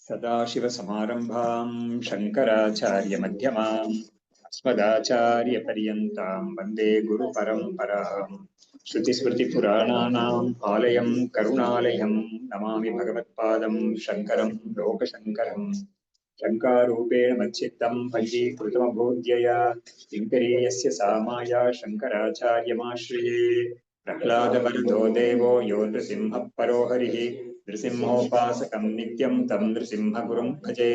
सदाशिवसमारम्भां शङ्कराचार्यमध्यमाम् अस्मदाचार्यपर्यन्तां वन्दे गुरुपरम्पराम्। श्रुतिस्मृतिपुराणानाम् आलयं करुणालयं नमामि भगवत्पादं शङ्करं लोकशङ्करम्। शङ्कारूपेण मच्चित्तं पञ्जीकृतमभूद्यया किङ्करीयस्य सा माया शङ्कराचार्यमाश्रये। प्रह्लादवरदो देवो यो नृसिंहः परो हरिः नृसिंहोपासकं नित्यं तं नृसिंहगुरुं भजे।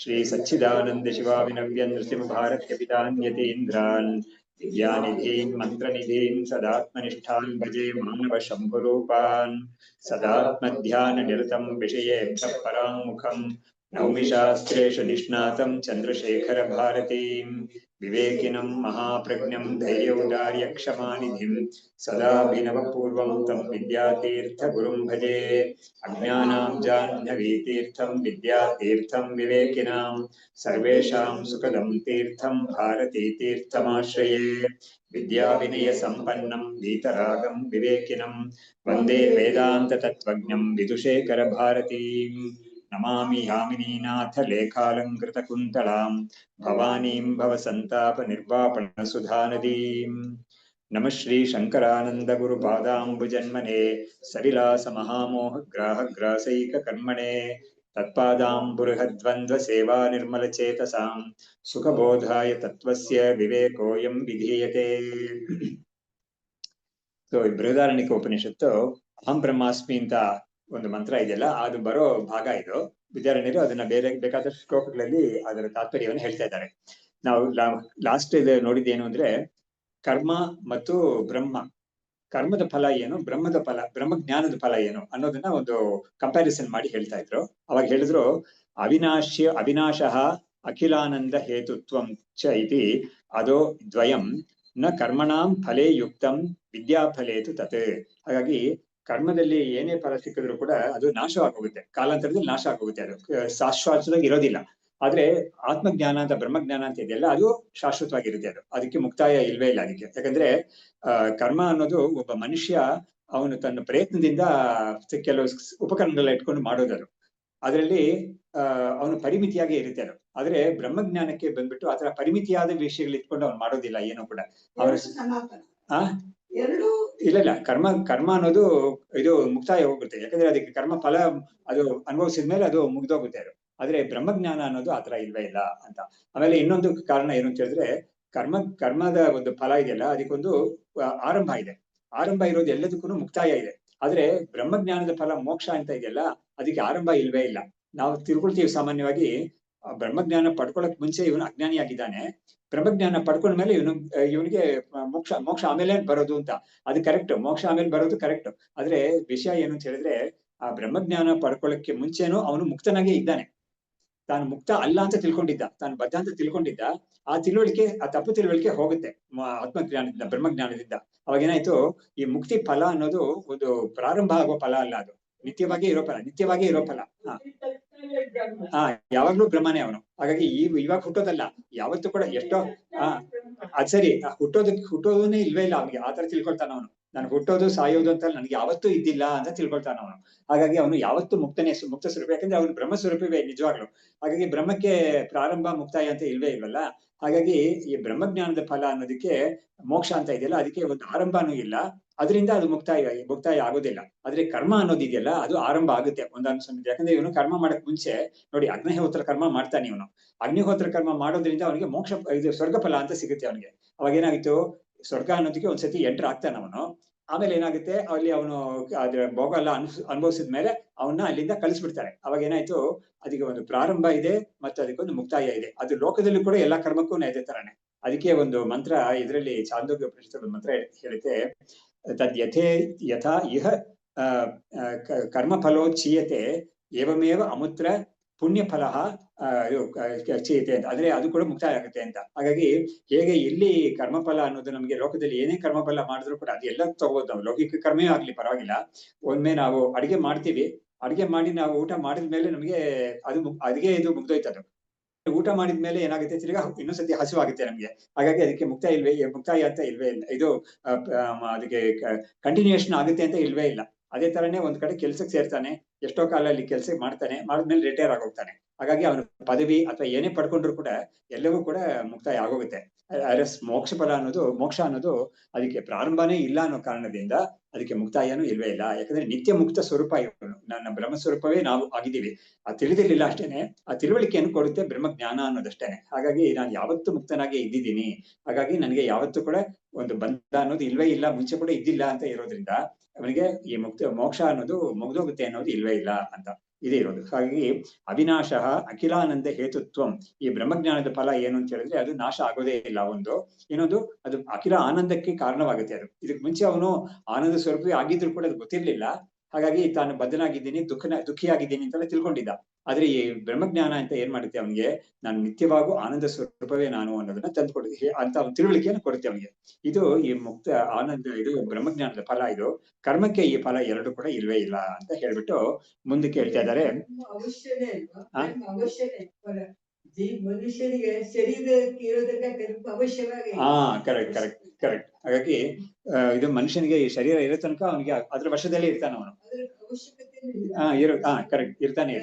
श्री सच्चिदानंद शिवाविनव्य नृसिंहभारत्यपितान्यतीन्द्रान् विद्यानिधीन् मन्त्रनिधीन् सदात्मनिष्ठान् भजे मानव शम्भुरूपान्। सदात्मध्याननिरतं विषयेभ्यः पराङ्मुखं नौमि शास्त्रेषु निष्णातं चन्द्रशेखर भारतीं विवेकिनं महाप्रज्ञं धैर्यौदार्यक्षमानिधिं सदाभिनवपूर्वं तं विद्यातीर्थगुरुं भजे। अज्ञानां जाह्नवीतीर्थं विद्यातीर्थं विवेकिनां सर्वेषां सुखदं तीर्थं भारतीतीर्थमाश्रये। विद्याविनयसम्पन्नं वीतरागं विवेकिनं वन्दे वेदान्ततत्त्वज्ञं विदुषेखर भारतीम्। नमामि यामिनीनाथ लेखालङ्कृतकुन्तलां भवानीं भवसन्तापनिर्वापणसुधानदीम्। नमः श्री शङ्करानन्द गुरुपादाम्बुजन्मने सलिलासमहामोहग्राहग्रासैककर्मणे तत्पादाम्बुरुहद्वन्द्वसेवा निर्मलचेतसां सुखबोधाय तत्त्वस्य विवेकोऽयं विधीयते। ಸೊ ಬೃಹದಾರಣ್ಯಕ ಉಪನಿಷತ್ತು ಅಹಂ ಬ್ರಹ್ಮಾಸ್ಮಿ ಅಂತ ಒಂದು ಮಂತ್ರ ಇದೆಯಲ್ಲ, ಅದು ಬರೋ ಭಾಗ ಇದು. ವಿದ್ಯಾರಣ್ಯರು ಅದನ್ನ ಬೇರೆ ಬೇಕಾದಷ್ಟು ಶ್ಲೋಕಗಳಲ್ಲಿ ಅದರ ತಾತ್ಪರ್ಯವನ್ನು ಹೇಳ್ತಾ ಇದ್ದಾರೆ. ನಾವು ಲಾಸ್ಟ್ ನೋಡಿದ್ದೇನು ಅಂದ್ರೆ ಕರ್ಮ ಮತ್ತು ಬ್ರಹ್ಮ, ಕರ್ಮದ ಫಲ ಏನು, ಬ್ರಹ್ಮದ ಫಲ, ಬ್ರಹ್ಮಜ್ಞಾನದ ಫಲ ಏನು ಅನ್ನೋದನ್ನ ಒಂದು ಕಂಪ್ಯಾರಿಸನ್ ಮಾಡಿ ಹೇಳ್ತಾ ಇದ್ರು. ಅವಾಗ ಹೇಳಿದ್ರು ಅವಿನಾಶಃ ಅಖಿಲಾನಂದ ಹೇತುತ್ವಂ ಚ ಇತಿ ಅದೋ ದ್ವಯಂ ನ ಕರ್ಮಣಾಂ ಫಲೇ ಯುಕ್ತಂ ವಿದ್ಯಾಫಲೇತು ತತ್. ಹಾಗಾಗಿ ಕರ್ಮದಲ್ಲಿ ಏನೇ ಫಲ ಸಿಕ್ಕಿದ್ರು ಕೂಡ ಅದು ನಾಶವಾಗೋಗುತ್ತೆ, ಕಾಲಾಂತರದಲ್ಲಿ ನಾಶ ಆಗೋಗುತ್ತೆ, ಅದು ಶಾಶ್ವತವಾಗಿ ಇರೋದಿಲ್ಲ. ಆದ್ರೆ ಆತ್ಮಜ್ಞಾನ ಅಂತ ಬ್ರಹ್ಮಜ್ಞಾನ ಅಂತ ಇದೆಯಲ್ಲ, ಅದು ಶಾಶ್ವತವಾಗಿರುತ್ತೆ, ಅದಕ್ಕೆ ಮುಕ್ತಾಯ ಇಲ್ವೇ ಇಲ್ಲ ಅದಕ್ಕೆ. ಯಾಕಂದ್ರೆ ಕರ್ಮ ಅನ್ನೋದು ಒಬ್ಬ ಮನುಷ್ಯ ಅವನು ತನ್ನ ಪ್ರಯತ್ನದಿಂದ ಕೆಲವು ಉಪಕರಣಗಳನ್ನ ಇಟ್ಕೊಂಡು ಮಾಡೋದದು. ಅದರಲ್ಲಿ ಅವನು ಪರಿಮಿತಿಯಾಗಿ ಇರುತ್ತೆ ಅದು. ಆದ್ರೆ ಬ್ರಹ್ಮಜ್ಞಾನಕ್ಕೆ ಬಂದ್ಬಿಟ್ಟು ಆತರ ಪರಿಮಿತಿಯಾದ ವಿಷಯಗಳು ಇಟ್ಕೊಂಡು ಅವ್ನು ಮಾಡೋದಿಲ್ಲ ಏನು ಕೂಡ. ಅವನು ಇಲ್ಲ ಕರ್ಮ ಅನ್ನೋದು ಇದು ಮುಕ್ತಾಯ ಹೋಗುತ್ತೆ. ಯಾಕಂದ್ರೆ ಅದಕ್ಕೆ ಕರ್ಮ ಫಲ ಅದು ಅನುಭವಿಸಿದ್ಮೇಲೆ ಅದು ಮುಗ್ದೋಗುತ್ತೆ ಅದು. ಆದ್ರೆ ಬ್ರಹ್ಮಜ್ಞಾನ ಅನ್ನೋದು ಆತರ ಇಲ್ವೇ ಇಲ್ಲ ಅಂತ. ಆಮೇಲೆ ಇನ್ನೊಂದು ಕಾರಣ ಏನು ಅಂತ ಹೇಳಿದ್ರೆ, ಕರ್ಮದ ಒಂದು ಫಲ ಇದೆಯಲ್ಲ, ಅದಕ್ಕೊಂದು ಆರಂಭ ಇದೆ. ಆರಂಭ ಇರೋದು ಎಲ್ಲದಕ್ಕೂ ಮುಕ್ತಾಯ ಇದೆ. ಆದ್ರೆ ಬ್ರಹ್ಮಜ್ಞಾನದ ಫಲ ಮೋಕ್ಷ ಅಂತ ಇದೆಯಲ್ಲ, ಅದಕ್ಕೆ ಆರಂಭ ಇಲ್ವೇ ಇಲ್ಲ. ನಾವು ತಿಳ್ಕೊಳ್ತೀವಿ ಸಾಮಾನ್ಯವಾಗಿ, ಬ್ರಹ್ಮಜ್ಞಾನ ಪಡ್ಕೊಳಕ್ ಮುಂಚೆ ಇವನು ಅಜ್ಞಾನಿಯಾಗಿದ್ದಾನೆ, ಬ್ರಹ್ಮಜ್ಞಾನ ಪಡ್ಕೊಂಡ್ಮೇಲೆ ಇವನಿಗೆ ಮೋಕ್ಷ ಆಮೇಲೆ ಬರೋದು ಅಂತ. ಅದು ಕರೆಕ್ಟ್, ಮೋಕ್ಷ ಆಮೇಲೆ ಬರೋದು ಕರೆಕ್ಟ್. ಆದ್ರೆ ವಿಷಯ ಏನು ಅಂತ ಹೇಳಿದ್ರೆ, ಆ ಬ್ರಹ್ಮಜ್ಞಾನ ಪಡ್ಕೊಳ್ಳಕ್ಕೆ ಮುಂಚೆನೂ ಅವನು ಮುಕ್ತನಾಗೇ ಇದ್ದಾನೆ. ತಾನು ಮುಕ್ತ ಅಲ್ಲ ಅಂತ ತಿಳ್ಕೊಂಡಿದ್ದ, ತಾನು ಬದ್ಧ ಅಂತ ತಿಳ್ಕೊಂಡಿದ್ದ. ಆ ತಿಳುವಳಿಕೆ, ಆ ತಪ್ಪು ತಿಳುವಳಿಕೆ ಹೋಗುತ್ತೆ ಆತ್ಮಜ್ಞಾನದಿಂದ, ಬ್ರಹ್ಮಜ್ಞಾನದಿಂದ. ಅವಾಗ ಏನಾಯ್ತು, ಈ ಮುಕ್ತಿ ಫಲ ಅನ್ನೋದು ಒಂದು ಪ್ರಾರಂಭ ಆಗೋ ಫಲ ಅಲ್ಲ, ಅದು ನಿತ್ಯವಾಗಿ ಇರೋ ಫಲ, ನಿತ್ಯವಾಗಿ ಇರೋ ಫಲ. ಯಾವಾಗ್ಲೂ ಬ್ರಹ್ಮನೇ ಅವನು. ಹಾಗಾಗಿ ಇವಾಗ ಹುಟ್ಟೋದಲ್ಲ, ಯಾವತ್ತೂ ಕೂಡ ಎಷ್ಟೋ ಅದ್ ಸರಿ, ಹುಟ್ಟೋದನ್ನೇ ಇಲ್ವೇ ಇಲ್ಲ ಅವನಿಗೆ. ಆತರ ತಿಳ್ಕೊಳ್ತಾನ ಅವನು. ನಾನು ಹುಟ್ಟೋದು ಸಾಯೋದು ಅಂತ ನನಗೆ ಯಾವತ್ತೂ ಇದ್ದಿಲ್ಲ ಅಂತ ತಿಳ್ಕೊಳ್ತಾನ ಅವನು. ಹಾಗಾಗಿ ಅವನು ಯಾವತ್ತೂ ಮುಕ್ತ ಸ್ವರೂಪ. ಯಾಕಂದ್ರೆ ಅವನು ಬ್ರಹ್ಮ ಸ್ವರೂಪವೇ ನಿಜವಾಗ್ಲು. ಹಾಗಾಗಿ ಬ್ರಹ್ಮಕ್ಕೆ ಪ್ರಾರಂಭ ಮುಕ್ತಾಯ ಅಂತ ಇಲ್ವೇ ಇಲ್ವಲ್ಲ. ಹಾಗಾಗಿ ಈ ಬ್ರಹ್ಮಜ್ಞಾನದ ಫಲ ಅನ್ನೋದಕ್ಕೆ ಮೋಕ್ಷ ಅಂತ ಇದೆಯಲ್ಲ, ಅದಕ್ಕೆ ಒಂದು ಆರಂಭನೂ ಇಲ್ಲ, ಅದರಿಂದ ಅದು ಮುಕ್ತಾಯ ಆಗೋದಿಲ್ಲ. ಆದ್ರೆ ಕರ್ಮ ಅನ್ನೋದಿದೆಯಲ್ಲ, ಅದು ಆರಂಭ ಆಗುತ್ತೆ ಒಂದೊಂದು ಸಮಯ. ಯಾಕಂದ್ರೆ ಇವನು ಕರ್ಮ ಮಾಡಕ್ ಮುಂಚೆ ನೋಡಿ, ಅಗ್ನಿಹೋತ್ರ ಕರ್ಮ ಮಾಡ್ತಾನೆ ಇವನು. ಅಗ್ನಿಹೋತ್ರ ಕರ್ಮ ಮಾಡೋದ್ರಿಂದ ಅವನಿಗೆ ಮೋಕ್ಷ, ಇದು ಸ್ವರ್ಗ ಫಲ ಅಂತ ಸಿಗುತ್ತೆ ಅವನಿಗೆ. ಅವಾಗ ಏನಾಗಿತ್ತು, ಸ್ವರ್ಗ ಅನ್ನೋದಕ್ಕೆ ಒಂದ್ಸತಿ ಎಂಟರ್ ಆಗ್ತಾನೆ ಅವನು. ಆಮೇಲೆ ಏನಾಗುತ್ತೆ, ಅಲ್ಲಿ ಅವನು ಅದ್ರ ಭೋಗ ಎಲ್ಲ ಅನುಭವಿಸಿದ ಅವನ್ನ ಅಲ್ಲಿಂದ ಕಳಿಸ್ಬಿಡ್ತಾರೆ. ಅವಾಗ ಏನಾಯ್ತು, ಅದಕ್ಕೆ ಒಂದು ಪ್ರಾರಂಭ ಇದೆ ಮತ್ತು ಅದಕ್ಕೊಂದು ಮುಕ್ತಾಯ ಇದೆ. ಅದು ಲೋಕದಲ್ಲಿ ಕೂಡ ಎಲ್ಲಾ ಕರ್ಮಕ್ಕೂ ಅದೇ ತರಾನೆ. ಅದಕ್ಕೆ ಒಂದು ಮಂತ್ರ ಇದರಲ್ಲಿ ಚಾಂದೋಗ್ಯ ಉಪನಿಷತ್ತು ಮಂತ್ರ ಹೇಳುತ್ತೆ, ತದ್ ಯಥಾ ಇಹ ಕರ್ಮಫಲೋಚ್ಯತೆ ಏವಮೇವ ಅಮುತ್ರ ಪುಣ್ಯ ಫಲ ಚೀಯತೆ ಅಂತ. ಆದ್ರೆ ಅದು ಕೂಡ ಮುಕ್ತಾಯ ಆಗುತ್ತೆ ಅಂತ. ಹಾಗಾಗಿ ಹೇಗೆ ಇಲ್ಲಿ ಕರ್ಮಫಲ ಅನ್ನೋದು ನಮಗೆ ಲೋಕದಲ್ಲಿ ಏನೇ ಕರ್ಮಫಲ ಮಾಡಿದ್ರು ಕೂಡ ಅದು ಎಲ್ಲ ತಗೋದು ನಾವು. ಲೌಕಿಕ ಕರ್ಮೇ ಆಗ್ಲಿ ಪರವಾಗಿಲ್ಲ, ಒಮ್ಮೆ ನಾವು ಅಡಿಗೆ ಮಾಡ್ತೀವಿ, ಅಡಿಗೆ ಮಾಡಿ ನಾವು ಊಟ ಮಾಡಿದ್ಮೇಲೆ ನಮಗೆ ಅದಿಗೆ ಇದು ಮುಗ್ದೋಯ್ತದು. ಊಟ ಮಾಡಿದ್ಮೇಲೆ ಏನಾಗುತ್ತೆ, ತಿರ್ಗಾ ಇನ್ನೊಂದ್ಸತಿ ಹಸಿವಾಗುತ್ತೆ ನಮ್ಗೆ. ಹಾಗಾಗಿ ಅದಕ್ಕೆ ಮುಕ್ತಾಯ ಅಂತ ಇಲ್ವೇ ಇಲ್ಲ. ಇದು ಅದಕ್ಕೆ ಕಂಟಿನ್ಯೂಯೇಷನ್ ಆಗುತ್ತೆ ಅಂತ ಇಲ್ವೇ ಇಲ್ಲ. ಅದೇ ತರನೇ ಒಂದ್ ಕಡೆ ಕೆಲ್ಸಕ್ಕೆ ಸೇರ್ತಾನೆ, ಎಷ್ಟೋ ಕಾಲ ಅಲ್ಲಿ ಕೆಲಸ ಮಾಡ್ತಾನೆ, ಮಾಡಿದ್ಮೇಲೆ ರಿಟೈರ್ ಆಗೋಗ್ತಾನೆ. ಹಾಗಾಗಿ ಅವನು ಪದವಿ ಅಥವಾ ಏನೇ ಪಡ್ಕೊಂಡ್ರು ಕೂಡ ಎಲ್ಲವೂ ಕೂಡ ಮುಕ್ತಾಯ ಆಗೋಗುತ್ತೆ. ಮೋಕ್ಷ ಫಲ ಅನ್ನೋದು, ಮೋಕ್ಷ ಅನ್ನೋದು ಅದಕ್ಕೆ ಪ್ರಾರಂಭನೇ ಇಲ್ಲ ಅನ್ನೋ ಕಾರಣದಿಂದ ಅದಕ್ಕೆ ಮುಕ್ತಾಯನೂ ಇಲ್ವೇ ಇಲ್ಲ. ಯಾಕಂದ್ರೆ ನಿತ್ಯ ಮುಕ್ತ ಸ್ವರೂಪ ಇವನು, ನನ್ನ ಬ್ರಹ್ಮ ಸ್ವರೂಪವೇ ನಾವು ಆಗಿದ್ದೀವಿ. ಆ ತಿಳಿದಿರ್ಲಿಲ್ಲ ಅಷ್ಟೇನೆ, ಆ ತಿಳುವಳಿಕೆಯನ್ನು ಕೊಡುತ್ತೆ ಬ್ರಹ್ಮ ಜ್ಞಾನ ಅನ್ನೋದಷ್ಟೇನೆ. ಹಾಗಾಗಿ ನಾನು ಯಾವತ್ತೂ ಮುಕ್ತನಾಗಿ ಇದ್ದಿದ್ದೀನಿ, ಹಾಗಾಗಿ ನನಗೆ ಯಾವತ್ತೂ ಕೂಡ ಒಂದು ಬಂಧ ಅನ್ನೋದು ಇಲ್ವೇ ಇಲ್ಲ, ಮುಂಚೆ ಕೂಡ ಇದ್ದಿಲ್ಲ ಅಂತ ಇರೋದ್ರಿಂದ ಅವನಿಗೆ ಈ ಮೋಕ್ಷ ಅನ್ನೋದು ಮುಗ್ದೋಗುತ್ತೆ ಅನ್ನೋದು ಇಲ್ವೇ ಇಲ್ಲ ಅಂತ ಇದೇ ಇರೋದು. ಹಾಗಾಗಿ ಅವಿನಾಶ ಅಖಿಲಾನಂದ ಹೇತುತ್ವಂ, ಈ ಬ್ರಹ್ಮಜ್ಞಾನದ ಫಲ ಏನು ಅಂತ ಹೇಳಿದ್ರೆ ಅದು ನಾಶ ಆಗೋದೇ ಇಲ್ಲ. ಒಂದು ಇನ್ನೊಂದು, ಅದು ಅಖಿಲ ಆನಂದಕ್ಕೆ ಕಾರಣವಾಗುತ್ತೆ. ಅದು ಇದಕ್ಕೆ ಮುಂಚೆ ಅವನು ಆನಂದ ಸ್ವರೂಪವೇ ಆಗಿದ್ರು ಕೂಡ ಅದು ಗೊತ್ತಿರ್ಲಿಲ್ಲ. ಹಾಗಾಗಿ ತಾನು ಬದ್ಧನಾಗಿದ್ದೀನಿ, ದುಃಖಿಯಾಗಿದ್ದೀನಿ ಅಂತೆಲ್ಲ ತಿಳ್ಕೊಂಡಿದ್ದ. ಆದ್ರೆ ಈ ಬ್ರಹ್ಮಜ್ಞಾನ ಅಂತ ಏನ್ ಮಾಡುತ್ತೆ ಅವನಿಗೆ, ನಾನು ನಿತ್ಯವಾಗೂ ಆನಂದ ಸ್ವರೂಪವೇ ನಾನು ಅನ್ನೋದನ್ನ ತಂದುಕೊಡುತ್ತೆ ಅಂತ ಒಂದು ತಿಳುವಳಿಕೆಯನ್ನು ಕೊಡುತ್ತೆ ಅವನಿಗೆ. ಇದು ಈ ಮುಕ್ತ ಆನಂದ, ಇದು ಬ್ರಹ್ಮಜ್ಞಾನದ ಫಲ. ಇದು ಕರ್ಮಕ್ಕೆ ಈ ಫಲ ಎರಡು ಕೂಡ ಇಲ್ವೇ ಇಲ್ಲ ಅಂತ ಹೇಳ್ಬಿಟ್ಟು ಮುಂದಕ್ಕೆ ಹೇಳ್ತಾ ಇದ್ದಾರೆ. ಮನುಷ್ಯನಿಗೆ ಶರೀರ ಅವಶ್ಯವಾಗಿ. Correct correct correct. ಹಾಗಾಗಿ ಇದು ಮನುಷ್ಯನಿಗೆ ಈ ಶರೀರ ಇರೋ ತನಕ ಅವನಿಗೆ ಅದ್ರ ವಶದಲ್ಲೇ ಇರ್ತಾನೆ ಅವನು. ಕರೆಕ್ಟ್, ಇರ್ತಾನೆ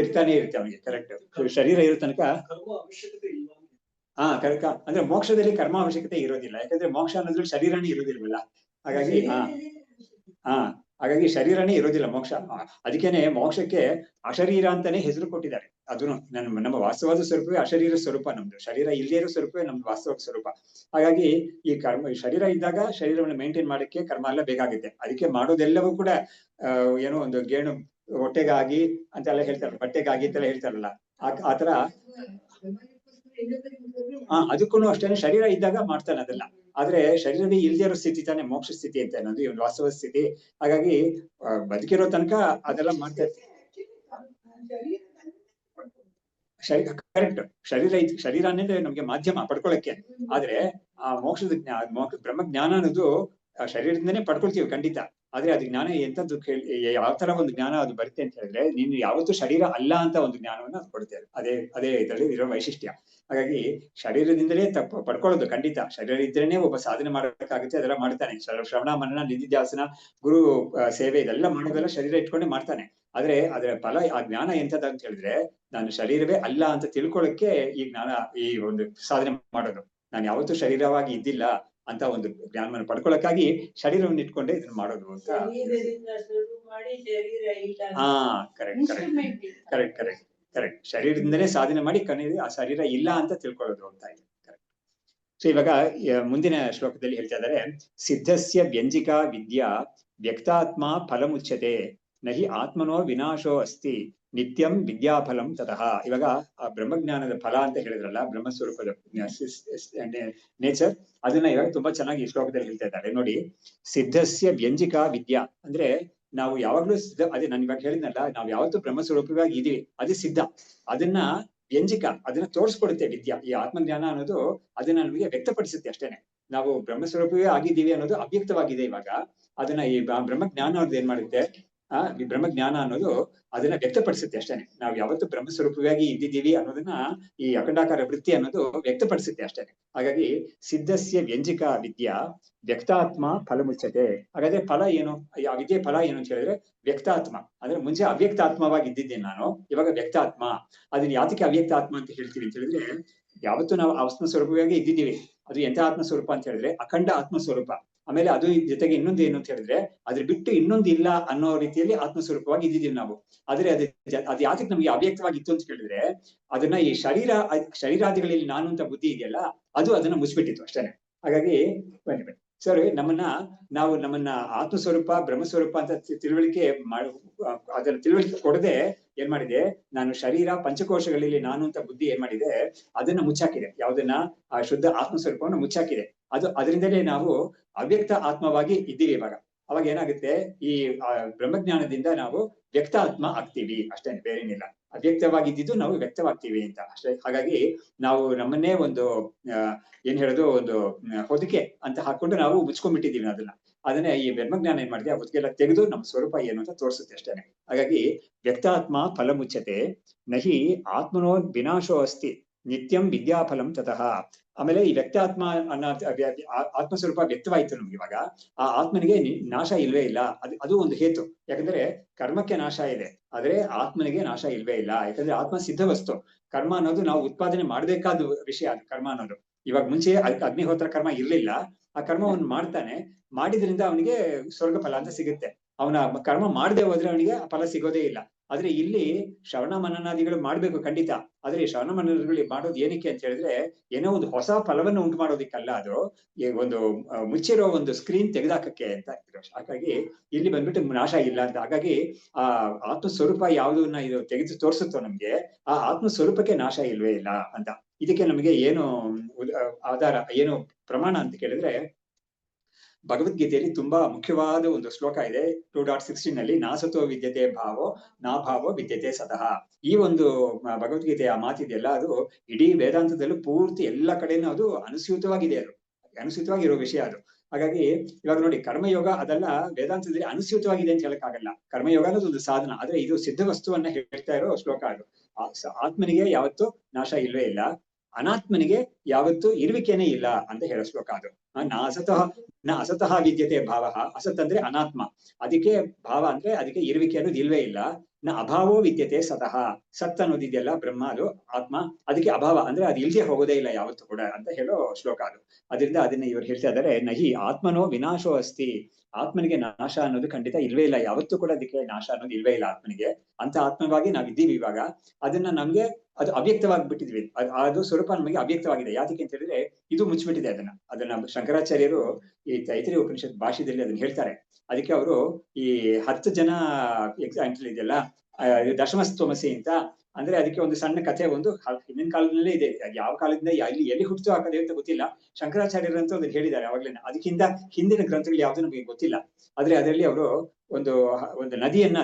ಇರ್ತಾನೆ ಇರುತ್ತೆ ಅವನಿಗೆ. ಕರೆಕ್ಟ್, ಶರೀರ ಇರೋ ತನಕ ಕರೆಕ್ಟ್. ಅಂದ್ರೆ ಮೋಕ್ಷದಲ್ಲಿ ಕರ್ಮ ಅವಶ್ಯಕತೆ ಇರೋದಿಲ್ಲ, ಯಾಕಂದ್ರೆ ಮೋಕ್ಷ ಅನ್ನೋದ್ರಲ್ಲಿ ಶರೀರನೇ ಇರೋದಿಲ್ವಲ್ಲ. ಹಾಗಾಗಿ ಹಾಗಾಗಿ ಶರೀರನೇ ಇರೋದಿಲ್ಲ ಮೋಕ್ಷ. ಅದಕ್ಕೇನೆ ಮೋಕ್ಷಕ್ಕೆ ಅಶರೀರ ಅಂತಾನೆ ಹೆಸರು ಕೊಟ್ಟಿದ್ದಾರೆ. ಅದನ್ನು ನಮ್ಮ ವಾಸ್ತವಾದ ಸ್ವರೂಪವೇ ಅಶರೀರ ಸ್ವರೂಪ ನಮ್ದು. ಶರೀರ ಇಲ್ಲದೇ ಇರೋ ಸ್ವರೂಪವೇ ನಮ್ದು ವಾಸ್ತವ ಸ್ವರೂಪ. ಹಾಗಾಗಿ ಈ ಕರ್ಮ, ಶರೀರ ಇದ್ದಾಗ ಶರೀರವನ್ನು ಮೇಂಟೈನ್ ಮಾಡಕ್ಕೆ ಕರ್ಮ ಎಲ್ಲ ಬೇಕಾಗುತ್ತೆ. ಅದಕ್ಕೆ ಮಾಡೋದೆಲ್ಲವೂ ಕೂಡ ಏನೋ ಒಂದು ಗೇಣು ಹೊಟ್ಟೆಗಾಗಿ ಅಂತೆಲ್ಲ ಹೇಳ್ತಾರಲ್ಲ, ಬಟ್ಟೆಗಾಗಿ ಅಂತೆಲ್ಲ ಹೇಳ್ತಾರಲ್ಲ, ಆತರ ಅದಕ್ಕೂ ಅಷ್ಟೇನೆ ಶರೀರ ಇದ್ದಾಗ ಮಾಡ್ತಾನೆ ಅದೆಲ್ಲ. ಆದ್ರೆ ಶರೀರವೇ ಇಲ್ದೇ ಇರೋ ಸ್ಥಿತಿ ತಾನೆ ಮೋಕ್ಷ ಸ್ಥಿತಿ ಅಂತ ಅನ್ನೋದು, ಈ ಒಂದು ವಾಸ್ತವ ಸ್ಥಿತಿ. ಹಾಗಾಗಿ ಬದುಕಿರೋ ತನಕ ಅದೆಲ್ಲ ಮಾಡ್ತಾ ಇರ್ತೀವಿ. ಕರೆಕ್ಟ್, ಶರೀರ ಅನ್ನೋದೇ ನಮ್ಗೆ ಮಾಧ್ಯಮ ಪಡ್ಕೊಳಕ್ಕೆ. ಆದ್ರೆ ಆ ಮೋಕ್ಷದ ಬ್ರಹ್ಮ ಜ್ಞಾನ ಅನ್ನೋದು ಶರೀರದಿಂದನೇ ಪಡ್ಕೊಳ್ತೀವಿ ಖಂಡಿತ. ಆದ್ರೆ ಅದು ಜ್ಞಾನ ಎಂತದ್ದು ಯಾವ ತರ ಒಂದು ಜ್ಞಾನ ಅದು ಬರುತ್ತೆ ಅಂತ ಹೇಳಿದ್ರೆ, ನೀನು ಯಾವತ್ತೂ ಶರೀರ ಅಲ್ಲ ಅಂತ ಒಂದು ಜ್ಞಾನವನ್ನ ಅದು ಕೊಡುತ್ತೆ. ಅದೇ ಇದರಲ್ಲಿ ಇರೋ ವೈಶಿಷ್ಟ್ಯ. ಹಾಗಾಗಿ ಶರೀರದಿಂದಲೇ ಪಡ್ಕೊಳ್ಳೋದು ಖಂಡಿತ. ಶರೀರ ಇದ್ರೇನೆ ಒಬ್ಬ ಸಾಧನೆ ಮಾಡೋಕ್ಕಾಗುತ್ತೆ, ಅದೆಲ್ಲ ಮಾಡ್ತಾನೆ. ಶ್ರವಣ ಮನನ ನಿಧಿಧ್ಯಾಸನ ಗುರು ಸೇವೆ ಇದೆಲ್ಲ ಮಾಡೋದೆಲ್ಲ ಶರೀರ ಇಟ್ಕೊಂಡೇ ಮಾಡ್ತಾನೆ. ಆದ್ರೆ ಅದರ ಫಲ, ಆ ಜ್ಞಾನ ಎಂತದ ಅಂತ ಹೇಳಿದ್ರೆ, ನಾನು ಶರೀರವೇ ಅಲ್ಲ ಅಂತ ತಿಳ್ಕೊಳ್ಳಕ್ಕೆ ಈ ಜ್ಞಾನ, ಈ ಒಂದು ಸಾಧನೆ ಮಾಡೋದು. ನಾನು ಯಾವತ್ತೂ ಶರೀರವಾಗಿ ಇದ್ದಿಲ್ಲ ಅಂತ ಒಂದು ಜ್ಞಾನವನ್ನು ಪಡ್ಕೊಳ್ಳಕ್ಕಾಗಿ ಶರೀರವನ್ನು ಇಟ್ಕೊಂಡೆ ಇದನ್ನ ಮಾಡೋದು ಅಂತ. Correct correct correct correct correct. ಶರೀರದಿಂದಲೇ ಸಾಧನೆ ಮಾಡಿ ಕಣ್ಣಿಗೆ ಆ ಶರೀರ ಇಲ್ಲ ಅಂತ ತಿಳ್ಕೊಳ್ಳೋದು ಅಂತ ಇದೆ. ಕರೆಕ್ಟ್. ಸೊ ಇವಾಗ ಮುಂದಿನ ಶ್ಲೋಕದಲ್ಲಿ ಹೇಳ್ತಾ ಇದ್ದಾರೆ, ಸಿದ್ಧಸ್ಯ ವ್ಯಂಜಿಕಾ ವಿದ್ಯಾ ವ್ಯಕ್ತಾತ್ಮ ಫಲಮುಚ್ಯತೆ ನಹಿ ಆತ್ಮನೋ ವಿನಾಶೋ ಅಸ್ತಿ ನಿತ್ಯಂ ವಿದ್ಯಾಫಲಂ ತತಃ. ಇವಾಗ ಆ ಬ್ರಹ್ಮಜ್ಞಾನದ ಫಲ ಅಂತ ಹೇಳಿದ್ರಲ್ಲ, ಬ್ರಹ್ಮಸ್ವರೂಪದ ನೇಚರ್, ಅದನ್ನ ಇವಾಗ ತುಂಬಾ ಚೆನ್ನಾಗಿ ಈ ಶ್ಲೋಕದಲ್ಲಿ ಹೇಳ್ತಾ ಇದ್ದಾರೆ ನೋಡಿ. ಸಿದ್ಧಸ್ಯ ವ್ಯಂಜಿಕಾ ವಿದ್ಯಾ ಅಂದ್ರೆ ನಾವು ಯಾವಾಗ್ಲೂ ಸಿದ್ಧ, ಅದೇ ನಾನು ಇವಾಗ ಹೇಳಿದ್ನಲ್ಲ, ನಾವು ಯಾವತ್ತೂ ಬ್ರಹ್ಮಸ್ವರೂಪವಾಗಿ ಇದೀವಿ, ಅದೇ ಸಿದ್ಧ. ಅದನ್ನ ವ್ಯಂಜಿಕ, ಅದನ್ನ ತೋರಿಸ್ಕೊಡುತ್ತೆ ವಿದ್ಯಾ. ಈ ಆತ್ಮಜ್ಞಾನ ಅನ್ನೋದು ಅದನ್ನ ನಮಗೆ ವ್ಯಕ್ತಪಡಿಸುತ್ತೆ ಅಷ್ಟೇನೆ. ನಾವು ಬ್ರಹ್ಮಸ್ವರೂಪವೇ ಆಗಿದ್ದೀವಿ ಅನ್ನೋದು ಅವ್ಯಕ್ತವಾಗಿದೆ ಇವಾಗ. ಅದನ್ನ ಈ ಬ್ರಹ್ಮಜ್ಞಾನ ಅನ್ನೋದು ಏನ್ ಮಾಡುತ್ತೆ, ಈ ಬ್ರಹ್ಮಜ್ಞಾನ ಅನ್ನೋದು ಅದನ್ನ ವ್ಯಕ್ತಪಡಿಸುತ್ತೆ ಅಷ್ಟೇನೆ. ನಾವು ಯಾವತ್ತೂ ಬ್ರಹ್ಮಸ್ವರೂಪವಾಗಿ ಇದ್ದಿದ್ದೀವಿ ಅನ್ನೋದನ್ನ ಈ ಅಖಂಡಾಕಾರ ವೃತ್ತಿ ಅನ್ನೋದು ವ್ಯಕ್ತಪಡಿಸುತ್ತೆ ಅಷ್ಟೇನೆ. ಹಾಗಾಗಿ ಸಿದ್ಧಸ್ಯ ವ್ಯಂಜಿಕಾ ವಿದ್ಯಾ ವ್ಯಕ್ತಾತ್ಮ ಫಲಮುಚ್ಯತೆ. ಹಾಗಾದ್ರೆ ಫಲ ಏನು, ಆ ವಿದ್ಯೆ ಫಲ ಏನು ಅಂತ ಹೇಳಿದ್ರೆ ವ್ಯಕ್ತಾತ್ಮ. ಅಂದ್ರೆ ಮುಂಚೆ ಅವ್ಯಕ್ತಾತ್ಮವಾಗಿ ಇದ್ದಿದ್ದೇನೆ ನಾನು, ಇವಾಗ ವ್ಯಕ್ತಾತ್ಮ. ಅದನ್ನ ಯಾತಕ್ಕೆ ಅವ್ಯಕ್ತಾತ್ಮ ಅಂತ ಹೇಳ್ತೀವಿ ಅಂತ ಹೇಳಿದ್ರೆ, ಯಾವತ್ತೂ ನಾವು ಆತ್ಮಸ್ವರೂಪವಾಗಿ ಇದ್ದಿದ್ದೀವಿ. ಅದು ಎಂತ ಆತ್ಮಸ್ವರೂಪ ಅಂತ ಹೇಳಿದ್ರೆ ಅಖಂಡ ಆತ್ಮಸ್ವರೂಪ. ಆಮೇಲೆ ಅದು ಜೊತೆಗೆ ಇನ್ನೊಂದು ಏನು ಅಂತ ಹೇಳಿದ್ರೆ, ಅದ್ರ ಬಿಟ್ಟು ಇನ್ನೊಂದು ಇಲ್ಲ ಅನ್ನೋ ರೀತಿಯಲ್ಲಿ ಆತ್ಮಸ್ವರೂಪವಾಗಿ ಇದ್ದಿದ್ದೀವಿ ನಾವು. ಆದ್ರೆ ಅದು ಯಾತಕ್ಕೆ ನಮ್ಗೆ ಅವ್ಯಕ್ತವಾಗಿತ್ತು ಅಂತ ಕೇಳಿದ್ರೆ, ಅದನ್ನ ಈ ಶರೀರಾದಿಗಳಲ್ಲಿ ನಾನು ಅಂತ ಬುದ್ಧಿ ಇದೆಯಲ್ಲ, ಅದು ಅದನ್ನ ಮುಚ್ಚಿಬಿಟ್ಟಿತ್ತು ಅಷ್ಟೇನೆ. ಹಾಗಾಗಿ ಬನ್ನಿ ಸರಿ, ನಮ್ಮನ್ನ ಆತ್ಮಸ್ವರೂಪ ಬ್ರಹ್ಮಸ್ವರೂಪ ಅಂತ ತಿಳುವಳಿಕೆ ಅದನ್ನ ತಿಳುವಳಿಕೆ ಕೊಡದೆ ಏನ್ ಮಾಡಿದೆ, ನಾನು ಶರೀರ ಪಂಚಕೋಶಗಳಲ್ಲಿ ನಾನು ಅಂತ ಬುದ್ಧಿ ಏನ್ ಮಾಡಿದೆ, ಅದನ್ನ ಮುಚ್ಚಾಕಿದೆ. ಯಾವ್ದನ್ನ, ಆ ಶುದ್ಧ ಆತ್ಮಸ್ವರೂಪವನ್ನು ಮುಚ್ಚಾಕಿದೆ. ಅದರಿಂದಲೇ ನಾವು ಅವ್ಯಕ್ತ ಆತ್ಮವಾಗಿ ಇದ್ದೀವಿ ಇವಾಗ. ಅವಾಗ ಏನಾಗುತ್ತೆ, ಈ ಬ್ರಹ್ಮಜ್ಞಾನದಿಂದ ನಾವು ವ್ಯಕ್ತ ಆತ್ಮ ಆಗ್ತೀವಿ ಅಷ್ಟೇ, ಬೇರೇನಿಲ್ಲ. ಅವ್ಯಕ್ತವಾಗಿದ್ದು ನಾವು ವ್ಯಕ್ತವಾಗ್ತೀವಿ ಅಂತ ಅಷ್ಟೇ. ಹಾಗಾಗಿ ನಾವು ನಮ್ಮನ್ನೇ ಒಂದು ಏನ್ ಹೇಳೋದು, ಒಂದು ಹೊದಿಕೆ ಅಂತ ಹಾಕೊಂಡು ನಾವು ಮುಚ್ಕೊಂಡ್ಬಿಟ್ಟಿದೀವಿ ಅದನ್ನ ಈ ಬ್ರಹ್ಮಜ್ಞಾನ ಏನ್ ಮಾಡಿದೆ, ಆ ಹೊದಿಕೆಲ್ಲ ತೆಗೆದು ನಮ್ಮ ಸ್ವರೂಪ ಏನು ಅಂತ ತೋರಿಸುತ್ತೆ ಅಷ್ಟೇನೆ. ಹಾಗಾಗಿ ವ್ಯಕ್ತಾತ್ಮ ಫಲ ಮುಚ್ಚತೆ ನಹಿ ಆತ್ಮನೋ ವಿನಾಶೋ ಅಸ್ತಿ ನಿತ್ಯಂ ವಿದ್ಯಾಫಲಂ ತತಃ. ಆಮೇಲೆ ಈ ವ್ಯಕ್ತಾತ್ಮ ಅನ್ನೋ ಆತ್ಮಸ್ವರೂಪ ವ್ಯಕ್ತವಾಯ್ತು ನಮ್ಗೆ ಇವಾಗ. ಆ ಆತ್ಮನಿಗೆ ನಾಶ ಇಲ್ವೇ ಇಲ್ಲ. ಅದು ಒಂದು ಹೇತು. ಯಾಕಂದ್ರೆ ಕರ್ಮಕ್ಕೆ ನಾಶ ಇದೆ, ಆದ್ರೆ ಆತ್ಮನಿಗೆ ನಾಶ ಇಲ್ವೇ ಇಲ್ಲ. ಯಾಕಂದ್ರೆ ಆತ್ಮ ಸಿದ್ಧ ವಸ್ತು. ಕರ್ಮ ಅನ್ನೋದು ನಾವು ಉತ್ಪಾದನೆ ಮಾಡ್ಬೇಕಾದ ವಿಷಯ. ಅದು ಕರ್ಮ ಅನ್ನೋದು ಇವಾಗ ಮುಂಚೆ ಅಗ್ನಿಹೋತ್ರ ಕರ್ಮ ಇರ್ಲಿಲ್ಲ. ಆ ಕರ್ಮವನ್ನು ಮಾಡ್ತಾನೆ, ಮಾಡಿದ್ರಿಂದ ಅವನಿಗೆ ಸ್ವರ್ಗ ಫಲ ಅಂತ ಸಿಗುತ್ತೆ. ಅವನ ಕರ್ಮ ಮಾಡದೆ ಹೋದ್ರೆ ಅವನಿಗೆ ಆ ಫಲ ಸಿಗೋದೇ ಇಲ್ಲ. ಆದ್ರೆ ಇಲ್ಲಿ ಶ್ರವಣ ಮನನಾದಿಗಳು ಮಾಡ್ಬೇಕು ಖಂಡಿತ. ಆದ್ರೆ ಈ ಶ್ರವಣ ಮನನಗಳು ಮಾಡೋದು ಏನಕ್ಕೆ ಅಂತ ಹೇಳಿದ್ರೆ, ಏನೋ ಒಂದು ಹೊಸ ಫಲವನ್ನು ಉಂಟು ಮಾಡೋದಿಕ್ಕಲ್ಲ. ಅದು ಒಂದು ಮುಚ್ಚಿರೋ ಒಂದು ಸ್ಕ್ರೀನ್ ತೆಗೆದಾಕಕ್ಕೆ ಅಂತ. ಹಾಗಾಗಿ ಇಲ್ಲಿ ಬಂದ್ಬಿಟ್ಟು ನಾಶ ಇಲ್ಲ ಅಂತ. ಹಾಗಾಗಿ ಆ ಆತ್ಮ ಸ್ವರೂಪ ಯಾವುದನ್ನ ಇದು ತೆಗೆದು ತೋರಿಸುತ್ತೋ ನಮ್ಗೆ, ಆ ಆತ್ಮ ಸ್ವರೂಪಕ್ಕೆ ನಾಶ ಇಲ್ವೇ ಇಲ್ಲ ಅಂತ. ಇದಕ್ಕೆ ನಮಗೆ ಏನು ಆಧಾರ, ಏನು ಪ್ರಮಾಣ ಅಂತ ಕೇಳಿದ್ರೆ, ಭಗವದ್ಗೀತೆಯಲ್ಲಿ ತುಂಬಾ ಮುಖ್ಯವಾದ ಒಂದು ಶ್ಲೋಕ ಇದೆ 2.16 ನಲ್ಲಿ, ನಾಸತೋ ವಿದ್ಯತೆ ಭಾವೋ ನಾ ಭಾವೋ ವಿದ್ಯತೆ ಸತಃ. ಈ ಒಂದು ಭಗವದ್ಗೀತೆಯ ಮಾತಿದೆಯಲ್ಲ, ಅದು ಇಡೀ ವೇದಾಂತದಲ್ಲೂ ಪೂರ್ತಿ ಎಲ್ಲ ಕಡೆನೂ ಅದು ಅನುಸ್ಯೂತವಾಗಿದೆ. ಅದು ಅನುಸ್ಯೂತವಾಗಿರೋ ವಿಷಯ ಅದು. ಹಾಗಾಗಿ ಇವಾಗ ನೋಡಿ, ಕರ್ಮಯೋಗ ಅದೆಲ್ಲ ವೇದಾಂತದಲ್ಲಿ ಅನುಸ್ಯೂತವಾಗಿದೆ ಅಂತ ಹೇಳಕ್ಕಾಗಲ್ಲ. ಕರ್ಮಯೋಗ ಅನ್ನೋದು ಒಂದು ಸಾಧನ, ಆದ್ರೆ ಇದು ಸಿದ್ಧ ವಸ್ತುವನ್ನ ಹೇಳ್ತಾ ಇರೋ ಶ್ಲೋಕ ಅದು. ಆತ್ಮನಿಗೆ ಯಾವತ್ತೂ ನಾಶ ಇಲ್ವೇ ಇಲ್ಲ, ಅನಾತ್ಮನಿಗೆ ಯಾವತ್ತೂ ಇರುವಿಕೆನೇ ಇಲ್ಲ ಅಂತ ಹೇಳೋ ಶ್ಲೋಕ ಅದು. ನ ಅಸತಃ ವಿದ್ಯತೆ ಭಾವ. ಅಸತ್ ಅಂದ್ರೆ ಅನಾತ್ಮ, ಅದಕ್ಕೆ ಭಾವ ಅಂದ್ರೆ ಅದಕ್ಕೆ ಇರುವಿಕೆ ಅನ್ನೋದು ಇಲ್ವೇ ಇಲ್ಲ. ನ ಅಭಾವೋ ವಿದ್ಯತೆ ಸತಃ. ಸತ್ ಅನ್ನೋದಿದೆಯಲ್ಲ ಬ್ರಹ್ಮ, ಅದು ಆತ್ಮ, ಅದಕ್ಕೆ ಅಭಾವ ಅಂದ್ರೆ ಅದು ಇಲ್ದೆ ಹೋಗೋದೇ ಇಲ್ಲ ಯಾವತ್ತೂ ಕೂಡ ಅಂತ ಹೇಳೋ ಶ್ಲೋಕ ಅದು. ಅದರಿಂದ ಅದನ್ನ ಇವರು ಹೇಳ್ತಾ ಇದ್ದಾರೆ, ನಹಿ ಆತ್ಮನೋ ವಿನಾಶೋ ಅಸ್ತಿ. ಆತ್ಮನಿಗೆ ನಾಶ ಅನ್ನೋದು ಖಂಡಿತ ಇಲ್ವೇ ಇಲ್ಲ, ಯಾವತ್ತೂ ಕೂಡ ಅದಕ್ಕೆ ನಾಶ ಅನ್ನೋದು ಇಲ್ವೇ ಇಲ್ಲ ಆತ್ಮನಿಗೆ. ಅಂತ ಆತ್ಮವಾಗಿ ನಾವಿದ್ದೀವಿ ಇವಾಗ. ಅದನ್ನ ನಮ್ಗೆ ಅದು ಅವ್ಯಕ್ತವಾಗಿ ಬಿಟ್ಟಿದ್ವಿ. ಅದು ಸ್ವರೂಪ ನಮಗೆ ಅವ್ಯಕ್ತವಾಗಿದೆ. ಯಾತಕ್ಕೆ ಅಂತ ಹೇಳಿದ್ರೆ ಇದು ಮುಚ್ಚಿಬಿಟ್ಟಿದೆ. ಅದನ್ನ ಶಂಕರಾಚಾರ್ಯರು ಈ ತೈತ್ರಿಯ ಉಪನಿಷತ್ ಭಾಷೆಯಲ್ಲಿ ಅದನ್ನ ಹೇಳ್ತಾರೆ. ಅದಕ್ಕೆ ಅವರು ಈ 10 ಜನ ಎಕ್ಸಾಂಪಲ್ ಇದೆಯಲ್ಲ, ದಶಮಸ್ತೋಮಸಿ ಅಂತ, ಅಂದ್ರೆ ಅದಕ್ಕೆ ಒಂದು ಸಣ್ಣ ಕಥೆ, ಒಂದು ಹಿಂದಿನ ಕಾಲದಲ್ಲೇ ಇದೆ. ಯಾವ ಕಾಲದಿಂದ ಎಲ್ಲಿ ಹುಟ್ಟು ಹಾಕದೆ ಅಂತ ಗೊತ್ತಿಲ್ಲ. ಶಂಕರಾಚಾರ್ಯರಂತೂ ಅದನ್ನ ಹೇಳಿದ್ದಾರೆ ಅವಾಗ್ಲೇನೆ. ಅದಕ್ಕಿಂತ ಹಿಂದಿನ ಗ್ರಂಥಗಳು ಯಾವ್ದು ನಮಗೆ ಗೊತ್ತಿಲ್ಲ. ಆದ್ರೆ ಅದರಲ್ಲಿ ಅವರು ಒಂದು ನದಿಯನ್ನ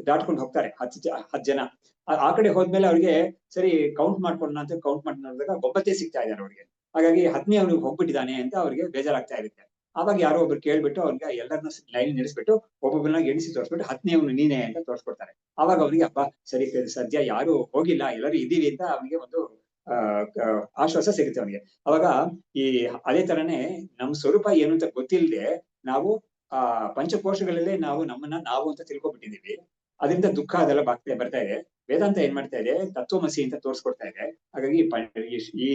ದಾಟ್ಕೊಂಡು ಹೋಗ್ತಾರೆ 10 ಜನ. ಆ ಕಡೆ ಹೋದ್ಮೇಲೆ ಅವ್ರಿಗೆ ಸರಿ ಕೌಂಟ್ ಮಾಡ್ಕೊಂಡ ಅಂತ ಕೌಂಟ್ ಮಾಡಿ ನೋಡಿದಾಗ ಒಬ್ಬತ್ತೇ ಸಿಗ್ತಾ ಇದ್ದಾರೆ ಅವ್ರಿಗೆ. ಹಾಗಾಗಿ 10ನೇ ಅವ್ನಿಗೆ ಹೋಗ್ಬಿಟ್ಟಿದ್ದಾನೆ ಅಂತ ಅವ್ರಿಗೆ ಬೇಜಾರಾಗ್ತಾ ಇರುತ್ತೆ. ಆವಾಗ ಯಾರೋ ಒಬ್ರು ಕೇಳ್ಬಿಟ್ಟು ಅವ್ರಿಗೆ ಎಲ್ಲರನ್ನ ಲೈನ್ ನಿಲ್ಲಿಸ್ಬಿಟ್ಟು ಒಬ್ಬೊಬ್ಬರನ್ನ ಎಣಿಸಿ ತೋರಿಸ್ಬಿಟ್ಟು 10ನೇ ಅವ್ನು ನೀನೇ ಅಂತ ತೋರಿಸ್ಕೊಡ್ತಾರೆ. ಆವಾಗ ಅವ್ರಿಗೆ ಅಪ್ಪ ಸರಿ ಸದ್ಯ ಯಾರು ಹೋಗಿಲ್ಲ, ಎಲ್ಲರೂ ಇದ್ದೀವಿ ಅಂತ ಅವನಿಗೆ ಒಂದು ಆಶ್ವಾಸ ಸಿಗುತ್ತೆ ಅವನಿಗೆ. ಅವಾಗ ಈ ಅದೇ ತರನೇ ನಮ್ ಸ್ವರೂಪ ಏನು ಅಂತ ಗೊತ್ತಿಲ್ಲದೆ ನಾವು ಆ ಪಂಚಕೋಶಗಳಲ್ಲೇ ನಮ್ಮನ್ನ ನಾವು ಅಂತ ತಿಳ್ಕೊಬಿಟ್ಟಿದೀವಿ. ಅದರಿಂದ ದುಃಖ ಅದೆಲ್ಲ ಬರ್ತಾ ಇದೆ. ವೇದಾಂತ ಏನ್ ಮಾಡ್ತಾ ಇದೆ, ತತ್ವಮಸಿ ಅಂತ ತೋರಿಸ್ಕೊಡ್ತಾ ಇದೆ. ಹಾಗಾಗಿ ಈ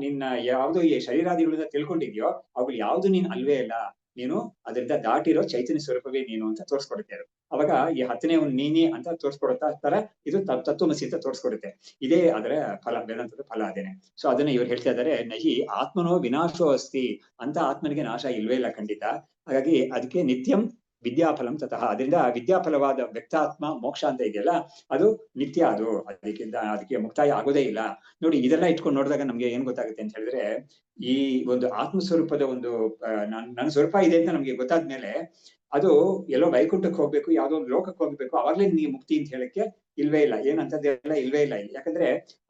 ನಿನ್ನ ಯಾವ್ದು ಈ ಶರೀರಾದಿಗಳಿಂದ ತಿಳ್ಕೊಂಡಿದ್ಯೋ ಅವುಗಳು ಯಾವ್ದು ನೀನ್ ಅಲ್ವೇ ಇಲ್ಲ, ನೀನು ಅದರಿಂದ ದಾಟಿರೋ ಚೈತನ್ಯ ಸ್ವರೂಪವೇ ನೀನು ಅಂತ ತೋರಿಸ್ಕೊಡುತ್ತೆ ಅದು. ಅವಾಗ ಈ 10ನೇ ಒಂದು ನೀನಿ ಅಂತ ತೋರಿಸ್ಕೊಡುತ್ತಾ ತರ ಇದು ತತ್ವಮಸಿ ಅಂತ ತೋರಿಸ್ಕೊಡುತ್ತೆ. ಇದೇ ಅದರ ಫಲ, ವೇದಾಂತದ ಫಲ ಅದೇನೆ. ಸೊ ಅದನ್ನ ಇವ್ರು ಹೇಳ್ತಾ ಇದ್ದಾರೆ, ನಹಿ ಆತ್ಮನೋ ವಿನಾಶೋ ಅಸ್ತಿ. ಅಂತ ಆತ್ಮನಿಗೆ ನಾಶ ಇಲ್ವೇ ಇಲ್ಲ ಖಂಡಿತ. ಹಾಗಾಗಿ ಅದಕ್ಕೆ ನಿತ್ಯಂ ವಿದ್ಯಾಫಲಂ ತತಃ. ಅದರಿಂದ ವಿದ್ಯಾಫಲವಾದ ವ್ಯಕ್ತಾತ್ಮ ಮೋಕ್ಷ ಅಂತ ಇದೆಯಲ್ಲ, ಅದು ನಿತ್ಯ. ಅದಕ್ಕೆ ಮುಕ್ತಾಯ ಆಗೋದೇ ಇಲ್ಲ. ನೋಡಿ, ಇದೆಲ್ಲ ಇಟ್ಕೊಂಡು ನೋಡಿದಾಗ ನಮ್ಗೆ ಏನ್ ಗೊತ್ತಾಗುತ್ತೆ ಅಂತ ಹೇಳಿದ್ರೆ, ಈ ಒಂದು ಆತ್ಮಸ್ವರೂಪದ ಒಂದು ನನ್ನ ಸ್ವರೂಪ ಇದೆ ಅಂತ ನಮ್ಗೆ ಗೊತ್ತಾದ್ಮೇಲೆ ಅದು ಎಲ್ಲೋ ವೈಕುಂಠಕ್ಕೆ ಹೋಗ್ಬೇಕು, ಯಾವ್ದೋ ಒಂದು ಲೋಕಕ್ಕೆ ಹೋಗ್ಬೇಕು, ಅವಾಗ್ಲೇ ನೀವು ಮುಕ್ತಿ ಅಂತ ಹೇಳಕ್ಕೆ ಇಲ್ವೇ ಇಲ್ಲ. ಏನಂತದ್ದೆಲ್ಲ ಇಲ್ವೇ ಇಲ್ಲ. ಯಾಕಂದ್ರೆ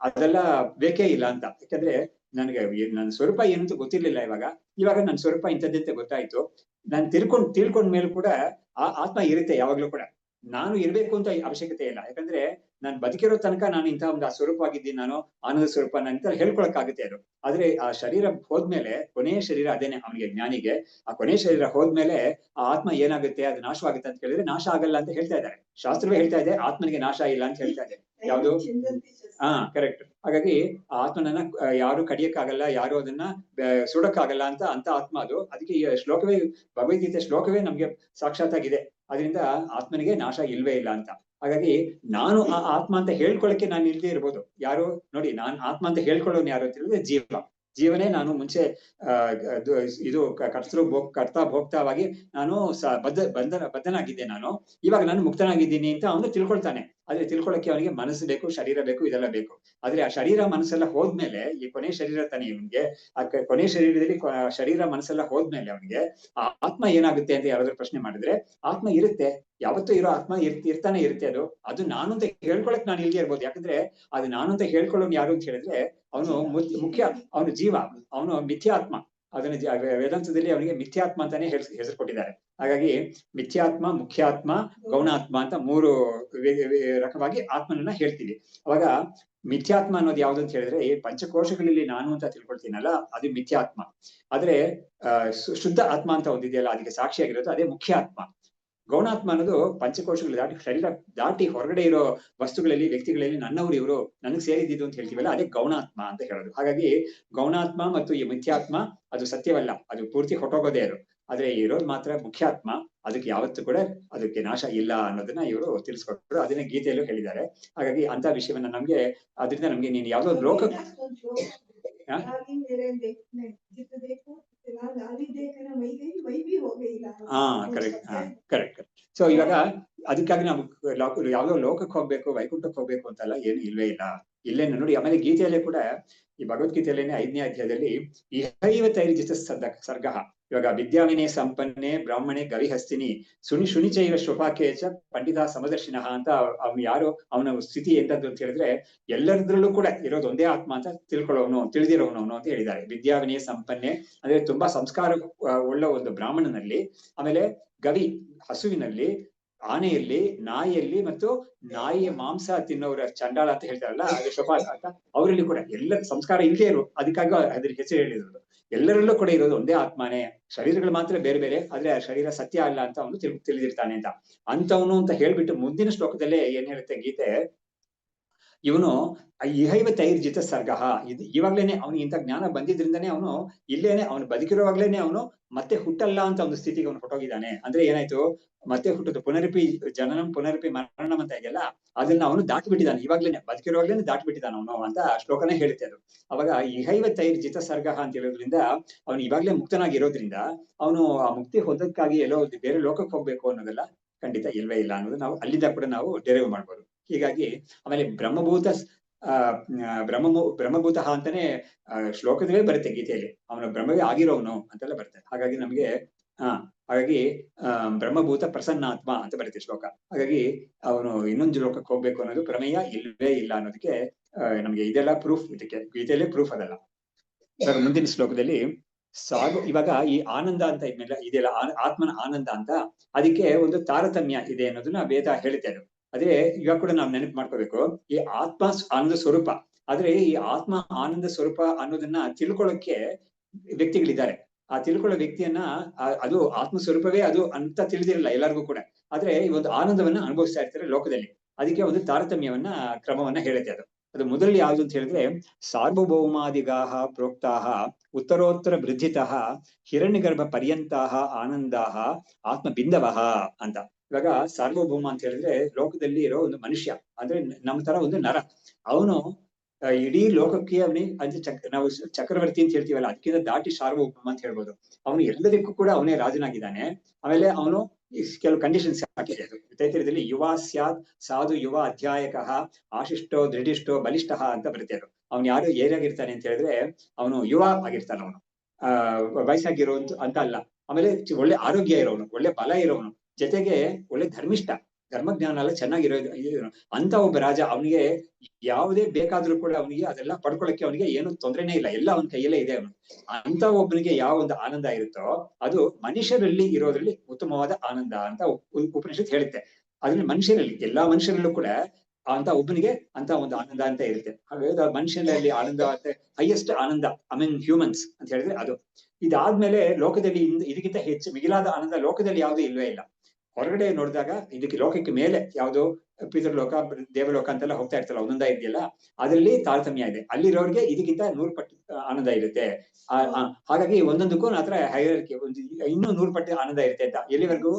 ಅದೆಲ್ಲ ಬೇಕೇ ಇಲ್ಲ ಅಂತ. ಯಾಕಂದ್ರೆ ನನಗೆ ನನ್ನ ಸ್ವರೂಪ ಏನಂತ ಗೊತ್ತಿರ್ಲಿಲ್ಲ. ಇವಾಗ ನನ್ನ ಸ್ವರೂಪ ಇಂಥದ್ದಂತೆ ಗೊತ್ತಾಯ್ತು. ನಾನು ತಿಳ್ಕೊಂಡ ಮೇಲೆ ಕೂಡ ಆ ಆತ್ಮ ಇರುತ್ತೆ ಯಾವಾಗ್ಲೂ ಕೂಡ. ನಾನು ಇರ್ಬೇಕು ಅಂತ ಅವಶ್ಯಕತೆ ಇಲ್ಲ. ಯಾಕಂದ್ರೆ ನಾನು ಬದುಕಿರೋ ತನಕ ನಾನು ಇಂತಹ ಒಂದು ಸ್ವರೂಪವಾಗಿದ್ದೀನಿ, ನಾನು ಆನಂದ ಸ್ವರೂಪ ಅಂತ ಹೇಳ್ಕೊಳಕ್ಕಾಗುತ್ತೆ ಅದು. ಆದ್ರೆ ಆ ಶರೀರ ಹೋದ್ಮೇಲೆ, ಕೊನೆಯ ಶರೀರ ಅದೇನೆ ಅವನಿಗೆ, ಜ್ಞಾನಿಗೆ. ಆ ಕೊನೆಯ ಶರೀರ ಹೋದ್ಮೇಲೆ ಆ ಆತ್ಮ ಏನಾಗುತ್ತೆ, ಅದು ನಾಶವಾಗುತ್ತೆ ಅಂತ ಕೇಳಿದ್ರೆ ನಾಶ ಆಗಲ್ಲ ಅಂತ ಹೇಳ್ತಾ ಇದ್ದಾರೆ. ಶಾಸ್ತ್ರವೇ ಹೇಳ್ತಾ ಇದೆ ಆತ್ಮನಿಗೆ ನಾಶ ಇಲ್ಲ ಅಂತ ಹೇಳ್ತಾ ಇದೆ. ಯಾವುದು? ಕರೆಕ್ಟ್. ಹಾಗಾಗಿ ಆ ಆತ್ಮನನ್ನ ಯಾರು ಕಡಿಯಕ್ಕಾಗಲ್ಲ, ಯಾರು ಅದನ್ನ ಸುಡಕ್ಕಾಗಲ್ಲ ಅಂತ ಆತ್ಮ ಅದು. ಅದಕ್ಕೆ ಈ ಶ್ಲೋಕವೇ, ಭಗವದ್ಗೀತೆ ಶ್ಲೋಕವೇ ನಮ್ಗೆ ಸಾಕ್ಷಾತ್ತಾಗಿದೆ. ಅದರಿಂದ ಆತ್ಮನಿಗೆ ನಾಶ ಇಲ್ವೇ ಇಲ್ಲ ಅಂತ. ಹಾಗಾಗಿ ನಾನು ಆ ಆತ್ಮ ಅಂತ ಹೇಳ್ಕೊಳಕ್ಕೆ ನಾನು ಇಲ್ದೇ ಇರ್ಬೋದು. ಯಾರು ನೋಡಿ, ನಾನ್ ಆತ್ಮ ಅಂತ ಹೇಳ್ಕೊಳ್ಳೋನು ಯಾರು ಅಂತ ಹೇಳಿದ್ರೆ ಜೀವನೇ. ನಾನು ಮುಂಚೆ ಇದು ಕರ್ತಾ ಭೋಕ್ತಾವಾಗಿ ನಾನು ಬದ್ಧನಾಗಿದ್ದೆ. ನಾನು ಇವಾಗ ನಾನು ಮುಕ್ತನಾಗಿದ್ದೀನಿ ಅಂತ ಅವನು ತಿಳ್ಕೊಳ್ತಾನೆ. ಆದ್ರೆ ತಿಳ್ಕೊಳಕ್ಕೆ ಅವನಿಗೆ ಮನಸ್ಸು ಬೇಕು, ಶರೀರ ಬೇಕು, ಇದೆಲ್ಲ ಬೇಕು. ಆದ್ರೆ ಆ ಶರೀರ ಮನಸ್ಸೆಲ್ಲ ಹೋದ್ಮೇಲೆ, ಈ ಕೊನೆ ಶರೀರ ತಾನೆ ಇವನ್ಗೆ, ಆ ಕೊನೆ ಶರೀರದಲ್ಲಿ ಶರೀರ ಮನಸ್ಸೆಲ್ಲ ಹೋದ್ಮೇಲೆ ಅವನಿಗೆ ಆ ಆತ್ಮ ಏನಾಗುತ್ತೆ ಅಂತ ಯಾರಾದ್ರೂ ಪ್ರಶ್ನೆ ಮಾಡಿದ್ರೆ, ಆತ್ಮ ಇರುತ್ತೆ, ಯಾವತ್ತೂ ಇರೋ ಆತ್ಮ ಇರ್ತಾನೆ ಇರುತ್ತೆ. ಅದು ನಾನು ಅಂತ ಹೇಳ್ಕೊಳಕ್ ನಾನು ಇಲ್ದೇ ಇರ್ಬೋದು. ಯಾಕಂದ್ರೆ ಅದು ನಾನು ಅಂತ ಹೇಳ್ಕೊಳ್ಳೋನು ಯಾರು ಅಂತ ಹೇಳಿದ್ರೆ ಅವನು ಮುಖ್ಯ, ಅವನು ಜೀವ, ಅವನು ಮಿಥ್ಯಾತ್ಮ. ಅದನ್ನ ವೇದಾಂತದಲ್ಲಿ ಅವನಿಗೆ ಮಿಥ್ಯಾತ್ಮ ಅಂತಾನೆ ಹೆಸರು ಕೊಟ್ಟಿದ್ದಾರೆ. ಹಾಗಾಗಿ ಮಿಥ್ಯಾತ್ಮ, ಮುಖ್ಯಾತ್ಮ, ಗೌಣಾತ್ಮ ಅಂತ 3 ರಕವಾಗಿ ಆತ್ಮನನ್ನ ಹೇಳ್ತೀವಿ. ಅವಾಗ ಮಿಥ್ಯಾತ್ಮ ಅನ್ನೋದು ಯಾವ್ದು ಅಂತ ಹೇಳಿದ್ರೆ, ಈ ಪಂಚಕೋಶಗಳಲ್ಲಿ ನಾನು ಅಂತ ತಿಳ್ಕೊಳ್ತೀನಲ್ಲ, ಅದು ಮಿಥ್ಯಾತ್ಮ. ಆದ್ರೆ ಶುದ್ಧ ಆತ್ಮ ಅಂತ ಒಂದಿದೆಯಲ್ಲ, ಅದಕ್ಕೆ ಸಾಕ್ಷಿಯಾಗಿರೋದು ಅದೇ ಮುಖ್ಯಾತ್ಮ. ಗೌಣಾತ್ಮ ಅನ್ನೋದು ಪಂಚಕೋಶಗಳು ದಾಟಿ, ಶರೀರ ದಾಟಿ ಹೊರಗಡೆ ಇರೋ ವಸ್ತುಗಳಲ್ಲಿ, ವ್ಯಕ್ತಿಗಳಲ್ಲಿ ನನ್ನವರು ಇವರು, ನನಗೆ ಸೇರಿದ್ದು ಅಂತ ಹೇಳ್ತೀವಲ್ಲ, ಅದೇ ಗೌಣಾತ್ಮ ಅಂತ ಹೇಳೋದು. ಹಾಗಾಗಿ ಗೌಣಾತ್ಮ ಮತ್ತು ಈ ಮಿಥ್ಯಾತ್ಮ ಅದು ಸತ್ಯವಲ್ಲ, ಅದು ಪೂರ್ತಿ ಹೊಟ್ಟೋಗೋದೇ ಅದು. ಆದ್ರೆ ಇರೋದು ಮಾತ್ರ ಮುಖ್ಯಾತ್ಮ, ಅದಕ್ಕೆ ಯಾವತ್ತೂ ಕೂಡ ಅದಕ್ಕೆ ನಾಶ ಇಲ್ಲ ಅನ್ನೋದನ್ನ ಇವರು ತಿಳಿಸ್ಕೊಟ್ರು. ಅದನ್ನೇ ಗೀತೆಯಲ್ಲೂ ಹೇಳಿದ್ದಾರೆ. ಹಾಗಾಗಿ ಅಂತ ವಿಷಯವನ್ನ ನಮ್ಗೆ, ಅದರಿಂದ ನಮ್ಗೆ ನೀನು ಯಾವ್ದೋ ಲೋಕ ಕರೆಕ್ಟ್. ಸೊ ಇವಾಗ ಅದಕ್ಕಾಗಿ ನಾವು ಯಾವ್ದೋ ಲೋಕಕ್ಕೆ ಹೋಗ್ಬೇಕು, ವೈಕುಂಠಕ್ಕೆ ಹೋಗ್ಬೇಕು ಅಂತಲ್ಲ, ಏನು ಇಲ್ವೇ ಇಲ್ಲ. ಇಲ್ಲೇ ನೋಡಿ, ಆಮೇಲೆ ಗೀತೆಯಲ್ಲೇ ಕೂಡ, ಈ ಭಗವದ್ಗೀತೆಯಲ್ಲೇನೆ 5ನೇ ಅಧ್ಯಾಯದಲ್ಲಿ ಇಹೈವ ತೈರ್ಜಿತ ಸರ್ಗ, ಇವಾಗ ವಿದ್ಯಾವಿನೇ ಸಂಪನ್ನೆ ಬ್ರಾಹ್ಮಣೆ ಗವಿಹಸ್ತಿನಿ ಶುನಿಚೈವ ಶುಪಾಕೇಚ ಪಂಡಿತ ಸಮದರ್ಶಿನಃ ಅಂತ ಅವ್ನು ಯಾರು, ಅವನ ಸ್ಥಿತಿ ಎಂತದ್ದು ಅಂತ ಹೇಳಿದ್ರೆ, ಎಲ್ಲರದ್ರಲ್ಲೂ ಕೂಡ ಇರೋದು ಒಂದೇ ಆತ್ಮ ಅಂತ ತಿಳಿದಿರೋನು ಅಂತ ಹೇಳಿದ್ದಾರೆ. ವಿದ್ಯಾವಿನಯ ಸಂಪನ್ನೆ ಅಂದ್ರೆ ತುಂಬಾ ಸಂಸ್ಕಾರ ಉಳ್ಳ ಒಂದು ಬ್ರಾಹ್ಮಣನಲ್ಲಿ, ಆಮೇಲೆ ಗವಿ ಹಸುವಿನಲ್ಲಿ, ಆನೆಯಲ್ಲಿ, ನಾಯಿಯಲ್ಲಿ, ಮತ್ತು ನಾಯಿಯ ಮಾಂಸ ತಿನ್ನೋರ ಚಂಡಾಳ ಅಂತ ಹೇಳ್ತಾರಲ್ಲ, ಅದು ಶುಪಾಕ ಅಂತ, ಅವರಲ್ಲಿ ಕೂಡ ಎಲ್ಲ ಸಂಸ್ಕಾರ ಇಲ್ಲದೆ ಇರೋ, ಅದಕ್ಕಾಗಿ ಅದ್ರ ಹೆಸರು ಹೇಳಿರೋದು. ಎಲ್ಲರಲ್ಲೂ ಕೂಡ ಇರೋದು ಒಂದೇ ಆತ್ಮನೇ, ಶರೀರಗಳು ಮಾತ್ರ ಬೇರೆ ಬೇರೆ, ಆದ್ರೆ ಆ ಶರೀರ ಸತ್ಯ ಅಲ್ಲ ಅಂತ ಅವನು ತಿಳಿದಿರ್ತಾನೆ ಅಂತ ಅಂತವನು ಅಂತ ಹೇಳ್ಬಿಟ್ಟು ಮುಂದಿನ ಶ್ಲೋಕದಲ್ಲೇ ಏನ್ ಹೇಳುತ್ತೆ ಗೀತೆ, ಇವನು ಇಹೈವ ತೈರ್ಜಿತ ಸರ್ಗ, ಇವಾಗ್ಲೇನೆ ಅವನಿಗೆ ಇಂಥ ಜ್ಞಾನ ಬಂದಿದ್ರಿಂದಾನೇ ಅವನು ಇಲ್ಲೇನೆ, ಅವನು ಬದುಕಿರುವಾಗ್ಲೇನೆ ಅವನು ಮತ್ತೆ ಹುಟ್ಟಲ್ಲ ಅಂತ ಒಂದು ಸ್ಥಿತಿಗೆ ಅವನು ಹೊಟ್ಟೋಗಿದ್ದಾನೆ. ಅಂದ್ರೆ ಏನಾಯ್ತು, ಮತ್ತೆ ಹುಟ್ಟುದು, ಪುನರಪಿ ಜನನಂ ಪುನರಪಿ ಮರಣಂ ಅಂತ ಇದೆಯಲ್ಲ, ಅದನ್ನ ಅವನು ದಾಟಿಬಿಟ್ಟಿದ್ದಾನೆ, ಇವಾಗ್ಲೇನೆ ಬದುಕಿರುವಾಗ್ಲೇನೆ ದಾಟಿಬಿಟ್ಟಿದ್ದಾನೆ ಅವನು ಅಂತ ಶ್ಲೋಕನೇ ಹೇಳುತ್ತೆ ಅದು. ಅವಾಗ ಇಹೈವ ತೈರ್ಜಿತ ಸರ್ಗ ಅಂತ ಹೇಳೋದ್ರಿಂದ, ಅವನು ಇವಾಗ್ಲೇ ಮುಕ್ತನಾಗಿರೋದ್ರಿಂದ ಅವನು ಆ ಮುಕ್ತಿ ಹೊಂದಕ್ಕಾಗಿ ಎಲ್ಲೋ ಬೇರೆ ಲೋಕಕ್ಕೆ ಹೋಗ್ಬೇಕು ಅನ್ನೋದೆಲ್ಲ ಖಂಡಿತ ಇಲ್ವೇ ಇಲ್ಲ ಅನ್ನೋದು ನಾವು ಅಲ್ಲಿಂದ ಕೂಡ ನಾವು ಡೆರೈವ್ ಮಾಡ್ಬೋದು. ಹೀಗಾಗಿ ಆಮೇಲೆ ಬ್ರಹ್ಮಭೂತ ಅಂತಾನೆ ಶ್ಲೋಕದಲ್ಲೇ ಬರುತ್ತೆ ಗೀತೆಯಲ್ಲಿ, ಅವನ ಬ್ರಹ್ಮವೇ ಆಗಿರೋನು ಅಂತೆಲ್ಲ ಬರುತ್ತೆ. ಹಾಗಾಗಿ ನಮ್ಗೆ ಹಾಗಾಗಿ ಬ್ರಹ್ಮಭೂತ ಪ್ರಸನ್ನಾತ್ಮ ಅಂತ ಬರುತ್ತೆ ಶ್ಲೋಕ. ಹಾಗಾಗಿ ಅವನು ಇನ್ನೊಂದು ಲೋಕಕ್ಕೆ ಹೋಗ್ಬೇಕು ಅನ್ನೋದು ಪ್ರಮೇಯ ಇಲ್ವೇ ಇಲ್ಲ ಅನ್ನೋದಕ್ಕೆ ನಮ್ಗೆ ಇದೆಲ್ಲ ಪ್ರೂಫ್, ಇದಕ್ಕೆ ಗೀತೆಯಲ್ಲೇ ಪ್ರೂಫ್ ಅದಲ್ಲ. ಇವಾಗ ಮುಂದಿನ ಶ್ಲೋಕದಲ್ಲಿ ಇವಾಗ ಈ ಆನಂದ ಅಂತ ಇದ್ಮೇಲೆ ಇದೆಲ್ಲ ಆತ್ಮನ ಆನಂದ ಅಂತ, ಅದಕ್ಕೆ ಒಂದು ತಾರತಮ್ಯ ಇದೆ ಅನ್ನೋದನ್ನ ವೇದ ಹೇಳುತ್ತೆ. ಅದು ಅದೇ ಇವಾಗ ಕೂಡ ನಾವು ನೆನಪು ಮಾಡ್ಕೋಬೇಕು, ಈ ಆತ್ಮ ಆನಂದ ಸ್ವರೂಪ, ಆದ್ರೆ ಈ ಆತ್ಮ ಆನಂದ ಸ್ವರೂಪ ಅನ್ನೋದನ್ನ ತಿಳ್ಕೊಳ್ಳೋಕೆ ವ್ಯಕ್ತಿಗಳಿದ್ದಾರೆ. ಆ ತಿಳ್ಕೊಳ್ಳೋ ವ್ಯಕ್ತಿಯನ್ನ ಅದು ಆತ್ಮ ಸ್ವರೂಪವೇ ಅದು ಅಂತ ತಿಳಿದಿರಲ್ಲ ಎಲ್ಲರಿಗೂ ಕೂಡ, ಆದ್ರೆ ಈ ಒಂದು ಆನಂದವನ್ನ ಅನುಭವಿಸ್ತಾ ಇರ್ತಾರೆ ಲೋಕದಲ್ಲಿ. ಅದಕ್ಕೆ ಒಂದು ತಾರತಮ್ಯವನ್ನ ಕ್ರಮವನ್ನ ಹೇಳುತ್ತೆ ಅದು ಮೊದಲು ಯಾವ್ದು ಅಂತ ಹೇಳಿದ್ರೆ, ಸಾರ್ವಭೌಮಾದಿಗಾಹ ಪ್ರೋಕ್ತಾಹ ಉತ್ತರೋತ್ತರ ವೃದ್ಧಿತಃ ಹಿರಣ್ಯಗರ್ಭ ಪರ್ಯಂತಾಹ ಆನಂದಾಹ ಆತ್ಮಬಿಂದವಃ ಅಂತ. ಇವಾಗ ಸಾರ್ವಭೌಮ ಅಂತ ಹೇಳಿದ್ರೆ ಲೋಕದಲ್ಲಿ ಇರೋ ಒಂದು ಮನುಷ್ಯ, ಅಂದ್ರೆ ನಮ್ಮ ತರ ಒಂದು ನರ, ಅವನು ಇಡೀ ಲೋಕಕ್ಕೆ ನಾವು ಚಕ್ರವರ್ತಿ ಅಂತ ಹೇಳ್ತೀವಲ್ಲ, ಅದಕ್ಕಿಂತ ದಾಟಿ ಸಾರ್ವಭೌಮ ಅಂತ ಹೇಳ್ಬೋದು. ಅವನು ಎಲ್ಲದಕ್ಕೂ ಕೂಡ ಅವನೇ ರಾಜನಾಗಿದ್ದಾನೆ. ಆಮೇಲೆ ಅವನು ಕೆಲವು ಕಂಡೀಷನ್ಸ್ ಹಾಕಿದೆ ಅದು ತೈತ್ರಿಯದಲ್ಲಿ, ಯುವ ಸ್ಯಾತ್ ಸಾಧು ಯುವ ಅಧ್ಯಾಯಕಃ ಆಶಿಷ್ಟೋ ದೃಢಿಷ್ಟೋ ಬಲಿಷ್ಠ ಅಂತ ಬರುತ್ತೆ ಅದು. ಅವ್ನು ಯಾರು ಏರಿಯಾಗಿರ್ತಾನೆ ಅಂತ ಹೇಳಿದ್ರೆ, ಅವನು ಯುವ ಆಗಿರ್ತಾನೆ, ಅವನು ವಯಸ್ಸಾಗಿರೋ ಅಂತ ಅಲ್ಲ. ಆಮೇಲೆ ಒಳ್ಳೆ ಆರೋಗ್ಯ ಇರೋನು, ಒಳ್ಳೆ ಬಲ ಇರೋನು, ಜೊತೆಗೆ ಒಳ್ಳೆ ಧರ್ಮಜ್ಞಾನ ಎಲ್ಲ ಚೆನ್ನಾಗಿರೋದು ಅಂತ ಒಬ್ಬ ರಾಜ. ಅವನಿಗೆ ಯಾವುದೇ ಬೇಕಾದ್ರೂ ಕೂಡ ಅವನಿಗೆ ಅದೆಲ್ಲ ಪಡ್ಕೊಳ್ಳಕ್ಕೆ ಅವನಿಗೆ ಏನು ತೊಂದರೆನೇ ಇಲ್ಲ, ಎಲ್ಲ ಅವನ ಕೈಯಲ್ಲೇ ಇದೆ. ಅವನು ಅಂತ ಒಬ್ಬನಿಗೆ ಯಾವ ಒಂದು ಆನಂದ ಇರುತ್ತೋ ಅದು ಮನುಷ್ಯರಲ್ಲಿ ಇರೋದ್ರಲ್ಲಿ ಉತ್ತಮವಾದ ಆನಂದ ಅಂತ ಉಪನಿಷತ್ ಹೇಳುತ್ತೆ. ಅದ್ರಲ್ಲಿ ಮನುಷ್ಯರಲ್ಲಿ, ಎಲ್ಲಾ ಮನುಷ್ಯರಲ್ಲೂ ಕೂಡ ಅಂತ ಒಬ್ಬನಿಗೆ ಅಂತ ಒಂದು ಆನಂದ ಅಂತ ಇರುತ್ತೆ. ಹಾಗಾಗಿ ಮನುಷ್ಯನಲ್ಲಿ ಆನಂದ ಹೈಯೆಸ್ಟ್ ಆನಂದ ಅಮಂಗ್ ಹ್ಯೂಮನ್ಸ್ ಅಂತ ಹೇಳಿದ್ರೆ ಅದು. ಇದಾದ್ಮೇಲೆ ಲೋಕದಲ್ಲಿ ಇದಕ್ಕಿಂತ ಹೆಚ್ಚು ಮಿಗಿಲಾದ ಆನಂದ ಲೋಕದಲ್ಲಿ ಯಾವುದೂ ಇಲ್ವೇ ಇಲ್ಲ. ಹೊರಗಡೆ ನೋಡಿದಾಗ ಇದಕ್ಕೆ ಲೋಕಕ್ಕೆ ಮೇಲೆ ಯಾವ್ದೋ ಪಿತೃಲೋಕ ದೇವಲೋಕ ಅಂತೆಲ್ಲ ಹೋಗ್ತಾ ಇರ್ತಲ್ಲ, ಒಂದೊಂದ ಇದೆಯಲ್ಲ, ಅದರಲ್ಲಿ ತಾರತಮ್ಯ ಇದೆ. ಅಲ್ಲಿರೋರ್ಗೆ ಇದಕ್ಕಿಂತ 100 ಪಟ್ಟು ಆನಂದ ಇರುತ್ತೆ. ಹಾಗಾಗಿ ಒಂದೊಂದಕ್ಕೂ ಮಾತ್ರ ಹೈರಾರ್ಕಿ, ಇನ್ನೂ 100 ಪಟ್ಟು ಆನಂದ ಇರುತ್ತೆ ಅಂತ. ಎಲ್ಲಿವರೆಗೂ?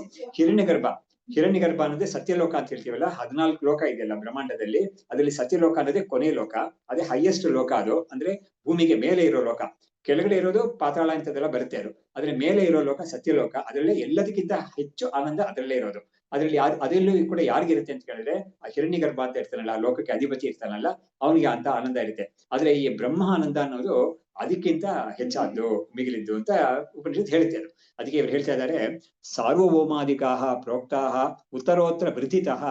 ಹಿರಣ್ಯಗರ್ಭ ಅನ್ನೋದೇ ಸತ್ಯಲೋಕ ಅಂತ ಹೇಳ್ತೀವಲ್ಲ, 14 ಲೋಕ ಇದೆಯಲ್ಲ ಬ್ರಹ್ಮಾಂಡದಲ್ಲಿ, ಅದರಲ್ಲಿ ಸತ್ಯಲೋಕ ಅನ್ನೋದೇ ಕೊನೆಯ ಲೋಕ, ಅದೇ ಹೈಯೆಸ್ಟ್ ಲೋಕ. ಅದು ಅಂದ್ರೆ ಭೂಮಿಗೆ ಮೇಲೆ ಇರೋ ಲೋಕ, ಕೆಳಗಡೆ ಇರೋದು ಪಾತಾಳ ಅಂತದೆಲ್ಲ ಬರುತ್ತೆ ಅದು. ಅದ್ರ ಮೇಲೆ ಇರೋ ಲೋಕ ಸತ್ಯಲೋಕ, ಅದರಲ್ಲೇ ಎಲ್ಲದಕ್ಕಿಂತ ಹೆಚ್ಚು ಆನಂದ ಅದರಲ್ಲೇ ಇರೋದು. ಅದ್ರಲ್ಲಿ ಅದೆಲ್ಲೂ ಕೂಡ ಯಾರಿಗಿರುತ್ತೆ ಅಂತ ಕೇಳಿದ್ರೆ, ಆ ಹಿರಣ್ಯಗರ್ಭ ಅಂತ ಇರ್ತಾನಲ್ಲ, ಆ ಲೋಕಕ್ಕೆ ಅಧಿಪತಿ ಇರ್ತಾನಲ್ಲ, ಅವನಿಗೆ ಅಂತ ಆನಂದ ಇರುತ್ತೆ. ಆದ್ರೆ ಈ ಬ್ರಹ್ಮ ಆನಂದ ಅನ್ನೋದು ಅದಕ್ಕಿಂತ ಹೆಚ್ಚಾದ್ದು ಮಿಗಿಲಿದ್ದು ಅಂತ ಉಪನಿಷತ್ ಹೇಳುತ್ತೆ ಅದು. ಅದಕ್ಕೆ ಇವ್ರು ಹೇಳ್ತಾ ಇದ್ದಾರೆ, ಸಾರ್ವಭೌಮಾದಿಕಾಹ ಪ್ರೋಕ್ತಾಹ ಉತ್ತರೋತ್ತರ ವೃದ್ಧಿತಃ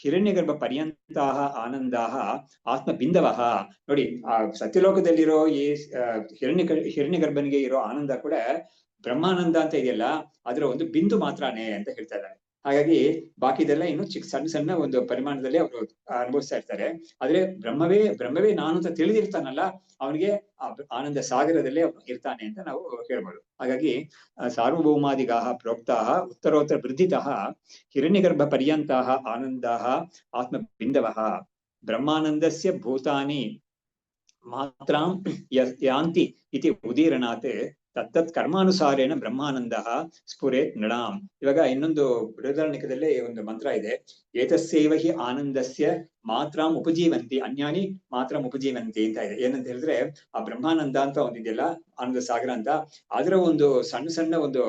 ಹಿರಣ್ಯಗರ್ಭ ಪರ್ಯಂತಾಹ ಆನಂದಾಹ ಆತ್ಮಬಿಂದವಃ. ನೋಡಿ, ಆ ಸತ್ಯಲೋಕದಲ್ಲಿರೋ ಈ ಹಿರಣ್ಯಗರ್ಭನಿಗೆ ಇರೋ ಆನಂದ ಕೂಡ ಬ್ರಹ್ಮಾನಂದ ಅಂತ ಇದೆಯಲ್ಲ, ಅದರ ಒಂದು ಬಿಂದು ಮಾತ್ರನೇ ಅಂತ ಹೇಳ್ತಾ ಇದ್ದಾರೆ. ಹಾಗಾಗಿ ಬಾಕಿದೆಲ್ಲ ಇನ್ನು ಸಣ್ಣ ಸಣ್ಣ ಒಂದು ಪರಿಮಾಣದಲ್ಲಿ ಅವರು ಅನುಭವಿಸ್ತಾ ಇರ್ತಾರೆ. ಆದ್ರೆ ಬ್ರಹ್ಮವೇ ನಾನು ಅಂತ ತಿಳಿದಿರ್ತಾನಲ್ಲ, ಅವನಿಗೆ ಆ ಆನಂದ ಸಾಗರದಲ್ಲೇ ಅವನು ಇರ್ತಾನೆ ಅಂತ ನಾವು ಹೇಳ್ಬೋದು. ಹಾಗಾಗಿ ಸಾರ್ವಭೌಮಾದಿಗಾಹ ಪ್ರೋಕ್ತಾಹ ಉತ್ತರೋತ್ತರ ವೃದ್ಧಿತಃ ಹಿರಣ್ಯಗರ್ಭ ಪರ್ಯಂತಾಹ ಆನಂದಾಹ ಆತ್ಮಬಿಂದವಃ ಬ್ರಹ್ಮಾನಂದಸ್ಯ ಭೂತಾನಿ ಮಾತ್ರಾಂ ಯಾಂತಿ ಇತಿ ಉದೀರಣಾತ್ ತತ್ತತ್ ಕರ್ಮಾನುಸಾರೇಣ ಬ್ರಹ್ಮಾನಂದ ಸ್ಫುರೇತ್ ನೃಣಾಂ. ಇವಾಗ ಇನ್ನೊಂದು ಬೃಹದಾರಣ್ಯಕದಲ್ಲಿ ಒಂದು ಮಂತ್ರ ಇದೆ, ಏತಸ್ಯೈವ ಹಿ ಆನಂದಸ್ಯ ಮಾತ್ರಾಂ ಉಪಜೀವಂತಿ ಅನ್ಯಾನಿ ಮಾತ್ರಾಂ ಉಪಜೀವಂತಿ ಅಂತ ಇದೆ. ಏನಂತ ಹೇಳಿದ್ರೆ, ಆ ಬ್ರಹ್ಮಾನಂದ ಅಂತ ಒಂದಿದೆಯಲ್ಲ, ಆನಂದ ಸಾಗರ ಅಂತ, ಅದರ ಒಂದು ಸಣ್ಣ ಸಣ್ಣ ಒಂದು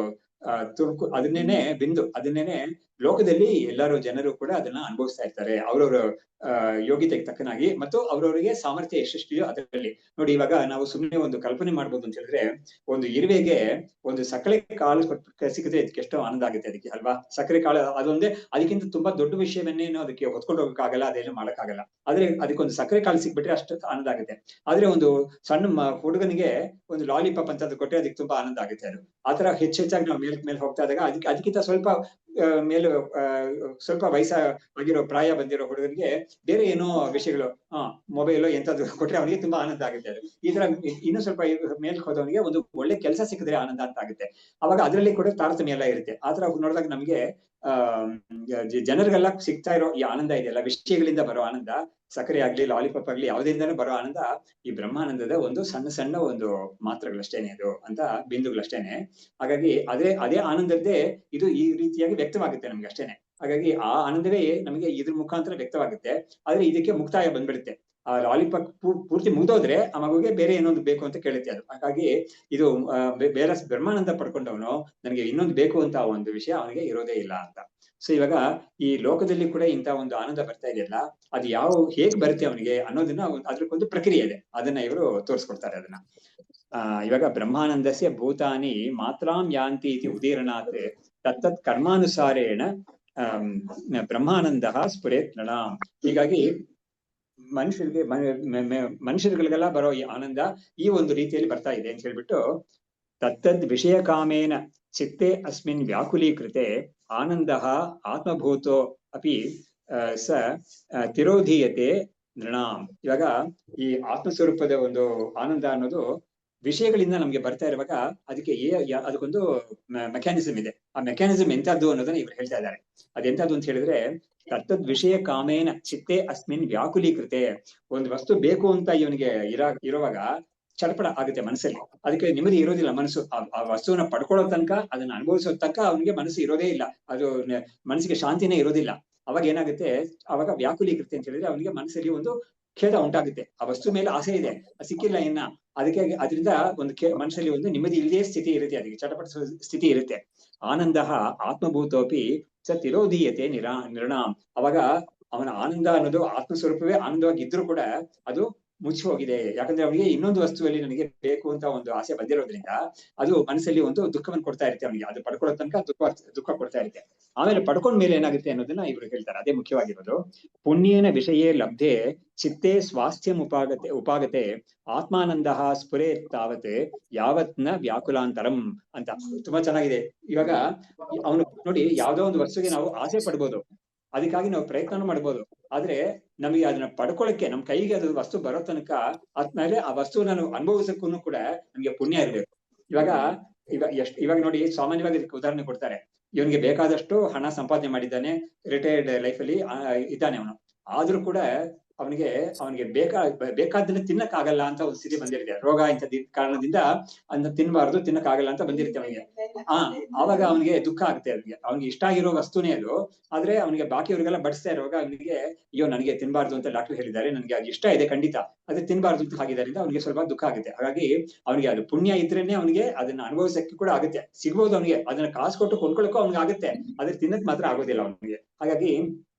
ತುಣುಕು, ಅದನ್ನೇನೆ ಬಿಂದು, ಅದನ್ನೇನೆ ಲೋಕದಲ್ಲಿ ಎಲ್ಲರೂ ಜನರು ಕೂಡ ಅದನ್ನ ಅನುಭವಿಸ್ತಾ ಇರ್ತಾರೆ ಅವ್ರವ್ರ ಯೋಗ್ಯತೆಗೆ ತಕ್ಕನಾಗಿ, ಮತ್ತು ಅವ್ರವರಿಗೆ ಸಾಮರ್ಥ್ಯ ಎಷ್ಟೆಷ್ಟಿದೆಯೋ ಅದರಲ್ಲಿ. ನೋಡಿ, ಇವಾಗ ನಾವು ಸುಮ್ಮನೆ ಒಂದು ಕಲ್ಪನೆ ಮಾಡ್ಬೋದು ಅಂತ ಹೇಳಿದ್ರೆ, ಒಂದು ಇರುವೆಗೆ ಒಂದು ಸಕ್ಕರೆ ಕಾಳು ಸಿಕ್ಕಿದ್ರೆ ಅದಕ್ಕೆ ಎಷ್ಟೋ ಆನಂದ ಆಗುತ್ತೆ ಅದಕ್ಕೆ, ಅಲ್ವಾ? ಸಕ್ಕರೆ ಕಾಳು ಅದೊಂದೇ, ಅದಕ್ಕಿಂತ ತುಂಬಾ ದೊಡ್ಡ ವಿಷಯವನ್ನೇನು ಅದಕ್ಕೆ ಹೊತ್ಕೊಂಡು ಹೋಗಕ್ಕಾಗಲ್ಲ, ಅದೇನು ಮಾಡಕ್ಕಾಗಲ್ಲ. ಆದ್ರೆ ಅದಕ್ಕೊಂದು ಸಕ್ಕರೆ ಕಾಳು ಸಿಕ್ಬಿಟ್ರೆ ಅಷ್ಟು ಆನಂದ ಆಗುತ್ತೆ. ಆದ್ರೆ ಒಂದು ಸಣ್ಣ ಹುಡುಗನಿಗೆ ಒಂದು ಲಾಲಿಪಾಪ್ ಅಂತ ಅದು ಕೊಟ್ಟರೆ ಅದಕ್ಕೆ ತುಂಬಾ ಆನಂದ ಆಗುತ್ತೆ. ಅದು ಆತರ ಹೆಚ್ಚೆಚ್ಚಾಗಿ ನಾವು ಮೇಲೆ ಹೋಗ್ತಾ ಇದ್ದಾಗ ಅದಕ್ಕಿಂತ ಸ್ವಲ್ಪ ಮೇಲೆ ಸ್ವಲ್ಪ ವಯಸ್ಸಾಗಿರೋ ಪ್ರಾಯ ಬಂದಿರೋ ಹುಡುಗನಿಗೆ ಬೇರೆ ಏನೋ ವಿಷಯಗಳು, ಮೊಬೈಲು ಎಂತದ್ದು ಕೊಟ್ರೆ ಅವನಿಗೆ ತುಂಬಾ ಆನಂದ ಆಗುತ್ತೆ. ಅದು ಈ ತರ ಇನ್ನೂ ಸ್ವಲ್ಪ ಮೇಲ್ಕ್ ಹೋದವನಿಗೆ ಒಂದು ಒಳ್ಳೆ ಕೆಲಸ ಸಿಕ್ಕಿದ್ರೆ ಆನಂದ ಅಂತ ಆಗುತ್ತೆ. ಅವಾಗ ಅದರಲ್ಲಿ ಕೂಡ ತಾರತಮ್ಯ ಎಲ್ಲ ಇರುತ್ತೆ. ಆತರ ನೋಡಿದಾಗ ನಮ್ಗೆ ಜನರಿಗೆಲ್ಲ ಸಿಗ್ತಾ ಇರೋ ಈ ಆನಂದ ಇದೆಯಲ್ಲ, ವಿಷಯಗಳಿಂದ ಬರೋ ಆನಂದ, ಸಕ್ಕರೆ ಆಗ್ಲಿ ಲಾಲಿಪಾಪ್ ಆಗ್ಲಿ ಯಾವುದರಿಂದನೂ ಬರೋ ಆನಂದ ಈ ಬ್ರಹ್ಮಾನಂದದ ಒಂದು ಸಣ್ಣ ಸಣ್ಣ ಒಂದು ಮಾತ್ರಗಳಷ್ಟೇನೆ, ಅದು ಅಂತ ಬಿಂದುಗಳಷ್ಟೇನೆ. ಹಾಗಾಗಿ ಅದೇ ಆನಂದದ್ದೇ ಇದು ಈ ರೀತಿಯಾಗಿ ವ್ಯಕ್ತವಾಗುತ್ತೆ ನಮ್ಗೆ ಅಷ್ಟೇನೆ. ಹಾಗಾಗಿ ಆ ಆನಂದವೇ ನಮಗೆ ಇದ್ರ ಮುಖಾಂತರ ವ್ಯಕ್ತವಾಗುತ್ತೆ. ಆದ್ರೆ ಇದಕ್ಕೆ ಮುಕ್ತಾಯ ಬಂದ್ಬಿಡುತ್ತೆ. ಆ ಲಾಲಿಪಾಪ್ ಪೂರ್ತಿ ಮುಗ್ದೋದ್ರೆ ಆ ಮಗುಗೆ ಬೇರೆ ಏನೊಂದು ಬೇಕು ಅಂತ ಕೇಳುತ್ತೆ ಅದು. ಹಾಗಾಗಿ ಇದು ಬೇರೆ ಬ್ರಹ್ಮಾನಂದ ಪಡ್ಕೊಂಡವನು ನನಗೆ ಇನ್ನೊಂದು ಬೇಕು ಅಂತ ಒಂದು ವಿಷಯ ಅವನಿಗೆ ಇರೋದೇ ಇಲ್ಲ ಅಂತ. ಸೊ ಇವಾಗ ಈ ಲೋಕದಲ್ಲಿ ಕೂಡ ಇಂತ ಒಂದು ಆನಂದ ಬರ್ತಾ ಇದೆಯಲ್ಲ, ಅದು ಹೇಗ್ ಬರುತ್ತೆ ಅವನಿಗೆ ಅನ್ನೋದನ್ನ ಅದ್ರಕ್ಕೊಂದು ಪ್ರಕ್ರಿಯೆ ಇದೆ, ಅದನ್ನ ಇವರು ತೋರಿಸ್ಕೊಡ್ತಾರೆ ಅದನ್ನ. ಇವಾಗ ಬ್ರಹ್ಮಾನಂದಸ್ಯ ಭೂತಾನಿ ಮಾತ್ರಾಂ ಯಾಂತಿ ಇತಿ ಉದೀರಣಾತ್ ತತ್ತತ್ ಕರ್ಮಾನುಸಾರೇಣ ಬ್ರಹ್ಮಾನಂದ ಸ್ಫುರೇತ್ ನೃಣಾಂ. ಹೀಗಾಗಿ ಮನುಷ್ಯರಿಗೆಲ್ಲ ಬರೋ ಈ ಆನಂದ ಈ ಒಂದು ರೀತಿಯಲ್ಲಿ ಬರ್ತಾ ಇದೆ ಅಂತ ಹೇಳ್ಬಿಟ್ಟು, ತತ್ತದ್ ವಿಷಯ ಕಾಮೇನ ಚಿತ್ತೆ ಅಸ್ಮಿನ್ ವ್ಯಾಕುಲೀಕೃತೆ ಆನಂದ ಆತ್ಮಭೂತೋ ಅಪಿ ಸ ತಿರೋಧೀಯತೆ ನೃಣಾಂ. ಇವಾಗ ಈ ಆತ್ಮಸ್ವರೂಪದ ಒಂದು ಆನಂದ ಅನ್ನೋದು ವಿಷಯಗಳಿಂದ ನಮ್ಗೆ ಬರ್ತಾ ಇರುವಾಗ ಅದಕ್ಕೊಂದು ಮೆಕ್ಯಾನಿಸಮ್ ಇದೆ. ಆ ಮೆಕ್ಯಾನಿಸಮ್ ಎಂತದ್ದು ಅನ್ನೋದನ್ನ ಇವ್ರು ಹೇಳ್ತಾ ಇದ್ದಾರೆ. ಅದೆಂತದ್ದು ಅಂತ ಹೇಳಿದ್ರೆ, ತತ್ತದ್ ವಿಷಯ ಕಾಮೇನ ಚಿತ್ತೆ ಅಸ್ಮಿನ್ ವ್ಯಾಕುಲೀಕೃತೆ. ಒಂದು ವಸ್ತು ಬೇಕು ಅಂತ ಇವನಿಗೆ ಇರುವಾಗ ಚಡಪಡ ಆಗುತ್ತೆ ಮನಸ್ಸಲ್ಲಿ, ಅದಕ್ಕೆ ನೆಮ್ಮದಿ ಇರೋದಿಲ್ಲ ಮನಸ್ಸು. ಆ ವಸ್ತುವನ್ನ ಪಡ್ಕೊಳ್ಳೋ ತನಕ, ಅದನ್ನ ಅನುಭವಿಸೋ ತನಕ ಅವನಿಗೆ ಮನಸ್ಸು ಇರೋದೇ ಇಲ್ಲ, ಅದು ಮನಸ್ಸಿಗೆ ಶಾಂತಿನೇ ಇರೋದಿಲ್ಲ. ಅವಾಗ ಏನಾಗುತ್ತೆ, ಅವಾಗ ವ್ಯಾಕುಲೀಕೃತೆ ಅಂತ ಹೇಳಿದ್ರೆ ಅವನಿಗೆ ಮನಸ್ಸಲ್ಲಿ ಒಂದು ಖೇದ ಉಂಟಾಗುತ್ತೆ. ಆ ವಸ್ತು ಮೇಲೆ ಆಸೆ ಇದೆ, ಸಿಕ್ಕಿಲ್ಲ ಇನ್ನ, ಅದರಿಂದ ಒಂದು ಮನಸ್ಸಲ್ಲಿ ಒಂದು ನೆಮ್ಮದಿ ಇಲ್ಲದೇ ಸ್ಥಿತಿ ಇರುತ್ತೆ, ಅದಕ್ಕೆ ಚಟಪಟ ಸ್ಥಿತಿ ಇರುತ್ತೆ. ಆನಂದ ಆತ್ಮಭೂತೋಪಿ ಸ ತಿರೋಧೀಯತೆ ನೃಣಾಂ. ಅವಾಗ ಅವನ ಆನಂದ ಅನ್ನೋದು ಆತ್ಮಸ್ವರೂಪವೇ ಆನಂದವಾಗಿ ಇದ್ರೂ ಕೂಡ ಅದು ಮುಚ್ಚಿ ಹೋಗಿದೆ. ಯಾಕಂದ್ರೆ ಅವನಿಗೆ ಇನ್ನೊಂದು ವಸ್ತುವಲ್ಲಿ ನನಗೆ ಬೇಕು ಅಂತ ಒಂದು ಆಸೆ ಬಂದಿರೋದ್ರಿಂದ ಅದು ಮನಸ್ಸಲ್ಲಿ ಒಂದು ದುಃಖವನ್ನು ಕೊಡ್ತಾ ಇರುತ್ತೆ ಅವನಿಗೆ. ಅದು ಪಡ್ಕೊಳ್ಳೋ ತನಕ ದುಃಖ ಕೊಡ್ತಾ ಇರುತ್ತೆ. ಆಮೇಲೆ ಪಡ್ಕೊಂಡ ಮೇಲೆ ಏನಾಗುತ್ತೆ ಅನ್ನೋದನ್ನ ಇವರು ಹೇಳ್ತಾರೆ. ಅದೇ ಮುಖ್ಯವಾಗಿರೋದು. ಪುಣ್ಯೇನ ವಿಷಯೇ ಲಬ್ಧೆ ಚಿತ್ತೆ ಸ್ವಾಸ್ಥ್ಯಂ ಉಪಾಗತೆ ಆತ್ಮಾನಂದ ಸ್ಫುರೇ ತಾವತ್ ಯಾವತ್ ನ ವ್ಯಾಕುಲಾಂತರಂ ಅಂತ. ತುಂಬಾ ಚೆನ್ನಾಗಿದೆ. ಇವಾಗ ಅವನು ನೋಡಿ, ಯಾವ್ದೋ ಒಂದು ವಸ್ತುಗೆ ನಾವು ಆಸೆ ಪಡ್ಬೋದು, ಅದಕ್ಕಾಗಿ ನಾವು ಪ್ರಯತ್ನ ಮಾಡ್ಬೋದು. ಆದ್ರೆ ನಮಗೆ ಅದನ್ನ ಪಡ್ಕೊಳ್ಳಕ್ಕೆ, ನಮ್ ಕೈಗೆ ಅದು ವಸ್ತು ಬರೋ ತನಕ, ಆದ್ಮೇಲೆ ಆ ವಸ್ತು ನಾನು ಅನುಭವಿಸಕ್ಕೂ ಕೂಡ ನಮ್ಗೆ ಪುಣ್ಯ ಇರ್ಬೇಕು. ಇವಾಗ ನೋಡಿ, ಸಾಮಾನ್ಯವಾಗಿ ಇದಕ್ಕೆ ಉದಾಹರಣೆ ಕೊಡ್ತಾರೆ. ಇವನಿಗೆ ಬೇಕಾದಷ್ಟು ಹಣ ಸಂಪಾದನೆ ಮಾಡಿದ್ದಾನೆ, ರಿಟೈರ್ಡ್ ಲೈಫ್ ಅಲ್ಲಿ ಇದ್ದಾನೆ ಅವನು. ಆದ್ರೂ ಕೂಡ ಅವನಿಗೆ ಬೇಕಾದನ್ನ ತಿನ್ನಕ್ಕಾಗಲ್ಲ ಅಂತ ಒಂದು ಸ್ಥಿತಿ ಬಂದಿರುತ್ತೆ. ರೋಗ ಇಂಥ ಕಾರಣದಿಂದ ಅದನ್ನ ತಿನ್ಬಾರ್ದು, ತಿನ್ನಕ್ಕಾಗಲ್ಲ ಅಂತ ಬಂದಿರುತ್ತೆ ಅವನಿಗೆ. ಆವಾಗ ಅವನಿಗೆ ದುಃಖ ಆಗುತ್ತೆ. ಅವನಿಗೆ ಇಷ್ಟ ಆಗಿರೋ ವಸ್ತುನೇ ಅದು, ಆದ್ರೆ ಅವನಿಗೆ ಬಾಕಿಯವ್ರಿಗೆಲ್ಲ ಬಡಿಸ್ತಾ ಇರುವಾಗ ಅವನಿಗೆ ಅಯ್ಯೋ ನನಗೆ ತಿನ್ಬಾರ್ದು ಅಂತ ಡಾಕ್ಟರ್ ಹೇಳಿದ್ದಾರೆ, ನನಗೆ ಅದು ಇಷ್ಟ ಇದೆ ಖಂಡಿತ, ಅದೇ ತಿನ್ಬಾರ್ದು ಅಂತ ಆಗಿದ್ದರಿಂದ ಅವನಿಗೆ ಸ್ವಲ್ಪ ದುಃಖ ಆಗುತ್ತೆ. ಹಾಗಾಗಿ ಅವನಿಗೆ ಅದು ಪುಣ್ಯ ಇದ್ರೇನೆ ಅವನಿಗೆ ಅದನ್ನ ಅನುಭವಿಸಕ್ಕೆ ಕೂಡ ಆಗುತ್ತೆ, ಸಿಗ್ಬೋದು ಅವನಿಗೆ, ಅದನ್ನ ಕಾಸು ಕೊಟ್ಟು ಕೊಂಡ್ಕೊಳಕ್ಕೂ ಅವ್ನಿಗೆ ಆಗುತ್ತೆ, ಆದ್ರೆ ತಿನ್ನಕ್ ಮಾತ್ರ ಆಗೋದಿಲ್ಲ ಅವನಿಗೆ. ಹಾಗಾಗಿ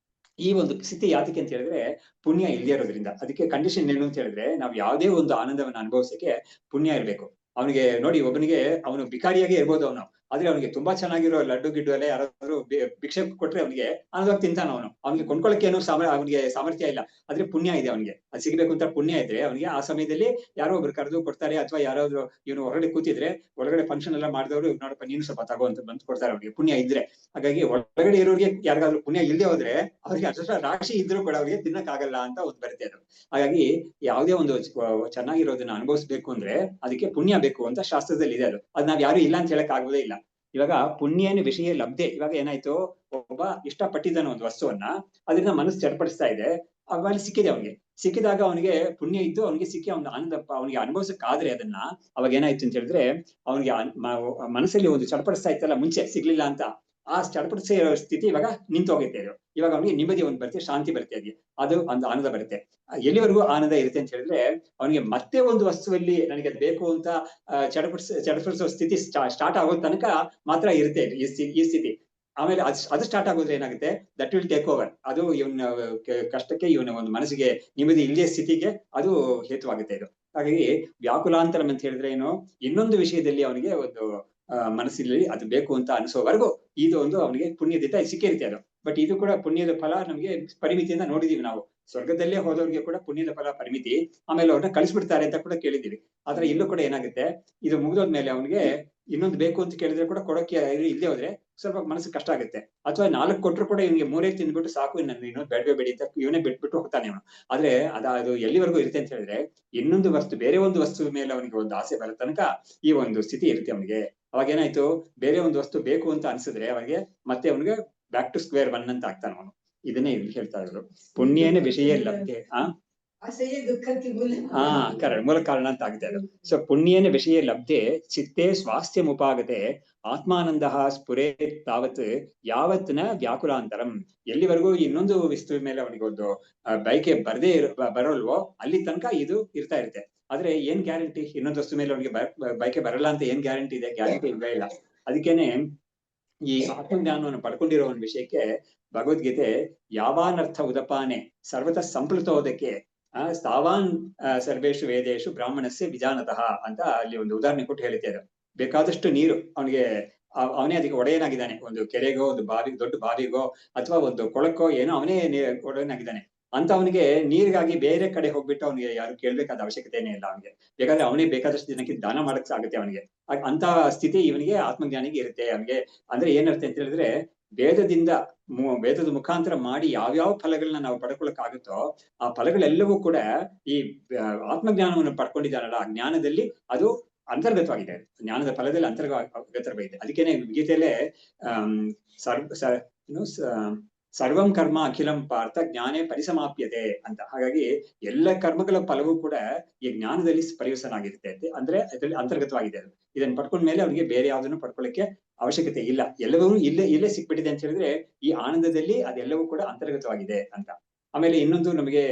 ಈ ಒಂದು ಸ್ಥಿತಿ ಯಾತಕ್ಕೆ ಅಂತ ಹೇಳಿದ್ರೆ ಪುಣ್ಯ ಇಲ್ಲದೆ ಇರೋದ್ರಿಂದ. ಅದಕ್ಕೆ ಕಂಡೀಷನ್ ಏನು ಅಂತ ಹೇಳಿದ್ರೆ ನಾವು ಯಾವುದೇ ಒಂದು ಆನಂದವನ್ನು ಅನುಭವಿಸಕ್ಕೆ ಪುಣ್ಯ ಇರಬೇಕು. ಅವನಿಗೆ ನೋಡಿ, ಒಬ್ಬನಿಗೆ ಅವನು ಭಿಕಾರಿಯಾಗಿ ಇರ್ಬೋದು ಅವನು, ಆದ್ರೆ ಅವನಿಗೆ ತುಂಬಾ ಚೆನ್ನಾಗಿರೋ ಲಡ್ಡು ಗಿಡ್ಡು ಎಲ್ಲ ಯಾರಾದ್ರೂ ಭಿಕ್ಷೆ ಕೊಟ್ರೆ ಅವನಿಗೆ ಆನಂದವಾಗಿ ತಿಂತಾನ. ಅವನಿಗೆ ಕೊಂಡ್ಕೊಳ್ಳಕ್ಕೆ ಏನು ಅವನಿಗೆ ಸಾಮರ್ಥ್ಯ ಇಲ್ಲ, ಆದ್ರೆ ಪುಣ್ಯ ಇದೆ ಅವನಿಗೆ. ಅದು ಸಿಗ್ಬೇಕು ಅಂತ ಪುಣ್ಯ ಇದ್ರೆ ಅವನಿಗೆ ಆ ಸಮಯದಲ್ಲಿ ಯಾರೋ ಒಬ್ರು ಕರೆದು ಕೊಡ್ತಾರೆ, ಅಥವಾ ಯಾರಾದ್ರೂ ಇವನು ಹೊರಗಡೆ ಕೂತಿದ್ರೆ ಒಳಗಡೆ ಫಂಕ್ಷನ್ ಎಲ್ಲ ಮಾಡಿದವರು ನೋಡಪ್ಪ ನೀನು ಸ್ವಲ್ಪ ತಗೋ ಅಂತ ಬಂದು ಕೊಡ್ತಾರೆ ಅವನಿಗೆ, ಪುಣ್ಯ ಇದ್ರೆ. ಹಾಗಾಗಿ ಒಳಗಡೆ ಇರೋರಿಗೆ ಯಾರಿಗಾದ್ರೂ ಪುಣ್ಯ ಇಲ್ಲದೆ ಹೋದ್ರೆ ಅವ್ರಿಗೆ ಅದೃಷ್ಟ ರಾಶಿ ಇದ್ರೂ ಕೂಡ ಅವ್ರಿಗೆ ತಿನ್ನಕ್ ಆಗಲ್ಲ ಅಂತ ಒಂದು ಬರುತ್ತೆ ಅದು. ಹಾಗಾಗಿ ಯಾವುದೇ ಒಂದು ಚೆನ್ನಾಗಿರೋದನ್ನ ಅನುಭವಿಸ್ಬೇಕು ಅಂದ್ರೆ ಅದಕ್ಕೆ ಪುಣ್ಯ ಬೇಕು ಅಂತ ಶಾಸ್ತ್ರದಲ್ಲಿ ಇದೆ. ಅದು ನಾವ್ ಯಾರು ಇಲ್ಲ ಅಂತ ಹೇಳಕ್ ಆಗೋದೇ ಇಲ್ಲ. ಇವಾಗ ಪುಣ್ಯನ ವಿಷಯ ಲಬ್ಧೆ. ಇವಾಗ ಏನಾಯ್ತು, ಒಬ್ಬ ಇಷ್ಟಪಟ್ಟಿದ್ದಾನ ಒಂದು ವಸ್ತುವನ್ನ, ಅದರಿಂದ ಮನಸ್ಸು ಚಡ್ಪಡಿಸ್ತಾ ಇದೆ, ಅವಾಗ ಸಿಕ್ಕಿದೆ ಅವನಿಗೆ. ಸಿಕ್ಕಿದಾಗ ಅವನಿಗೆ ಪುಣ್ಯ ಇದ್ದು ಅವನಿಗೆ ಸಿಕ್ಕಿ ಅವ್ನ ಆನಂದ ಅವನಿಗೆ ಅನುಭವಿಸಕ್ಕಾದ್ರೆ ಅದನ್ನ, ಅವಾಗ ಏನಾಯ್ತು ಅಂತ ಹೇಳಿದ್ರೆ ಅವನಿಗೆ ಮನಸ್ಸಲ್ಲಿ ಒಂದು ಚಡ್ಪಡಿಸ್ತಾ ಇತ್ತಲ್ಲ ಮುಂಚೆ ಸಿಗ್ಲಿಲ್ಲ ಅಂತ, ಆ ಚಡ್ಪಡಿಸಿ ಸ್ಥಿತಿ ಇವಾಗ ನಿಂತು ಹೋಗುತ್ತೆ. ಅದು ಇವಾಗ ಅವನಿಗೆ ನೆಮ್ಮದಿ ಒಂದು ಬರುತ್ತೆ, ಶಾಂತಿ ಬರುತ್ತೆ, ಅದು ಒಂದು ಆನಂದ ಬರುತ್ತೆ. ಎಲ್ಲಿವರೆಗೂ ಆನಂದ ಇರುತ್ತೆ ಅಂತ ಹೇಳಿದ್ರೆ ಅವನಿಗೆ ಮತ್ತೆ ಒಂದು ವಸ್ತುವಲ್ಲಿ ನನಗೆ ಅದು ಬೇಕು ಅಂತ ಚಡಪಡಿಸೋ ಸ್ಥಿತಿ ಸ್ಟಾರ್ಟ್ ಆಗೋ ತನಕ ಮಾತ್ರ ಇರುತ್ತೆ ಈ ಸ್ಥಿತಿ. ಆಮೇಲೆ ಅದು ಸ್ಟಾರ್ಟ್ ಆಗೋದ್ರೆ ಏನಾಗುತ್ತೆ, ದಟ್ ವಿಲ್ ಟೇಕ್ ಓವರ್. ಅದು ಇವನ ಕಷ್ಟಕ್ಕೆ, ಇವನ ಒಂದು ಮನಸ್ಸಿಗೆ ನೆಮ್ಮದಿ ಇಲ್ಲದೆ ಸ್ಥಿತಿಗೆ ಅದು ಹೇತುವಾಗುತ್ತೆ ಇದು. ಹಾಗಾಗಿ ವ್ಯಾಕುಲಾಂತರಂ ಅಂತ ಹೇಳಿದ್ರೆ ಏನು, ಇನ್ನೊಂದು ವಿಷಯದಲ್ಲಿ ಅವನಿಗೆ ಒಂದು ಮನಸ್ಸಿನಲ್ಲಿ ಅದು ಬೇಕು ಅಂತ ಅನಿಸೋವರೆಗೂ ಇದು ಒಂದು ಅವನಿಗೆ ಪುಣ್ಯದಿಂದ ಸಿಕ್ಕಿರುತ್ತೆ ಅದು. ಬಟ್ ಇದು ಕೂಡ ಪುಣ್ಯದ ಫಲ ನಮ್ಗೆ ಪರಿಮಿತಿಯಿಂದ ನೋಡಿದೀವಿ ನಾವು. ಸ್ವರ್ಗದಲ್ಲೇ ಹೋದವ್ರಿಗೆ ಕೂಡ ಪುಣ್ಯದ ಫಲ ಪರಿಮಿತಿ, ಆಮೇಲೆ ಅವ್ರನ್ನ ಕಳಿಸ್ಬಿಡ್ತಾರೆ ಅಂತ ಕೂಡ ಕೇಳಿದೀವಿ. ಆದ್ರೆ ಇಲ್ಲೂ ಕೂಡ ಏನಾಗುತ್ತೆ, ಇದು ಮುಗಿದೋದ್ಮೇಲೆ ಅವನಿಗೆ ಇನ್ನೊಂದು ಬೇಕು ಅಂತ ಕೇಳಿದ್ರೆ ಕೂಡ ಕೊಡೋಕೆ ಇಲ್ಲದೆ ಹೋದ್ರೆ ಸ್ವಲ್ಪ ಮನಸ್ಸು ಕಷ್ಟ ಆಗುತ್ತೆ. ಅಥವಾ 4 ಕೊಟ್ಟರು ಕೂಡ ಇವನಿಗೆ 3 ತಿಂದ್ಬಿಟ್ಟು ಸಾಕು, ಇನ್ನೊಂದು ಬೇಡಿ ಅಂತ ಇವನೇ ಬಿಟ್ಬಿಟ್ಟು ಹೋಗ್ತಾನೆ ಅವನು. ಆದ್ರೆ ಅದು ಎಲ್ಲಿವರೆಗೂ ಇರುತ್ತೆ ಅಂತ ಹೇಳಿದ್ರೆ ಇನ್ನೊಂದು ವಸ್ತು, ಬೇರೆ ಒಂದು ವಸ್ತು ಮೇಲೆ ಅವನಿಗೆ ಒಂದು ಆಸೆ ಬರೋ ತನಕ ಈ ಒಂದು ಸ್ಥಿತಿ ಇರುತ್ತೆ ಅವನಿಗೆ. ಅವಾಗ ಏನಾಯ್ತು, ಬೇರೆ ಒಂದು ವಸ್ತು ಬೇಕು ಅಂತ ಅನ್ಸಿದ್ರೆ ಅವನಿಗೆ ಮತ್ತೆ ಅವನಿಗೆ ಬ್ಯಾಕ್ ಟು ಸ್ಕ್ವೇರ್ ಒನ್ ಅಂತ ಆಗ್ತಾನೆ ಅವನು. ಇದನ್ನೇ ಇಲ್ಲಿ ಹೇಳ್ತಾ ಇದ್ರು, ಪುಣ್ಯೇನ ವಿಷಯ ಲಬ್ಧೆ. ಆಸೆಯೇ ದುಃಖಕ್ಕೆ ಮೂಲ. ಕರೆಕ್ಟ್, ಮೂಲ ಕಾರಣ ಅಂತ ಆಗಿದೆ ಅದು. ಸೊ ಪುಣ್ಯೇನ ವಿಷಯ ಲಬ್ಧೆ ಚಿತ್ತೇ ಸ್ವಾಸ್ಥ್ಯ ಮುಪಾಗತೆ ಆತ್ಮಾನಂದ ಸ್ಫುರೇ ತಾವತ್ ಯಾವತ್ ನ ವ್ಯಾಕುಲಾಂತರಂ. ಎಲ್ಲಿವರೆಗೂ ಇನ್ನೊಂದು ವಸ್ತುವಿನ ಮೇಲೆ ಅವನಿಗೆ ಒಂದು ಬೈಕೆ ಬರೋಲ್ವೋ ಅಲ್ಲಿ ತನಕ ಇದು ಇರ್ತಾ ಇರುತ್ತೆ. ಆದ್ರೆ ಏನ್ ಗ್ಯಾರಂಟಿ ಇನ್ನೊಂದು ವಸ್ತು ಮೇಲೆ ಅವನಿಗೆ ಬೈಕೆ ಬರಲ್ಲ ಅಂತ ಏನ್ ಗ್ಯಾರಂಟಿ ಇದೆ? ಗ್ಯಾರಂಟಿ ಇಲ್ವೇ ಇಲ್ಲ. ಅದಕ್ಕೇನೆ ಈ ಆತ್ಮಜ್ಞಾನವನ್ನು ಪಡ್ಕೊಂಡಿರೋ ಒಂದು ವಿಷಯಕ್ಕೆ ಭಗವದ್ಗೀತೆ ಯಾವಾನರ್ಥ ಉದಪಾನೆ ಸರ್ವತಃ ಸಂಪ್ಲುತೋದಕ್ಕೆ ಸ್ಥಾವಾನ್ ಸರ್ವೇಶು ವೇದೇಶು ಬ್ರಾಹ್ಮಣಸ್ಯ ವಿಜಾನತಃ ಅಂತ ಅಲ್ಲಿ ಒಂದು ಉದಾಹರಣೆ ಕೊಟ್ಟು ಹೇಳುತ್ತೆ. ಅದು ಬೇಕಾದಷ್ಟು ನೀರು ಅವನಿಗೆ, ಅವನೇ ಅದಕ್ಕೆ ಒಡೆಯನಾಗಿದ್ದಾನೆ. ಒಂದು ಕೆರೆಗೋ, ಒಂದು ದೊಡ್ಡ ಬಾವಿಗೋ ಅಥವಾ ಒಂದು ಕೊಳಕ್ಕೋ ಏನೋ ಅವನೇ ಒಡೆಯನಾಗಿದ್ದಾನೆ ಅಂತ. ಅವನಿಗೆ ನೀರಿಗಾಗಿ ಬೇರೆ ಕಡೆ ಹೋಗ್ಬಿಟ್ಟು ಅವನಿಗೆ ಯಾರು ಕೇಳ್ಬೇಕಾದ ಅವಶ್ಯಕತೆನೇ ಇಲ್ಲ. ಅವನಿಗೆ ಬೇಕಾದ್ರೆ ಅವನೇ ಬೇಕಾದಷ್ಟು ಜನಕ್ಕೆ ದಾನ ಮಾಡಕ್ ಆಗುತ್ತೆ ಅವನಿಗೆ. ಅಂತ ಸ್ಥಿತಿ ಇವನಿಗೆ ಆತ್ಮಜ್ಞಾನಿಗೆ ಇರುತ್ತೆ. ಅವನಿಗೆ ಅಂದ್ರೆ ಏನರ್ಥ ಅಂತ ಹೇಳಿದ್ರೆ, ವೇದದ ಮುಖಾಂತರ ಮಾಡಿ ಯಾವ್ಯಾವ ಫಲಗಳನ್ನ ನಾವು ಪಡ್ಕೊಳಕ್ಕಾಗುತ್ತೋ ಆ ಫಲಗಳೆಲ್ಲವೂ ಕೂಡ ಈ ಆತ್ಮಜ್ಞಾನವನ್ನು ಪಡ್ಕೊಂಡಿದ್ದಾನಲ್ಲ ಆ ಜ್ಞಾನದಲ್ಲಿ ಅದು ಅಂತರ್ಗತವಾಗಿದೆ. ಜ್ಞಾನದ ಫಲದಲ್ಲಿ ಅಂತರ್ಗತವಾಗಿದೆ. ಅದಕ್ಕೇನೆ ಗೀತೆಯಲ್ಲೇ ಸರ್ವಂ ಕರ್ಮ ಅಖಿಲಂ ಪಾರ್ಥ ಜ್ಞಾನೇ ಪರಿಸಮಾಪ್ಯತೆ ಅಂತ. ಹಾಗಾಗಿ ಎಲ್ಲ ಕರ್ಮಗಳ ಫಲವೂ ಕೂಡ ಈ ಜ್ಞಾನದಲ್ಲಿ ಪರಿವಸನಾಗಿರುತ್ತೆ. ಅಂದ್ರೆ ಅದರಲ್ಲಿ ಅಂತರ್ಗತವಾಗಿದೆ. ಅದು ಇದನ್ನ ಪಡ್ಕೊಂಡ ಮೇಲೆ ಅವನಿಗೆ ಬೇರೆ ಯಾವ್ದನ್ನು ಪಡ್ಕೊಳ್ಳಿಕ್ಕೆ ಅವಶ್ಯಕತೆ ಇಲ್ಲ. ಎಲ್ಲವೂ ಇಲ್ಲೇ ಸಿಕ್ಬಿಟ್ಟಿದೆ ಅಂತ ಹೇಳಿದ್ರೆ ಈ ಆನಂದದಲ್ಲಿ ಅದೆಲ್ಲವೂ ಕೂಡ ಅಂತರ್ಗತವಾಗಿದೆ ಅಂತ. ಆಮೇಲೆ ಇನ್ನೊಂದು ನಮಗೆ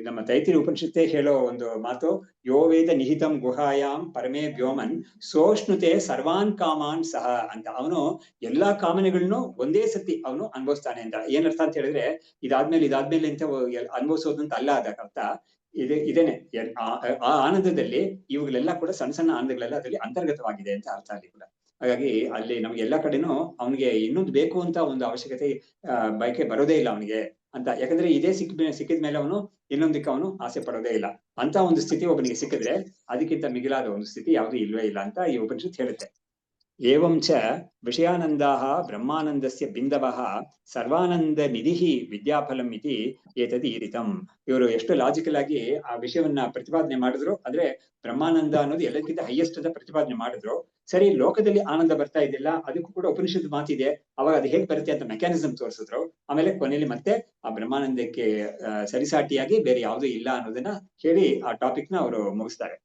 ನಮ್ಮ ತೈತಿರಿ ಉಪನಿಷತ್ತೇ ಹೇಳೋ ಒಂದು ಮಾತು, ಯೋ ವೇದ ನಿಹಿತಂ ಗುಹಾಯಾಮ್ ಪರಮೇ ವ್ಯೋಮನ್ ಸೋಷ್ಣುತೆ ಸರ್ವಾನ್ ಕಾಮಾನ್ ಸಹ ಅಂತ. ಅವನು ಎಲ್ಲಾ ಕಾಮನೆಗಳನ್ನು ಒಂದೇ ಸತಿ ಅವನು ಅನುಭವಿಸ್ತಾನೆ ಅಂತ. ಏನರ್ಥ ಅಂತ ಹೇಳಿದ್ರೆ ಇದಾದ್ಮೇಲೆ ಅಂತ ಅನುಭವಿಸೋದು ಅಂತ ಅಲ್ಲ. ಅದಕ್ಕರ್ಥ ಇದೇನೆ, ಆ ಆನಂದದಲ್ಲಿ ಇವುಗಳೆಲ್ಲ ಕೂಡ ಸಣ್ಣ ಸಣ್ಣ ಆನಂದಗಳೆಲ್ಲ ಅದರಲ್ಲಿ ಅಂತರ್ಗತವಾಗಿದೆ ಅಂತ ಅರ್ಥ ಅಲ್ಲಿ ಕೂಡ. ಹಾಗಾಗಿ ಅಲ್ಲಿ ನಮ್ಗೆ ಎಲ್ಲಾ ಕಡೆನೂ ಅವನಿಗೆ ಇನ್ನೊಂದು ಬೇಕು ಅಂತ ಒಂದು ಅವಶ್ಯಕತೆ ಬಯಕೆ ಬರೋದೇ ಇಲ್ಲ ಅವನಿಗೆ ಅಂತ. ಯಾಕಂದ್ರೆ ಇದೇ ಸಿಕ್ಕಿದ ಮೇಲೆ ಅವನು ಇನ್ನೊಂದಕ್ಕೆ ಅವನು ಆಸೆ ಪಡೋದೇ ಇಲ್ಲ. ಅಂತ ಒಂದು ಸ್ಥಿತಿ ಒಬ್ಬನಿಗೆ ಸಿಕ್ಕಿದ್ರೆ ಅದಕ್ಕಿಂತ ಮಿಗಿಲಾದ ಒಂದು ಸ್ಥಿತಿ ಯಾವುದು ಇಲ್ವೇ ಇಲ್ಲ ಅಂತ ಈ ಉಪನಿಷತ್ ಹೇಳುತ್ತೆ. ಏವಂಚ ವಿಷಯಾನಂದಾಹ ಬ್ರಹ್ಮಾನಂದಸ್ಯ ಬಿಂದವಃ ಸರ್ವಾನಂದ ನಿಧಿಃ ವಿದ್ಯಾಫಲಂ ಇತಿ ಏತದ್ ಈರಿತಂ. ಇವರು ಎಷ್ಟು ಲಾಜಿಕಲ್ ಆಗಿ ಆ ವಿಷಯವನ್ನ ಪ್ರತಿಪಾದನೆ ಮಾಡಿದ್ರು. ಅಂದ್ರೆ ಬ್ರಹ್ಮಾನಂದ ಅನ್ನೋದು ಎಲ್ಲಕ್ಕಿಂತ ಹೈಯೆಸ್ಟ್ ಅಂತ ಪ್ರತಿಪಾದನೆ ಮಾಡಿದ್ರು. ಸರಿ, ಲೋಕದಲ್ಲಿ ಆನಂದ ಬರ್ತಾ ಇದೆಯಲ್ಲ, ಅದಕ್ಕೂ ಕೂಡ ಉಪನಿಷತ್ ಮಾತಿದೆ. ಅವಾಗ ಅದು ಹೇಗೆ ಬರುತ್ತೆ ಅಂತ ಮೆಕ್ಯಾನಿಸಮ್ ತೋರಿಸಿದ್ರು. ಆಮೇಲೆ ಕೊನೆಯಲ್ಲಿ ಮತ್ತೆ ಆ ಬ್ರಹ್ಮಾನಂದಕ್ಕೆ ಸರಿಸಾಟಿಯಾಗಿ ಬೇರೆ ಯಾವುದೂ ಇಲ್ಲ ಅನ್ನೋದನ್ನ ಹೇಳಿ ಆ ಟಾಪಿಕ್ ನ ಅವರು ಮುಗಿಸ್ತಾರೆ.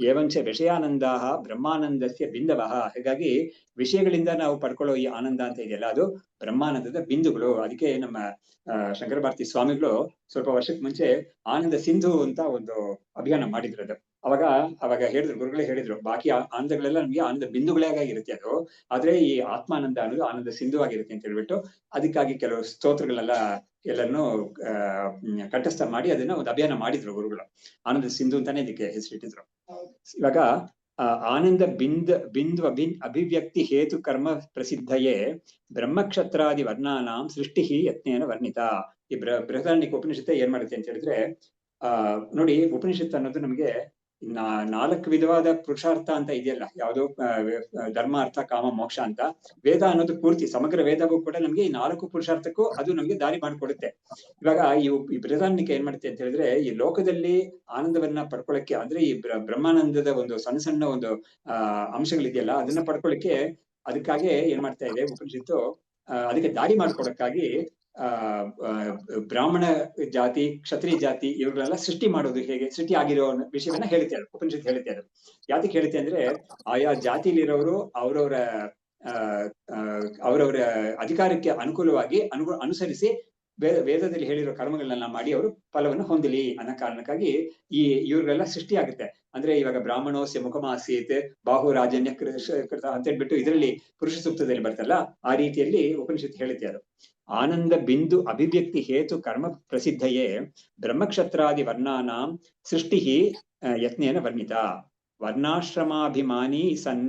ಏವಂಚ ವಿಷಯಾನಂದಾಹ ಬ್ರಹ್ಮಾನಂದಸ್ಯ ಬಿಂದವಃ. ಹೀಗಾಗಿ ವಿಷಯಗಳಿಂದ ನಾವು ಪಡ್ಕೊಳ್ಳೋ ಈ ಆನಂದ ಅಂತ ಇದೆಯಲ್ಲ, ಅದು ಬ್ರಹ್ಮಾನಂದದ ಬಿಂದುಗಳು. ಅದಕ್ಕೆ ನಮ್ಮ ಶಂಕರ ಭಾರತಿ ಸ್ವಾಮಿಗಳು ಸ್ವಲ್ಪ ವರ್ಷಕ್ಕೆ ಮುಂಚೆ ಆನಂದ ಸಿಂಧು ಅಂತ ಒಂದು ಅಭಿಯಾನ ಮಾಡಿದ್ರು. ಅದು ಅವಾಗ ಅವಾಗ ಹೇಳಿದ್ರು, ಗುರುಗಳೇ ಹೇಳಿದ್ರು, ಬಾಕಿ ಆನಂದಗಳೆಲ್ಲ ನಮ್ಗೆ ಆನಂದ ಬಿಂದುಗಳಾಗಿರುತ್ತೆ ಅದು, ಆದ್ರೆ ಈ ಆತ್ಮಾನಂದ ಅನ್ನೋದು ಆನಂದ ಸಿಂಧುವಾಗಿರುತ್ತೆ ಅಂತ ಹೇಳ್ಬಿಟ್ಟು ಅದಕ್ಕಾಗಿ ಕೆಲವು ಸ್ತೋತ್ರಗಳೆಲ್ಲ ಎಲ್ಲರನ್ನೂ ಕಂಠಸ್ಥ ಮಾಡಿ ಅದನ್ನ ಒಂದು ಅಭಿಯಾನ ಮಾಡಿದ್ರು ಗುರುಗಳು. ಆನಂದ ಸಿಂಧು ಅಂತಾನೆ ಇದಕ್ಕೆ ಹೆಸರಿಟ್ಟಿದ್ರು. ಇವಾಗ ಆನಂದ ಅಭಿವ್ಯಕ್ತಿ ಹೇತು ಕರ್ಮ ಪ್ರಸಿದ್ಧಯೇ ಬ್ರಹ್ಮಕ್ಷತ್ರಾದಿ ವರ್ಣಾನಾಂ ಸೃಷ್ಟಿ ಯತ್ನೇನ ವರ್ಣಿತ. ಈ ಬೃಹದಾರಣ್ಯಕ ಉಪನಿಷತ್ತು ಏನ್ ಮಾಡುತ್ತೆ ಅಂತ ಹೇಳಿದ್ರೆ, ನೋಡಿ, ಉಪನಿಷತ್ತು ಅನ್ನೋದು ನಮಗೆ 4 ವಿಧವಾದ ಪುರುಷಾರ್ಥ ಅಂತ ಇದೆಯಲ್ಲ, ಯಾವುದು ಧರ್ಮ, ಅರ್ಥ, ಕಾಮ, ಮೋಕ್ಷ ಅಂತ. ವೇದ ಅನ್ನೋದು ಪೂರ್ತಿ ಸಮಗ್ರ ವೇದವೂ ಕೂಡ ನಮ್ಗೆ ಈ 4 ಪುರುಷಾರ್ಥಕ್ಕೂ ಅದು ನಮ್ಗೆ ದಾರಿ ಮಾಡಿಕೊಡುತ್ತೆ. ಇವಾಗ ಈ ಬೃಹದಾರಣ್ಯಕ ಏನ್ ಮಾಡುತ್ತೆ ಅಂತ ಹೇಳಿದ್ರೆ, ಈ ಲೋಕದಲ್ಲಿ ಆನಂದವನ್ನ ಪಡ್ಕೊಳ್ಳಕ್ಕೆ, ಅಂದ್ರೆ ಈ ಬ್ರಹ್ಮಾನಂದದ ಒಂದು ಸಣ್ಣ ಸಣ್ಣ ಒಂದು ಅಂಶಗಳಿದೆಯಲ್ಲ, ಅದನ್ನ ಪಡ್ಕೊಳ್ಳಿಕ್ಕೆ ಅದಕ್ಕಾಗಿ ಏನ್ ಮಾಡ್ತಾ ಇದೆ ಉಪನಿಷತ್ತು, ಅದಕ್ಕೆ ದಾರಿ ಮಾಡ್ಕೊಡಕ್ಕಾಗಿ ಬ್ರಾಹ್ಮಣ ಜಾತಿ, ಕ್ಷತ್ರಿಯ ಜಾತಿ ಇವುಗಳೆಲ್ಲ ಸೃಷ್ಟಿ ಮಾಡೋದು ಹೇಗೆ, ಸೃಷ್ಟಿ ಆಗಿರೋ ವಿಷಯವನ್ನ ಹೇಳುತ್ತೆ ಅದು ಉಪನಿಷತ್ತು ಹೇಳುತ್ತೆ. ಅದು ಯಾತಕ್ಕೆ ಹೇಳುತ್ತೆ ಅಂದ್ರೆ, ಆಯಾ ಜಾತಿಲಿರೋರು ಅವರವರ ಅಧಿಕಾರಕ್ಕೆ ಅನುಕೂಲವಾಗಿ ಅನುಸರಿಸಿ ವೇದದಲ್ಲಿ ಹೇಳಿರೋ ಕರ್ಮಗಳನ್ನೆಲ್ಲ ಮಾಡಿ ಅವರು ಫಲವನ್ನು ಹೊಂದಲಿ ಅನ್ನೋ ಕಾರಣಕ್ಕಾಗಿ ಇವ್ರಿಗೆಲ್ಲ ಸೃಷ್ಟಿ ಆಗುತ್ತೆ. ಅಂದ್ರೆ ಇವಾಗ ಬ್ರಾಹ್ಮಣೋಸ್ಯ ಮುಖಮಾಸೀತ್ ಬಾಹು ರಾಜನ್ಯ ಕೃತ ಅಂತ ಹೇಳ್ಬಿಟ್ಟು ಇದರಲ್ಲಿ ಪುರುಷ ಸೂಕ್ತದಲ್ಲಿ ಬರ್ತಲ್ಲ, ಆ ರೀತಿಯಲ್ಲಿ ಉಪನಿಷತ್ತು ಹೇಳುತ್ತೆ. ಅದು ಆನಂದ ಬಿಂದು ಅಭಿವ್ಯಕ್ತಿ ಹೇತು ಕರ್ಮ ಪ್ರಸಿದ್ಧಯೇ ಬ್ರಹ್ಮಕ್ಷತ್ರಾದಿ ವರ್ಣಾನಾಂ ಸೃಷ್ಟಿ ಯತ್ನೇನ ವರ್ಣಿತ. ವರ್ಣಾಶ್ರಮಾಭಿಮಾನಿ ಸನ್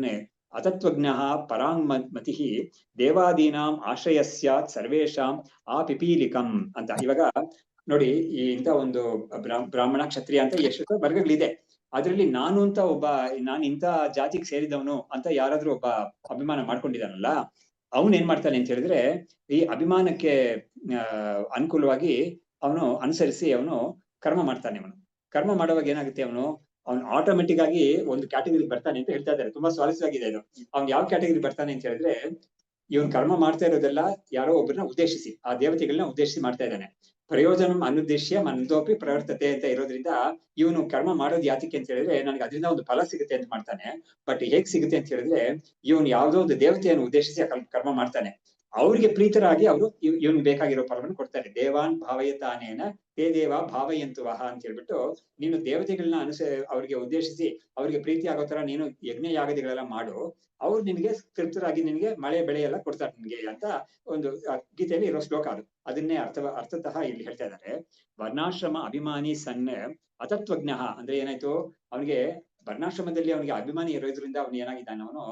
ಅತತ್ವಜ್ಞ ಪರಾಂಗಮತಿ ದೇವಾದೀನಾಂ ಆಶ್ರಯ ಸ್ಯಾತ್ ಸರ್ವೇಷಾಂ ಆಪಿಪೀಲಿಕಂ ಅಂತ. ಇವಾಗ ನೋಡಿ, ಈ ಇಂಥ ಒಂದು ಬ್ರಾಹ್ಮಣ, ಕ್ಷತ್ರಿಯ ಅಂತ ಎಷ್ಟು ವರ್ಗಗಳಿದೆ. ಅದ್ರಲ್ಲಿ ನಾನು ಇಂಥ ಜಾತಿಗೆ ಸೇರಿದವನು ಅಂತ ಯಾರಾದ್ರೂ ಒಬ್ಬ ಅಭಿಮಾನ ಮಾಡ್ಕೊಂಡಿದ್ದಾನಲ್ಲ, ಅವನು ಏನ್ ಮಾಡ್ತಾನೆ ಅಂತ ಹೇಳಿದ್ರೆ, ಈ ಅಭಿಮಾನಕ್ಕೆ ಅನುಕೂಲವಾಗಿ ಅವನು ಅನುಸರಿಸಿ ಅವನು ಕರ್ಮ ಮಾಡ್ತಾನೆ. ಅವನು ಕರ್ಮ ಮಾಡುವಾಗ ಏನಾಗುತ್ತೆ, ಅವನು ಆಟೋಮೆಟಿಕ್ ಆಗಿ ಒಂದು ಕ್ಯಾಟಗರಿ ಬರ್ತಾನೆ ಅಂತ ಹೇಳ್ತಾ ಇದ್ದಾರೆ. ತುಂಬಾ ಸ್ವಾರಸ್ಯವಾಗಿದೆ ಇದು. ಅವ್ನು ಯಾವ ಕ್ಯಾಟಗರಿ ಬರ್ತಾನೆ ಅಂತ ಹೇಳಿದ್ರೆ, ಇವನ್ ಕರ್ಮ ಮಾಡ್ತಾ ಇರೋದೆಲ್ಲ ಯಾರೋ ಒಬ್ಬರನ್ನ ಉದ್ದೇಶಿಸಿ, ಆ ದೇವತೆಗಳನ್ನ ಉದ್ದೇಶಿಸಿ ಮಾಡ್ತಾ ಇದ್ದಾನೆ. ಪ್ರಯೋಜನ ಅನುದ್ದೇಶ್ಯ ಮಂದೋಪಿ ಪ್ರವರ್ತತೆ ಅಂತ ಇರೋದ್ರಿಂದ ಇವನು ಕರ್ಮ ಮಾಡೋದು ಯಾತಕ್ಕೆ ಅಂತ ಹೇಳಿದ್ರೆ, ನನಗೆ ಅದರಿಂದ ಒಂದು ಫಲ ಸಿಗುತ್ತೆ ಅಂತ ಮಾಡ್ತಾನೆ. ಬಟ್ ಹೇಗ್ ಸಿಗುತ್ತೆ ಅಂತ ಹೇಳಿದ್ರೆ, ಇವನು ಯಾವುದೋ ಒಂದು ದೇವತೆಯನ್ನು ಉದ್ದೇಶಿಸಿ ಕರ್ಮ ಮಾಡ್ತಾನೆ. ಅವ್ರಿಗೆ ಪ್ರೀತರಾಗಿ ಅವರು ಇವನ್ಗೆ ಬೇಕಾಗಿರೋ ಫಲವನ್ನು ಕೊಡ್ತಾರೆ. ದೇವಾನ್ ಭಾವಯತಾನೇನ ತೇ ದೇವ ಭಾವಯಂತು ವಹ ಅಂತ ಹೇಳ್ಬಿಟ್ಟು, ನೀನು ದೇವತೆಗಳನ್ನ ಅವ್ರಿಗೆ ಉದ್ದೇಶಿಸಿ ಅವ್ರಿಗೆ ಪ್ರೀತಿ ಆಗೋ ತರ ನೀನು ಯಜ್ಞ ಯಾಗದಿಗಳೆಲ್ಲ ಮಾಡು, ಅವ್ರು ನಿನಗೆ ತೃಪ್ತರಾಗಿ ನಿನಗೆ ಮಳೆ ಬೆಳೆ ಎಲ್ಲ ಕೊಡ್ತಾರೆ ನಿನ್ಗೆ ಅಂತ ಒಂದು ಗೀತೆಯಲ್ಲಿ ಇರೋ ಶ್ಲೋಕ. ಅದು ಅದನ್ನೇ ಅರ್ಥತಃ ಇಲ್ಲಿ ಹೇಳ್ತಾ ಇದ್ದಾರೆ. ವರ್ಣಾಶ್ರಮ ಅಭಿಮಾನಿ ಸನ್ ಅತತ್ವಜ್ಞ ಅಂದ್ರೆ ಏನಾಯ್ತು, ಅವನಿಗೆ ವರ್ಣಾಶ್ರಮದಲ್ಲಿ ಅವನಿಗೆ ಅಭಿಮಾನಿ ಇರೋದ್ರಿಂದ ಅವನು ಏನಾಗಿದ್ದಾನೆ, ಅವನು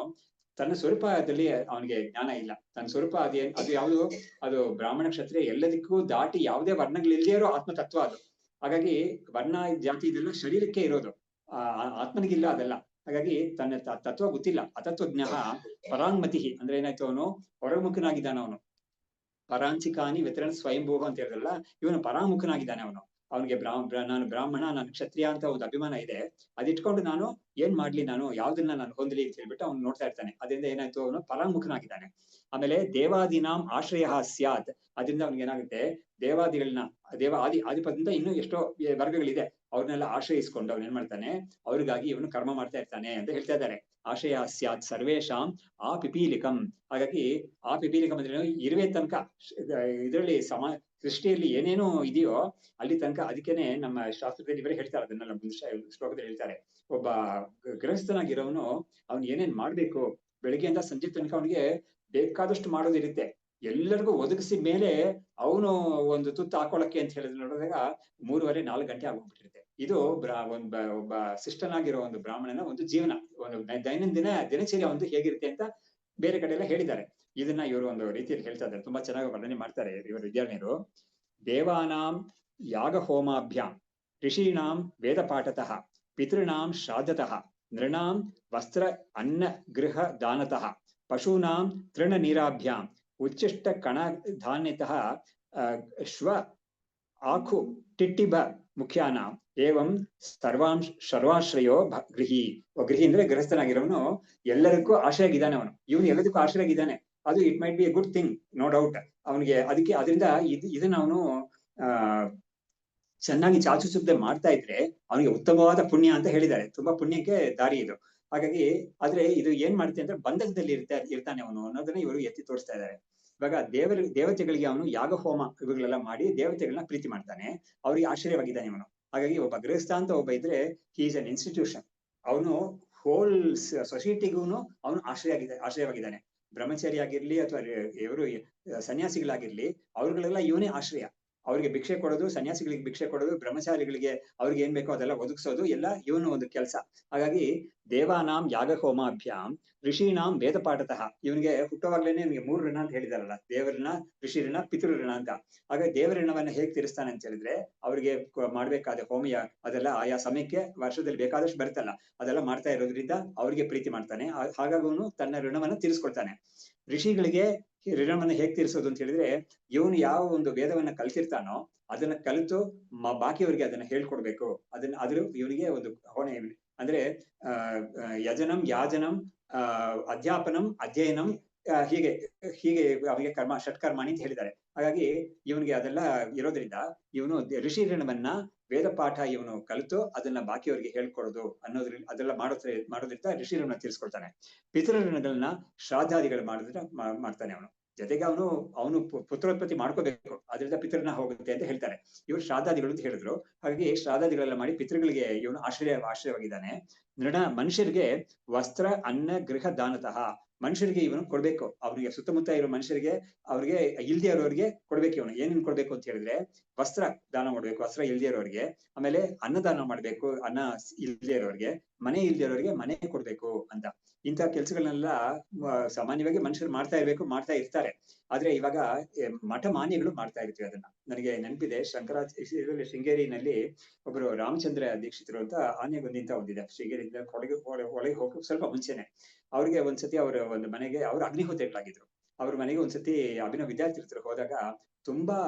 ತನ್ನ ಸ್ವರೂಪದಲ್ಲಿ ಅವನಿಗೆ ಜ್ಞಾನ ಇಲ್ಲ. ತನ್ನ ಸ್ವರೂಪ ಅದು ಯಾವುದು, ಅದು ಬ್ರಾಹ್ಮಣ ಕ್ಷತ್ರಿಯ ಎಲ್ಲದಕ್ಕೂ ದಾಟಿ ಯಾವುದೇ ವರ್ಣಗಳಿಲ್ಲದೆ ಇರೋ ಆತ್ಮತತ್ವ ಅದು. ಹಾಗಾಗಿ ವರ್ಣ ಜಾತಿ ಇದೆಲ್ಲ ಶರೀರಕ್ಕೆ ಇರೋದು, ಆತ್ಮನಿಗಿಲ್ಲ ಅದೆಲ್ಲ. ಹಾಗಾಗಿ ತನ್ನ ತತ್ವ ಗೊತ್ತಿಲ್ಲ. ಅತತ್ವಜ್ಞ ಪರಾಂಗಮತಿ ಅಂದ್ರೆ ಏನಾಯ್ತು, ಅವನು ಹೊರಮುಖನಾಗಿದ್ದಾನ. ಅವನು ಪರಾಂಚಿಕಾನಿ ವಿತರಣ ಸ್ವಯಂಭೂಹ ಅಂತ ಹೇಳಿದ್ರಲ್ಲ, ಇವನು ಪರಾಮುಖನಾಗಿದ್ದಾನೆ. ಅವನಿಗೆ ನಾನು ಬ್ರಾಹ್ಮಣ, ನಾನು ಕ್ಷತ್ರಿಯ ಅಂತ ಒಂದು ಅಭಿಮಾನ ಇದೆ. ಅದಿಟ್ಕೊಂಡು ನಾನು ಏನ್ ಮಾಡ್ಲಿ, ನಾನು ಯಾವ್ದನ್ನ ನಾನು ಹೊಂದಲಿ ಅಂತ ಹೇಳ್ಬಿಟ್ಟು ಅವ್ನು ನೋಡ್ತಾ ಇರ್ತಾನೆ. ಅದರಿಂದ ಏನಾಯ್ತು, ಅವನು ಪರಾಮುಖನಾಗಿದ್ದಾನೆ. ಆಮೇಲೆ ದೇವಾದೀನಾಂ ಆಶ್ರಯ ಸ್ಯಾತ್, ಅದರಿಂದ ಅವ್ನಿಗೆ ಏನಾಗುತ್ತೆ, ದೇವಾದಿಗಳನ್ನ ಆದಿಪದಿಂದ ಇನ್ನೂ ಎಷ್ಟೋ ವರ್ಗಗಳಿದೆ, ಅವ್ರನ್ನೆಲ್ಲ ಆಶ್ರಯಿಸ್ಕೊಂಡು ಅವ್ನು ಏನ್ ಮಾಡ್ತಾನೆ, ಅವ್ರಿಗಾಗಿ ಇವನು ಕರ್ಮ ಮಾಡ್ತಾ ಇರ್ತಾನೆ ಅಂತ ಹೇಳ್ತಾ ಇದ್ದಾರೆ. ಆಶ್ರಯ ಸ್ಯಾತ್ ಸರ್ವೇಶಾಂ ಆ ಪಿಪೀಲಿಕಂ. ಹಾಗಾಗಿ ಆ ಪಿಪೀಲಿಕಂ ಅಂದ್ರೆ ಇರುವೆ ತನಕ ಇದರಲ್ಲಿ ಸೃಷ್ಟಿಯಲ್ಲಿ ಏನೇನೋ ಇದೆಯೋ ಅಲ್ಲಿ ತನಕ. ಅದಕ್ಕೇನೆ ನಮ್ಮ ಶಾಸ್ತ್ರದಲ್ಲಿ ಇವರೇ ಹೇಳ್ತಾರೆ, ಅದನ್ನೆಲ್ಲ ಶ್ಲೋಕದಲ್ಲಿ ಹೇಳ್ತಾರೆ. ಒಬ್ಬ ಗೃಹಸ್ಥನಾಗಿರೋನು ಅವ್ನು ಏನೇನ್ ಮಾಡ್ಬೇಕು, ಬೆಳಿಗ್ಗೆಯಿಂದ ಸಂಜೆ ತನಕ ಅವನಿಗೆ ಬೇಕಾದಷ್ಟು ಮಾಡೋದಿರುತ್ತೆ. ಎಲ್ಲರಿಗೂ ಒದಗಿಸಿ ಮೇಲೆ ಅವನು ಒಂದು ತುತ್ತು ಹಾಕೊಳಕ್ಕೆ ಅಂತ ಹೇಳಿದ್ರೆ ನೋಡಿದಾಗ 3-4 ಗಂಟೆ ಆಗೋಗ್ಬಿಟ್ಟಿರುತ್ತೆ. ಇದು ಒಬ್ಬ ಶಿಷ್ಟನಾಗಿರೋ ಒಂದು ಬ್ರಾಹ್ಮಣನ ಒಂದು ಜೀವನ, ಒಂದು ದೈನಂದಿನ ದಿನಚರ್ಯ ಒಂದು ಹೇಗಿರುತ್ತೆ ಅಂತ ಬೇರೆ ಕಡೆ ಎಲ್ಲ ಹೇಳಿದ್ದಾರೆ. ಇದನ್ನ ಇವರು ಒಂದು ರೀತಿಯಲ್ಲಿ ಹೇಳ್ತಾ ಇದ್ದಾರೆ, ತುಂಬಾ ಚೆನ್ನಾಗಿ ವರ್ಣನೆ ಮಾಡ್ತಾರೆ ಇವರು ವಿದ್ಯಾರ್ಥಿನಿಯರು. ದೇವಾನಾಂ ಯಾಗ ಹೋಮಾಭ್ಯಾಂ, ಋಷೀಣಾಂ ವೇದ ಪಾಠತಃ, ಪಿತೃಣಾಂ ಶ್ರಾದ್ದತಃ, ನೃಣಾಂ ವಸ್ತ್ರ ಅನ್ನ ಗೃಹ ದಾನತಃ, ಪಶೂನಾಂ ತೃಣ ನೀರಾಭ್ಯಾಂ, ಉಚ್ಚಿಷ್ಟ ಕಣ ಧಾನ್ಯತಃ, ಶ್ವ ಆಖು ಟಿಟ್ಟಿಭ ಮುಖ್ಯಾನಾಂ, ಏವಂ ಸರ್ವಾಶ್ರಯೋ ಗೃಹಿ. ಗೃಹಿ ಅಂದ್ರೆ ಗೃಹಸ್ಥನಾಗಿರೋನು ಎಲ್ಲರಿಗೂ ಆಶ್ರಯಾಗಿದ್ದಾನೆ. ಇವನು ಎಲ್ಲದಕ್ಕೂ ಆಶ್ರಯಾಗಿದ್ದಾನೆ. ಅದು it might be a good thing, no doubt. ಅವನಿಗೆ ಅದರಿಂದ ಇದನ್ನ ಅವನು ಚೆನ್ನಾಗಿ ಚಾಚು ಮಾಡ್ತಾ ಇದ್ರೆ ಅವನಿಗೆ ಉತ್ತಮವಾದ ಪುಣ್ಯ ಅಂತ ಹೇಳಿದ್ದಾರೆ. ತುಂಬಾ ಪುಣ್ಯಕ್ಕೆ ದಾರಿ ಇದು. ಹಾಗಾಗಿ ಆದ್ರೆ ಇದು ಏನ್ ಮಾಡುತ್ತೆ ಅಂದ್ರೆ ಬಂಧಕದಲ್ಲಿ ಇರ್ತಾನೆ ಅವನು ಅನ್ನೋದನ್ನ ಇವರು ಎತ್ತಿ ತೋರಿಸ್ತಾ ಇದ್ದಾರೆ. ಇವಾಗ ದೇವತೆಗಳಿಗೆ ಅವನು ಯಾಗ ಹೋಮ ಇವುಗಳೆಲ್ಲ ಮಾಡಿ ದೇವತೆಗಳನ್ನ ಪ್ರೀತಿ ಮಾಡ್ತಾನೆ, ಅವ್ರಿಗೆ ಆಶ್ರಯವಾಗಿದ್ದಾನೆ ಅವನು. ಹಾಗಾಗಿ ಒಬ್ಬ ಗೃಹಸ್ಥ ಅಂತ ಒಬ್ಬ ಇದ್ರೆ ಹಿ ಈಸ್ ಅನ್ ಇನ್ಸ್ಟಿಟ್ಯೂಷನ್. ಅವನು ಹೋಲ್ ಸೊಸೈಟಿಗೂನು ಅವನು ಆಶ್ರಯವಾಗಿದ್ದಾನೆ. ಬ್ರಹ್ಮಚಾರಿ ಆಗಿರ್ಲಿ ಅಥವಾ ಇವರು ಸನ್ಯಾಸಿಗಳಾಗಿರ್ಲಿ, ಅವ್ರುಗಳೆಲ್ಲ ಇವನೇ ಆಶ್ರಯ. ಅವ್ರಿಗೆ ಭಿಕ್ಷೆ ಕೊಡೋದು, ಸನ್ಯಾಸಿಗಳಿಗೆ ಭಿಕ್ಷೆ ಕೊಡೋದು, ಬ್ರಹ್ಮಚಾರಿಗಳಿಗೆ ಅವ್ರಿಗೆ ಏನ್ ಬೇಕೋ ಅದೆಲ್ಲ ಒದಗಿಸೋದು ಎಲ್ಲ ಇವನು ಒಂದು ಕೆಲಸ. ಹಾಗಾಗಿ ದೇವಾನಾಂ ಯಾಗ ಹೋಮಾಭ್ಯಾಂ ಋಷೀಣಾಂ ವೇದ ಪಾಠತಃ. ಇವನಿಗೆ ಹುಟ್ಟುವಾಗ್ಲೇನೆ ನಿಮಗೆ 3 ಋಣ ಅಂತ ಹೇಳಿದಾರಲ್ಲ, ದೇವರನ್ನ, ಋಷಿ ಋಣ, ಪಿತೃ ಋಣ ಅಂತ. ಹಾಗಾಗಿ ದೇವರ ಋಣವನ್ನ ಹೇಗ್ ತೀರಿಸ್ತಾನೆ ಅಂತ ಹೇಳಿದ್ರೆ, ಅವ್ರಿಗೆ ಮಾಡ್ಬೇಕಾದ ಹೋಮಿಯ ಅದೆಲ್ಲ ಆಯಾ ಸಮಯಕ್ಕೆ ವರ್ಷದಲ್ಲಿ ಬೇಕಾದಷ್ಟು ಬರುತ್ತಲ್ಲ, ಅದೆಲ್ಲ ಮಾಡ್ತಾ ಇರೋದ್ರಿಂದ ಅವ್ರಿಗೆ ಪ್ರೀತಿ ಮಾಡ್ತಾನೆ. ಹಾಗಾಗಿ ಅವನು ತನ್ನ ಋಣವನ್ನ ತೀರಿಸ್ಕೊಳ್ತಾನೆ. ಋಷಿಗಳಿಗೆ ಋಣವನ್ನ ಹೇಗ್ ತೀರಿಸೋದು ಅಂತ ಹೇಳಿದ್ರೆ, ಇವನು ಯಾವ ಒಂದು ವೇದವನ್ನ ಕಲ್ತಿರ್ತಾನೋ ಅದನ್ನ ಕಲಿತು ಬಾಕಿಯವರಿಗೆ ಅದನ್ನ ಹೇಳ್ಕೊಡ್ಬೇಕು. ಅದ್ರ ಇವನಿಗೆ ಒಂದು ಹೊಣೆ. ಅಂದ್ರೆ ಯಜನಂ, ಯಾಜನಂ, ಅಧ್ಯಾಪನಂ, ಅಧ್ಯಯನಂ, ಹೀಗೆ ಹೀಗೆ ಅವನಿಗೆ ಷಟ್ಕರ್ಮಾಣಿ ಅಂತ ಹೇಳಿದ್ದಾರೆ. ಹಾಗಾಗಿ ಇವನಿಗೆ ಅದೆಲ್ಲ ಇರೋದ್ರಿಂದ ಇವನು ಋಷಿ ಋಣವನ್ನ ವೇದ ಪಾಠ ಇವನು ಕಲಿತು ಅದನ್ನ ಬಾಕಿಯವರಿಗೆ ಹೇಳ್ಕೊಡೋದು ಅನ್ನೋದ್ರಿಂದ ಅದೆಲ್ಲ ಮಾಡೋದ್ರಿಂದ ಋಷಿ ಋಣ ತೀರಿಸ್ಕೊಳ್ತಾನೆ. ಪಿತೃ ಋಣಗಳನ್ನ ಶ್ರಾದ್ದಾದಿಗಳು ಮಾಡ್ತಾನೆ ಅವನು. ಜೊತೆಗೆ ಅವನು ಪುತ್ರೋತ್ಪತ್ತಿ ಮಾಡ್ಕೋಬೇಕು, ಅದರಿಂದ ಪಿತೃನ ಹೋಗುತ್ತೆ ಅಂತ ಹೇಳ್ತಾರೆ. ಇವರು ಶ್ರಾದ್ದಾದಿಗಳು ಅಂತ ಹೇಳಿದ್ರು. ಹಾಗಾಗಿ ಶ್ರಾದ್ದಾದಿಗಳೆಲ್ಲ ಮಾಡಿ ಪಿತೃಗಳಿಗೆ ಇವನು ಆಶ್ರಯವಾಗಿದ್ದಾನೆ. ಮನುಷ್ಯರಿಗೆ ವಸ್ತ್ರ, ಅನ್ನ, ಗೃಹ ದಾನತಃ. ಮನುಷ್ಯರಿಗೆ ಇವನು ಕೊಡ್ಬೇಕು. ಅವ್ರಿಗೆ ಸುತ್ತಮುತ್ತ ಇರೋ ಮನುಷ್ಯರಿಗೆ, ಅವ್ರಿಗೆ ಇಲ್ದೇ ಇರೋರಿಗೆ ಕೊಡ್ಬೇಕು. ಇವನು ಏನೇನ್ ಕೊಡ್ಬೇಕು ಅಂತ ಹೇಳಿದ್ರೆ, ವಸ್ತ್ರ ದಾನ ಮಾಡ್ಬೇಕು, ವಸ್ತ್ರ ಇಲ್ದೇ ಇರೋರಿಗೆ. ಆಮೇಲೆ ಅನ್ನದಾನ ಮಾಡ್ಬೇಕು, ಅನ್ನ ಇಲ್ದೇ ಇರೋರಿಗೆ. ಮನೆ ಇಲ್ದೇ ಇರೋರಿಗೆ ಮನೆ ಕೊಡ್ಬೇಕು ಅಂತ. ಇಂಥ ಕೆಲ್ಸಗಳನ್ನೆಲ್ಲ ಸಾಮಾನ್ಯವಾಗಿ ಮನುಷ್ಯರು ಮಾಡ್ತಾ ಇರ್ತಾರೆ. ಆದ್ರೆ ಇವಾಗ ಮಠ ಮಾನ್ಯಗಳು ಮಾಡ್ತಾ ಇರ್ತೀವಿ ಅದನ್ನ. ನನಗೆ ನೆನಪಿದೆ, ಶೃಂಗೇರಿನಲ್ಲಿ ಒಬ್ರು ರಾಮಚಂದ್ರ ದೀಕ್ಷಿತರು ಅಂತ ಆನೆಗೊಂದಿ ಅಂತ ಒಂದಿದೆ. ಶೃಂಗೇರಿಯಿಂದ ಒಳಗೆ ಹೋಗಿ ಸ್ವಲ್ಪ ಮುಂಚೆನೆ ಅವ್ರಿಗೆ ಒಂದ್ಸತಿ ಅವರ ಒಂದು ಮನೆಗೆ ಅವ್ರು ಅಗ್ನಿಹೋತ್ರಿಗಳಾಗಿದ್ರು. ಅವ್ರ ಮನೆಗೆ ಒಂದ್ಸತಿ ಅಭಿನವ ವಿದ್ಯಾರ್ಥಿಗಳು ಹೋದಾಗ ತುಂಬಾ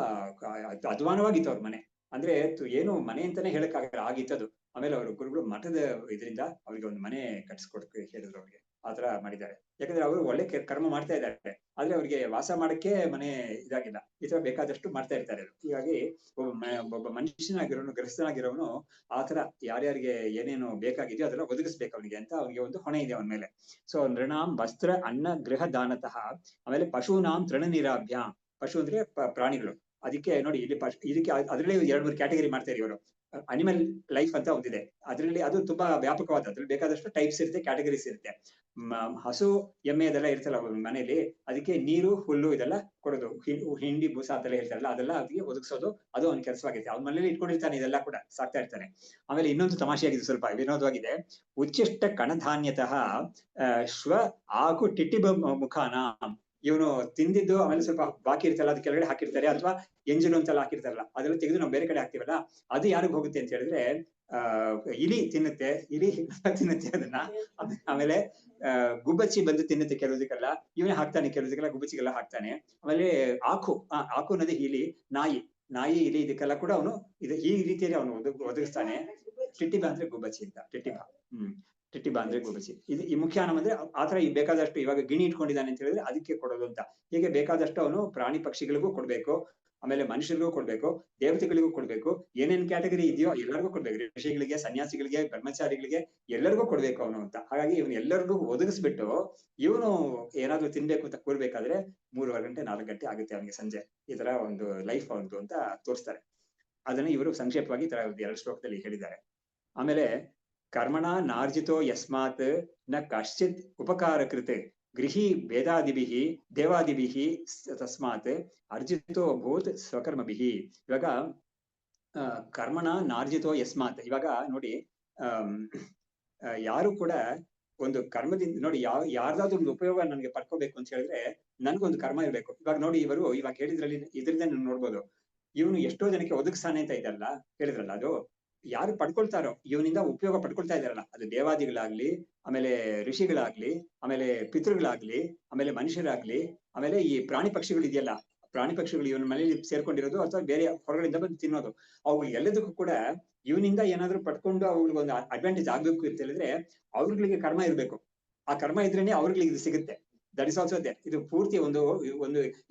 ಅಧ್ವಾನವಾಗಿತ್ತು ಅವ್ರ ಮನೆ. ಅಂದ್ರೆ ಏನು ಮನೆ ಅಂತಾನೆ ಹೇಳಕ್ಕಾಗಲ್ಲ ಆಗಿತ್ತದು. ಆಮೇಲೆ ಅವರು ಗುರುಗಳು ಮಠದ ಇದರಿಂದ ಅವ್ರಿಗೆ ಒಂದು ಮನೆ ಕಟ್ಸ್ಕೊಡಕ್ಕೆ ಹೇಳಿದ್ರು. ಅವ್ರಿಗೆ ಆತರ ಮಾಡಿದ್ದಾರೆ. ಯಾಕಂದ್ರೆ ಅವರು ಒಳ್ಳೆ ಕರ್ಮ ಮಾಡ್ತಾ ಇದ್ದಾರೆ, ಆದ್ರೆ ಅವ್ರಿಗೆ ವಾಸ ಮಾಡಕ್ಕೆ ಮನೆ ಇದಾಗಿಲ್ಲ. ಈ ತರ ಬೇಕಾದಷ್ಟು ಮಾಡ್ತಾ ಇರ್ತಾರೆ. ಹೀಗಾಗಿ ಒಬ್ಬ ಮನುಷ್ಯನಾಗಿರೋನು, ಗೃಹಸ್ಥನಾಗಿರೋನು ಆತರ ಯಾರ್ಯಾರಿಗೆ ಏನೇನು ಬೇಕಾಗಿದೆಯೋ ಅದೆಲ್ಲ ಒದಗಿಸ್ಬೇಕು ಅವನಿಗೆ ಅಂತ ಅವ್ರಿಗೆ ಒಂದು ಹೊಣೆ ಇದೆ ಅವನ ಮೇಲೆ. ಸೊ ನೃಣಾಂ ವಸ್ತ್ರ, ಅನ್ನ, ಗೃಹ ದಾನತಃ. ಆಮೇಲೆ ಪಶೂನಾಂ ತೃಣನಿರಾಭ್ಯಾಂ. ಪಶು ಅಂದ್ರೆ ಪ್ರಾಣಿಗಳು. ಅದಕ್ಕೆ ನೋಡಿ ಇಲ್ಲಿ ಇದಕ್ಕೆ ಅದ್ರಲ್ಲಿ 2-3 ಕ್ಯಾಟಗರಿ ಮಾಡ್ತಾರೆ ಇವರು. ಅನಿಮಲ್ ಲೈಫ್ ಅಂತ ಒಂದಿದೆ. ಅದ್ರಲ್ಲಿ ಅದು ತುಂಬಾ ವ್ಯಾಪಕವಾದ, ಅದ್ರಲ್ಲಿ ಬೇಕಾದಷ್ಟು ಟೈಪ್ಸ್ ಇರುತ್ತೆ, ಕ್ಯಾಟಗರೀಸ್ ಇರುತ್ತೆ. ಹಸು, ಎಮ್ಮೆ ಅದೆಲ್ಲ ಇರ್ತಲ್ಲ ಮನೆಯಲ್ಲಿ, ಅದಕ್ಕೆ ನೀರು, ಹುಲ್ಲು ಇದೆಲ್ಲ ಕೊಡೋದು. ಹಿಂಡಿ, ಬೂಸ ಅಂತೆಲ್ಲ ಹೇಳ್ತಾರಲ್ಲ, ಅದೆಲ್ಲ ಅದಕ್ಕೆ ಒದಗಿಸೋದು, ಅದು ಅವ್ನ ಕೆಲಸವಾಗಿದೆ. ಅವ್ನ ಮನೇಲಿ ಇಟ್ಕೊಂಡಿರ್ತಾನೆ, ಇದೆಲ್ಲ ಕೂಡ ಸಾಕ್ತಾ ಇರ್ತಾನೆ. ಆಮೇಲೆ ಇನ್ನೊಂದು ತಮಾಷೆಯಾಗಿದೆ, ಸ್ವಲ್ಪ ವಿನೋದವಾಗಿದೆ. ಉಚ್ಚಿಷ್ಟ ಕಣಧಾನ್ಯತಃ ಶ್ವ ಆಕು ಟಿಟ್ಟಿಬ ಮುಖಾನ. ಇವನು ತಿಂದಿದ್ದು ಆಮೇಲೆ ಸ್ವಲ್ಪ ಬಾಕಿ ಇರ್ತಲ್ಲ, ಅದು ಕೆಳಗಡೆ ಹಾಕಿರ್ತಾರೆ, ಅಥವಾ ಎಂಜಲು ಅಂತೆಲ್ಲ ಹಾಕಿರ್ತಾರಲ್ಲ, ಅದೆಲ್ಲ ತೆಗೆದು ನಾವು ಬೇರೆ ಕಡೆ ಹಾಕ್ತಿವಲ್ಲ, ಅದು ಯಾರಿಗ್ ಹೋಗುತ್ತೆ ಅಂತ ಹೇಳಿದ್ರೆ ಇಲಿ ತಿನ್ನುತ್ತೆ. ಇಲಿ ತಿನ್ನುತ್ತೆ ಅದನ್ನ. ಆಮೇಲೆ ಗುಬ್ಬಚ್ಚಿ ಬಂದು ತಿನ್ನುತ್ತೆ ಕೆಲವುದಕ್ಕೆಲ್ಲ, ಇವನೇ ಹಾಕ್ತಾನೆ, ಕೆಲವುದಕ್ಕೆಲ್ಲ ಗುಬ್ಬಚ್ಚಿಗೆಲ್ಲ ಹಾಕ್ತಾನೆ. ಆಮೇಲೆ ಆಕು ಅನ್ನೋದೇ ಇಲಿ, ನಾಯಿ, ಇಲಿ ಇದಕ್ಕೆಲ್ಲ ಕೂಡ ಅವನು ಈ ರೀತಿಯಲ್ಲಿ ಅವನು ಒದಗಿಸ್ತಾನೆ. ಟಿಟ್ಟಿಬ ಅಂದ್ರೆ ಗುಬ್ಬಚ್ಚಿ ಅಂತ, ಟಿಟ್ಟಿಬ ಅಂದ್ರೆ ಗುಬ್ಬಚ್ಚಿ. ಈ ಮುಖ್ಯ ಅಂದ್ರೆ ಆತರ ಬೇಕಾದಷ್ಟು ಇವಾಗ ಗಿಣಿ ಇಟ್ಕೊಂಡಿದ್ದಾನೆ ಅಂತ ಹೇಳಿದ್ರೆ ಅದಕ್ಕೆ ಕೊಡೋದು ಅಂತ. ಹೀಗೆ ಬೇಕಾದಷ್ಟು ಅವನು ಪ್ರಾಣಿ ಪಕ್ಷಿಗಳಿಗೂ ಕೊಡ್ಬೇಕು, ಆಮೇಲೆ ಮನುಷ್ಯರಿಗೂ ಕೊಡ್ಬೇಕು, ದೇವತೆಗಳಿಗೂ ಕೊಡ್ಬೇಕು. ಏನೇನ್ ಕ್ಯಾಟಗರಿ ಇದೆಯೋ ಎಲ್ಲರಿಗೂ ಕೊಡ್ಬೇಕು. ಋಷಿಗಳಿಗೆ, ಸನ್ಯಾಸಿಗಳಿಗೆ, ಬ್ರಹ್ಮಚಾರಿಗಳಿಗೆ ಎಲ್ಲರಿಗೂ ಕೊಡ್ಬೇಕು ಅವನು ಅಂತ. ಹಾಗಾಗಿ ಇವನು ಎಲ್ಲರಿಗೂ ಒದಗಿಸ್ಬಿಟ್ಟು ಇವನು ಏನಾದ್ರು ತಿನ್ಬೇಕು ಅಂತ ಕೂರ್ಬೇಕಾದ್ರೆ 3:30 ಗಂಟೆ 4 ಗಂಟೆ ಆಗುತ್ತೆ ಅವನಿಗೆ ಸಂಜೆ. ಈ ತರ ಒಂದು ಲೈಫ್ ಅವನದು ಅಂತ ತೋರಿಸ್ತಾರೆ. ಅದನ್ನ ಇವರು ಸಂಕ್ಷೇಪವಾಗಿ 2 ಶ್ಲೋಕದಲ್ಲಿ ಹೇಳಿದ್ದಾರೆ. ಆಮೇಲೆ ಕರ್ಮಣ ನಾರ್ಜಿತೋ ಯಸ್ಮಾತ್ ನ ಕಶ್ಚಿತ್ ಉಪಕಾರ ಕೃತೆ ಗೃಹಿ ವೇದಾದಿಭಿಹಿ ದೇವಾದಿಭಿಹಿ ತಸ್ಮಾತ್ ಅರ್ಜಿತೋ ಭೂತ್ ಸ್ವಕರ್ಮಭಿಹಿ. ಇವಾಗ ಕರ್ಮಣ ನಾರ್ಜಿತೋ ಯಸ್ಮಾತ್. ಇವಾಗ ನೋಡಿ, ಯಾರು ಕೂಡ ಒಂದು ಕರ್ಮದಿಂದ ನೋಡಿ, ಯಾರ್ದಾದ್ರು ಒಂದು ಉಪಯೋಗ ನನ್ಗೆ ಪಡ್ಕೋಬೇಕು ಅಂತ ಹೇಳಿದ್ರೆ ನನ್ಗೊಂದು ಕರ್ಮ ಇರ್ಬೇಕು. ಇವಾಗ ನೋಡಿ, ಇವಾಗ ಹೇಳಿದ್ರಲ್ಲಿ ಇದರಿಂದ ನೋಡ್ಬೋದು, ಇವನು ಎಷ್ಟೋ ಜನಕ್ಕೆ ಒದಗಿಸ್ತಾನೆ ಅಂತ ಇದ್ದಾರಲ್ಲ, ಹೇಳಿದ್ರಲ್ಲ, ಅದು ಯಾರು ಪಡ್ಕೊಳ್ತಾರೋ, ಇವನಿಂದ ಉಪಯೋಗ ಪಡ್ಕೊಳ್ತಾ ಇದಾರಲ್ಲ, ಅದು ದೇವಾದಿಗಳಾಗ್ಲಿ, ಆಮೇಲೆ ಋಷಿಗಳಾಗ್ಲಿ, ಆಮೇಲೆ ಪಿತೃಗಳಾಗ್ಲಿ, ಆಮೇಲೆ ಮನುಷ್ಯರಾಗ್ಲಿ, ಆಮೇಲೆ ಈ ಪ್ರಾಣಿ ಪಕ್ಷಿಗಳು ಇದೆಯಲ್ಲ, ಪ್ರಾಣಿ ಪಕ್ಷಿಗಳು ಇವನ ಮನೆಯಲ್ಲಿ ಸೇರ್ಕೊಂಡಿರೋದು ಅಥವಾ ಬೇರೆ ಹೊರಗಡೆಯಿಂದ ಬಂದು ತಿನ್ನೋದು, ಅವು ಎಲ್ಲದಕ್ಕೂ ಕೂಡ ಇವನಿಂದ ಏನಾದ್ರು ಪಡ್ಕೊಂಡು ಅವ್ರಿಗೆ ಒಂದು ಅಡ್ವಾಂಟೇಜ್ ಆಗ್ಬೇಕು ಅಂತ ಹೇಳಿದ್ರೆ ಅವ್ರಿಗೆ ಕರ್ಮ ಇರ್ಬೇಕು. ಆ ಕರ್ಮ ಇದ್ರೇನೆ ಅವ್ರಿಗೆ ಇದು ಸಿಗುತ್ತೆ. That is also there. ಇದು ಪೂರ್ತಿ ಒಂದು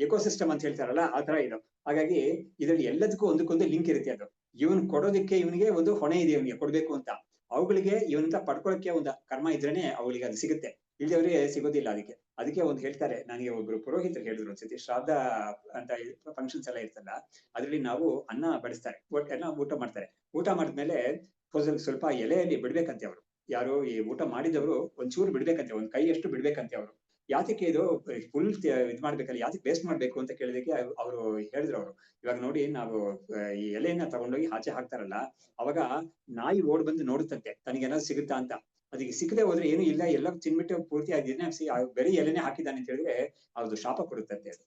ಎಕೋಸಿಸ್ಟಮ್ ಅಂತ ಹೇಳ್ತಾರಲ್ಲ, ಆ ತರ ಇದು. ಹಾಗಾಗಿ ಇದರಲ್ಲಿ ಎಲ್ಲದಕ್ಕೂ ಒಂದಕ್ಕೊಂದು ಲಿಂಕ್ ಇರುತ್ತೆ. ಅದು ಇವನ್ ಕೊಡೋದಕ್ಕೆ ಇವನಿಗೆ ಒಂದು ಹೊಣೆ ಇದೆ, ಇವನಿಗೆ ಕೊಡ್ಬೇಕು ಅಂತ. ಅವುಗಳಿಗೆ ಇವನಿಂದ ಪಡ್ಕೊಳ್ಳೋಕೆ ಒಂದು ಕರ್ಮ ಇದ್ರೇನೆ ಅವುಗಳಿಗೆ ಅದು ಸಿಗುತ್ತೆ, ಇಲ್ಲದವ್ರಿಗೆ ಸಿಗೋದಿಲ್ಲ. ಅದಕ್ಕೆ ಅದಕ್ಕೆ ಒಂದು ಹೇಳ್ತಾರೆ, ನನಗೆ ಒಬ್ರು ಪುರೋಹಿತರು ಹೇಳಿದ್ರು ಒಂದ್ಸತಿ, ಶ್ರಾದ್ದ ಅಂತ ಫಂಕ್ಷನ್ಸ್ ಎಲ್ಲ ಇರ್ತಲ್ಲ, ಅದ್ರಲ್ಲಿ ನಾವು ಅನ್ನ ಬಡಿಸ್ತಾರೆ, ಎಲ್ಲ ಊಟ ಮಾಡ್ತಾರೆ. ಊಟ ಮಾಡಿದ್ಮೇಲೆ ಸ್ವಲ್ಪ ಎಲೆಯಲ್ಲಿ ಬಿಡ್ಬೇಕಂತೆ ಅವರು, ಯಾರು ಈ ಊಟ ಮಾಡಿದವರು ಒಂಚೂರು ಬಿಡ್ಬೇಕಂತೆ, ಒಂದ್ ಕೈಯಷ್ಟು ಬಿಡ್ಬೇಕಂತೆ ಅವರು. ಯಾತಕ್ಕೆ ಇದು ಫುಲ್ ಇದ್ ಮಾಡ್ಬೇಕಲ್ಲ, ಯಾತಕ್ಕೆ ವೇಸ್ಟ್ ಮಾಡ್ಬೇಕು ಅಂತ ಕೇಳಿದಕ್ಕೆ ಅವರು ಹೇಳಿದ್ರು ಅವರು, ಇವಾಗ ನೋಡಿ ನಾವು ಈ ಎಲೆಯನ್ನ ತಗೊಂಡೋಗಿ ಆಚೆ ಹಾಕ್ತಾರಲ್ಲ, ಅವಾಗ ನಾಯಿ ಓಡ್ ಬಂದು ನೋಡುತ್ತಂತೆ ತನಗೇನಾದ್ರು ಸಿಗುತ್ತಾ ಅಂತ. ಅದಕ್ಕೆ ಸಿಕ್ಕದೆ ಹೋದ್ರೆ ಏನು ಇಲ್ಲ, ಎಲ್ಲ ತಿನ್ಬಿಟ್ಟು ಪೂರ್ತಿ ಬರೀ ಎಲೆನೆ ಹಾಕಿದ್ದಾನೆ ಅಂತ ಹೇಳಿದ್ರೆ ಅದು ಶಾಪ ಕೊಡುತ್ತಂತೆ. ಅದು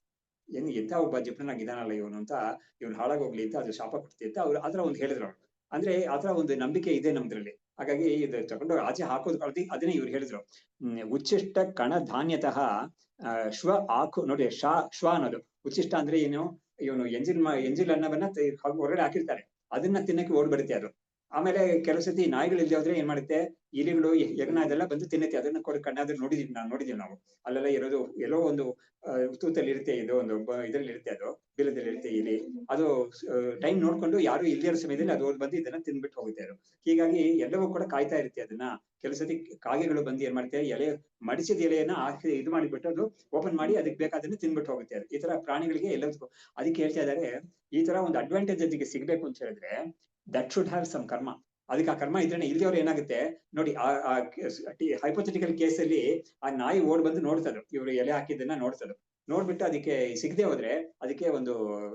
ಏನು ಎಂತ ಒಬ್ಬ ಜಿಪ್ರನಾಗಿದ್ದಾನಲ್ಲ ಇವನು ಅಂತ, ಇವ್ನು ಹಾಳಾಗೋಗ್ಲಿ ಅಂತ ಅದು ಶಾಪ ಕೊಡ್ತಿ ಅಂತ ಅವ್ರು ಆತರ ಒಂದು ಹೇಳಿದ್ರು ಅವ್ರು. ಅಂದ್ರೆ ಆತರ ಒಂದು ನಂಬಿಕೆ ಇದೆ ನಮ್ದ್ರಲ್ಲಿ. ಹಾಗಾಗಿ ಇದು ತಗೊಂಡು ಆಚೆ ಹಾಕೋದು ಅದನ್ನೇ ಇವ್ರು ಹೇಳಿದ್ರು. ಉಚ್ಚಿಷ್ಟ ಕಣ ಧಾನ್ಯತಃ ಶ್ವ ಆಕು ನೋಡಿ, ಶ್ವ ಅನ್ನೋದು ಉಚ್ಚಿಷ್ಟ ಅಂದ್ರೆ ಏನು, ಇವನು ಎಂಜಿಲ್ ಅನ್ನವನ್ನ ಹೊರಗಡೆ ಹಾಕಿರ್ತಾರೆ, ಅದನ್ನ ತಿನ್ನಕ್ಕೆ ಓಡ್ಬರುತ್ತೆ ಅದು. ಆಮೇಲೆ ಕೆಲವು ಸತಿ ನಾಯಿಗಳು ಇಲ್ದೇ ಹೋದ್ರೆ ಏನ್ ಮಾಡುತ್ತೆ, ಇಲಿಗಳು ಹೆಗ್ನ ಅದೆಲ್ಲ ಬಂದು ತಿನ್ನುತ್ತೆ, ಅದನ್ನ ಕಣ್ಣಾದ್ರೆ ನೋಡಿದೀವಿ ನಾವು. ಅಲ್ಲೆಲ್ಲ ಇರೋದು ಎಲ್ಲೋ ಒಂದು ತೂತಲ್ಲಿ ಇರುತ್ತೆ, ಇದು ಒಂದು ಇದ್ರಲ್ಲಿ ಇರುತ್ತೆ, ಅದು ಬಿಲದಲ್ಲಿ ಇರುತ್ತೆ ಇಲಿ. ಅದು ಟೈಮ್ ನೋಡ್ಕೊಂಡು ಯಾರು ಇಲ್ಲೇ ಇರೋ ಸಮಯದಲ್ಲಿ ಅದು ಬಂದು ಇದನ್ನ ತಿನ್ಬಿಟ್ಟು ಹೋಗುತ್ತೆ ಅದು. ಹೀಗಾಗಿ ಎಲ್ಲವೂ ಕೂಡ ಕಾಯ್ತಾ ಇರುತ್ತೆ ಅದನ್ನ. ಕೆಲವು ಸತಿ ಕಾಗೆಗಳು ಬಂದು ಏನ್ ಮಾಡುತ್ತೆ, ಎಲೆ ಮಡಿಸಿದ ಎಲೆಯನ್ನ ಹಾಕಿ ಇದು ಮಾಡಿಬಿಟ್ಟು ಅದು ಓಪನ್ ಮಾಡಿ ಅದಕ್ಕೆ ಬೇಕಾದನ್ನ ತಿನ್ಬಿಟ್ಟು ಹೋಗುತ್ತೆ ಅದು. ಈ ತರ ಪ್ರಾಣಿಗಳಿಗೆ ಎಲ್ಲದಕ್ಕೂ ಅದಕ್ಕೆ ಹೇಳ್ತಾ ಇದಾರೆ, ಈ ತರ ಒಂದು ಅಡ್ವಾಂಟೇಜ್ ಅದಕ್ಕೆ ಸಿಗ್ಬೇಕು ಅಂತ ಹೇಳಿದ್ರೆ ದಟ್ ಶುಡ್ ಹ್ಯಾವ್ ಸಮ್ ಕರ್ಮ. ಅದಕ್ಕೆ ಆ ಕರ್ಮ ಇದ್ರೆ ಇಲ್ದೇವ್ರು ಏನಾಗುತ್ತೆ ನೋಡಿ, ಹೈಪೋಥೆಟಿಕಲ್ ಕೇಸಲ್ಲಿ ಆ ನಾಯಿ ಓಡ್ ಬಂದು ನೋಡ್ತದು, ಇವ್ರು ಎಲೆ ಹಾಕಿದ್ದನ್ನ ನೋಡ್ತದು, ನೋಡ್ಬಿಟ್ಟು ಅದಕ್ಕೆ ಸಿಗದೆ ಹೋದ್ರೆ ಅದಕ್ಕೆ ಒಂದು